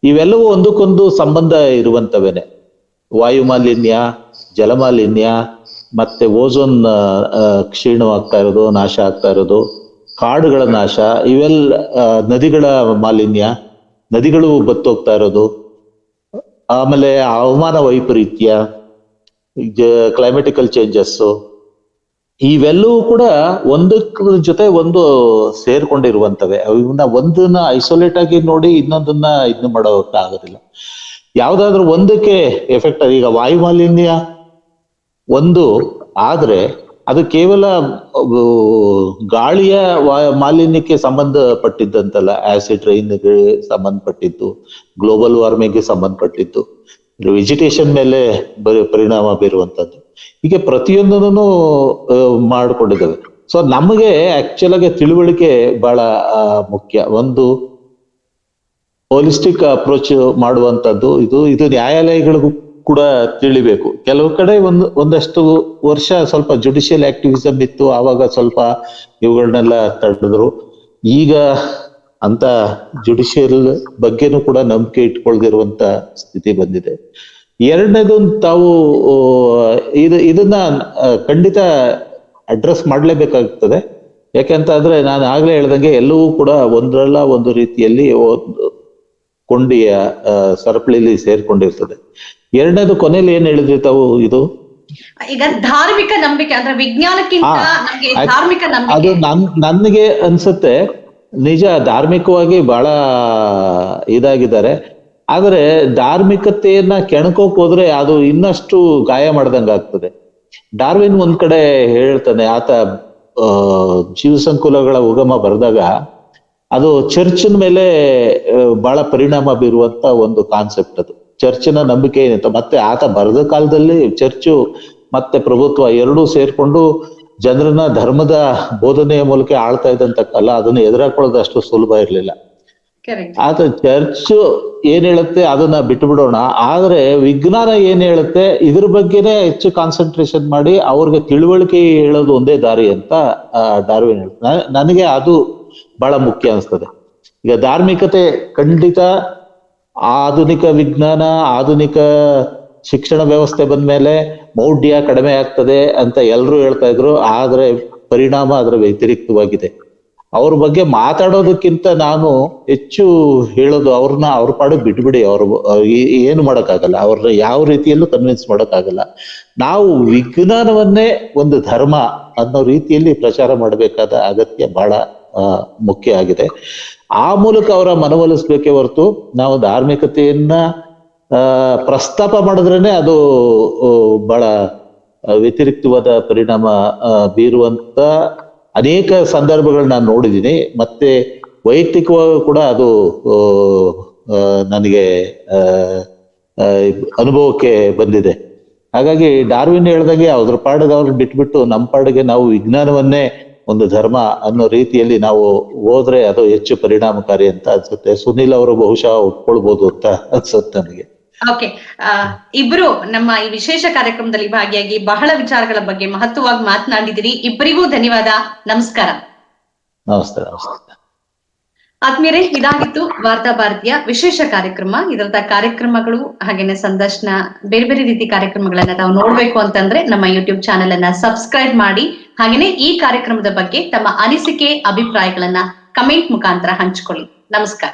ಇವೆಲ್ಲವೂ ಒಂದಕ್ಕೊಂದು ಸಂಬಂಧ ಇರುವಂತವೇನೆ. ವಾಯು ಮಾಲಿನ್ಯ, ಜಲ ಮಾಲಿನ್ಯ, ಮತ್ತೆ ಓಝೋನ್ ಕ್ಷೀಣವಾಗ್ತಾ ಇರೋದು, ನಾಶ ಆಗ್ತಾ ಇರೋದು, ಕಾಡುಗಳ ನಾಶ, ಇವೆಲ್ಲ ನದಿಗಳ ಮಾಲಿನ್ಯ, ನದಿಗಳು ಬತ್ತೋಗ್ತಾ ಇರೋದು, ಆಮೇಲೆ ಹವಾಮಾನ ವೈಪರೀತ್ಯ, ಕ್ಲೈಮೆಟಿಕಲ್ ಚೇಂಜಸ್, ಇವೆಲ್ಲವೂ ಕೂಡ ಒಂದಕ್ಕ ಜೊತೆ ಒಂದು ಸೇರ್ಕೊಂಡಿರುವಂತವೆ. ಇವನ್ನ ಒಂದನ್ನ ಐಸೋಲೇಟ್ ಆಗಿ ನೋಡಿ ಇನ್ನೊಂದನ್ನ ಇದನ್ನ ಮಾಡೋಕೆ ಆಗೋದಿಲ್ಲ. ಯಾವ್ದಾದ್ರು ಒಂದಕ್ಕೆ ಎಫೆಕ್ಟ್, ಈಗ ವಾಯು ಮಾಲಿನ್ಯ ಒಂದು ಆದ್ರೆ ಅದು ಕೇವಲ ಗಾಳಿಯ ಮಾಲಿನ್ಯಕ್ಕೆ ಸಂಬಂಧಪಟ್ಟಿದ್ದಂತಲ್ಲ, ಆಸಿಡ್ ರೈನ್ಗೆ ಸಂಬಂಧಪಟ್ಟಿದ್ದು, ಗ್ಲೋಬಲ್ ವಾರ್ಮಿಂಗ್ಗೆ ಸಂಬಂಧಪಟ್ಟಿದ್ದು, ವೆಜಿಟೇಷನ್ ಮೇಲೆ ಪರಿಣಾಮ ಬೀರುವಂತದ್ದು, ಹೀಗೆ ಪ್ರತಿಯೊಂದನ್ನು ಮಾಡ್ಕೊಂಡಿದ್ದೇವೆ. ಸೊ ನಮಗೆ ಆಕ್ಚುಲ್ ಆಗಿ ತಿಳುವಳಿಕೆ ಬಹಳ ಮುಖ್ಯ. ಒಂದು ಹೋಲಿಸ್ಟಿಕ್ ಅಪ್ರೋಚ್ ಮಾಡುವಂತದ್ದು ಇದು ನ್ಯಾಯಾಲಯಗಳಿಗೂ ಕೂಡ ತಿಳಿಬೇಕು. ಕೆಲವು ಕಡೆ ಒಂದಷ್ಟು ವರ್ಷ ಸ್ವಲ್ಪ ಜುಡಿಷಿಯಲ್ ಆಕ್ಟಿವಿಸಮ್ ಇತ್ತು, ಆವಾಗ ಸ್ವಲ್ಪ ಇವುಗಳನ್ನೆಲ್ಲ ತಡೆದ್ರು. ಈಗ ಅಂತ ಜುಡಿಷಿಯಲ್ ಬಗ್ಗೆನೂ ಕೂಡ ನಂಬಿಕೆ ಇಟ್ಕೊಳ್ದಿರುವಂತ ಸ್ಥಿತಿ ಬಂದಿದೆ. ಎರಡನೇದು, ತಾವು ಇದನ್ನ ಖಂಡಿತ ಅಡ್ರೆಸ್ ಮಾಡ್ಲೇಬೇಕಾಗ್ತದೆ. ಯಾಕೆಂತಾದ್ರೆ ನಾನು ಆಗ್ಲೇ ಹೇಳ್ದಂಗೆ ಎಲ್ಲವೂ ಕೂಡ ಒಂದರಲ್ಲ ಒಂದು ರೀತಿಯಲ್ಲಿ ಕೊಂಡಿಯ ಸರಪಳಿಲಿ ಸೇರ್ಕೊಂಡಿರ್ತದೆ. ಎರಡನೇದು, ಕೊನೆಯಲ್ಲಿ ಏನ್ ಹೇಳಿದ್ರಿ ತಾವು? ಇದು ಈಗ ಧಾರ್ಮಿಕ ನಂಬಿಕೆ ಅಂದ್ರೆ ವಿಜ್ಞಾನಕ್ಕಿಂತ ನಮಗೆ ಧಾರ್ಮಿಕ ನಂಬಿಕೆ, ಅದು ನನಗೆ ಅನ್ಸುತ್ತೆ ನಿಜ ಧಾರ್ಮಿಕವಾಗಿ ಬಹಳ ಇದಾಗಿದ್ದಾರೆ. ಆದ್ರೆ ಧಾರ್ಮಿಕತೆಯನ್ನ ಕೆಣಕೋಕ್ ಹೋದ್ರೆ ಅದು ಇನ್ನಷ್ಟು ಗಾಯ ಮಾಡ್ದಂಗ ಆಗ್ತದೆ. ಡಾರ್ವಿನ್ ಒಂದ್ ಕಡೆ ಹೇಳ್ತಾನೆ, ಆತ ಜೀವ ಸಂಕುಲಗಳ ಉಗಮ ಬರೆದಾಗ ಅದು ಚರ್ಚಿನ ಮೇಲೆ ಬಹಳ ಪರಿಣಾಮ ಬೀರುವಂತ ಒಂದು ಕಾನ್ಸೆಪ್ಟ್ ಅದು. ಚರ್ಚಿನ ನಂಬಿಕೆ ಏನಿತ್ತು, ಮತ್ತೆ ಆತ ಬರೆದ ಕಾಲದಲ್ಲಿ ಚರ್ಚು ಮತ್ತೆ ಪ್ರಭುತ್ವ ಎರಡೂ ಸೇರ್ಕೊಂಡು ಜನರನ್ನ ಧರ್ಮದ ಬೋಧನೆಯ ಮೂಲಕ ಆಳ್ತಾ ಇದ್ದಂತ ಕಾಲ, ಅದನ್ನ ಎದುರಾಕೊಳ್ಳೋದು ಅಷ್ಟು ಸುಲಭ ಇರ್ಲಿಲ್ಲ. ಆತ ಚರ್ಚ್ ಏನ್ ಹೇಳುತ್ತೆ ಅದನ್ನ ಬಿಟ್ಟು ಬಿಡೋಣ, ಆದ್ರೆ ವಿಜ್ಞಾನ ಏನ್ ಹೇಳುತ್ತೆ ಇದ್ರ ಬಗ್ಗೆನೆ ಹೆಚ್ಚು ಕಾನ್ಸಂಟ್ರೇಷನ್ ಮಾಡಿ ಅವ್ರಿಗೆ ತಿಳುವಳಿಕೆ ಹೇಳೋದು ಒಂದೇ ದಾರಿ ಅಂತ ಡಾರ್ವಿನ್ ಹೇಳ್ತಾರೆ. ನನಗೆ ಅದು ಬಹಳ ಮುಖ್ಯ ಅನಿಸ್ತದೆ. ಈಗ ಧಾರ್ಮಿಕತೆ ಖಂಡಿತ ಆಧುನಿಕ ವಿಜ್ಞಾನ, ಆಧುನಿಕ ಶಿಕ್ಷಣ ವ್ಯವಸ್ಥೆ ಬಂದ್ಮೇಲೆ ಮೌಢ್ಯ ಕಡಿಮೆ ಆಗ್ತದೆ ಅಂತ ಎಲ್ರು ಹೇಳ್ತಾ ಇದ್ರು. ಆದ್ರೆ ಪರಿಣಾಮ ಅದರ ವ್ಯತಿರಿಕ್ತವಾಗಿದೆ. ಅವ್ರ ಬಗ್ಗೆ ಮಾತಾಡೋದಕ್ಕಿಂತ ನಾನು ಹೆಚ್ಚು ಹೇಳೋದು, ಅವ್ರ ಪಾಡು ಬಿಟ್ಬಿಡಿ, ಏನು ಮಾಡಕ್ಕಾಗಲ್ಲ, ಅವ್ರನ್ನ ಯಾವ ರೀತಿಯಲ್ಲೂ ಕನ್ವಿನ್ಸ್ ಮಾಡಕ್ಕಾಗಲ್ಲ. ನಾವು ವಿಜ್ಞಾನವನ್ನೇ ಒಂದು ಧರ್ಮ ಅನ್ನೋ ರೀತಿಯಲ್ಲಿ ಪ್ರಚಾರ ಮಾಡಬೇಕಾದ ಅಗತ್ಯ ಬಹಳ ಮುಖ್ಯ ಆಗಿದೆ. ಆ ಮೂಲಕ ಅವರ ಮನವೊಲಿಸ್ಬೇಕೇ ಹೊರತು ನಾವು ಧಾರ್ಮಿಕತೆಯನ್ನ ಪ್ರಸ್ತಾಪ ಮಾಡಿದ್ರೇನೆ ಅದು ಬಹಳ ವ್ಯತಿರಿಕ್ತವಾದ ಪರಿಣಾಮ ಬೀರುವಂತ ಅನೇಕ ಸಂದರ್ಭಗಳು ನಾನು ನೋಡಿದ್ದೀನಿ. ಮತ್ತೆ ವೈಯಕ್ತಿಕವಾಗಿ ಕೂಡ ಅದು ನನಗೆ ಅನುಭವಕ್ಕೆ ಬಂದಿದೆ. ಹಾಗಾಗಿ ಡಾರ್ವಿನ್ ಹೇಳ್ದಂಗೆ ಅದ್ರ ಪಾಡಿಗೆ ಅವ್ರನ್ನ ಬಿಟ್ಬಿಟ್ಟು ನಮ್ಮ ಪಾಡಿಗೆ ನಾವು ವಿಜ್ಞಾನವನ್ನೇ ಒಂದು ಧರ್ಮ ಅನ್ನೋ ರೀತಿಯಲ್ಲಿ ನಾವು ಹೋದ್ರೆ ಅದು ಹೆಚ್ಚು ಪರಿಣಾಮಕಾರಿ ಅಂತ ಅನ್ಸುತ್ತೆ. ಸುನಿಲ್ ಅವರು ಬಹುಶಃ ಒಪ್ಕೊಳ್ಬಹುದು ಅಂತ ಅನ್ಸುತ್ತೆ ನನಗೆ. ಓಕೆ, ಇಬ್ರು ನಮ್ಮ ಈ ವಿಶೇಷ ಕಾರ್ಯಕ್ರಮದಲ್ಲಿ ಭಾಗಿಯಾಗಿ ಬಹಳ ವಿಚಾರಗಳ ಬಗ್ಗೆ ಮಹತ್ವವಾಗಿ ಮಾತನಾಡಿದಿರಿ. ಇಬ್ಬರಿಗೂ ಧನ್ಯವಾದ. ನಮಸ್ಕಾರ. ನಮಸ್ತೆ ನಮಸ್ತೆ. ಆದ್ಮೇಲೆ ಇದಾಗಿತ್ತು ವಾರ್ತಾ ಭಾರತೀಯ ವಿಶೇಷ ಕಾರ್ಯಕ್ರಮ. ಇದರದ ಕಾರ್ಯಕ್ರಮಗಳು ಹಾಗೇನೆ ಸಂದರ್ಶನ ಬೇರೆ ಬೇರೆ ರೀತಿ ಕಾರ್ಯಕ್ರಮಗಳನ್ನ ತಾವು ನೋಡ್ಬೇಕು ಅಂತಂದ್ರೆ ನಮ್ಮ ಯೂಟ್ಯೂಬ್ ಚಾನೆಲ್ ಅನ್ನ ಸಬ್ಸ್ಕ್ರೈಬ್ ಮಾಡಿ, ಹಾಗೇನೆ ಈ ಕಾರ್ಯಕ್ರಮದ ಬಗ್ಗೆ ತಮ್ಮ ಅನಿಸಿಕೆ ಅಭಿಪ್ರಾಯಗಳನ್ನ ಕಮೆಂಟ್ ಮುಖಾಂತರ ಹಂಚಿಕೊಳ್ಳಿ. ನಮಸ್ಕಾರ.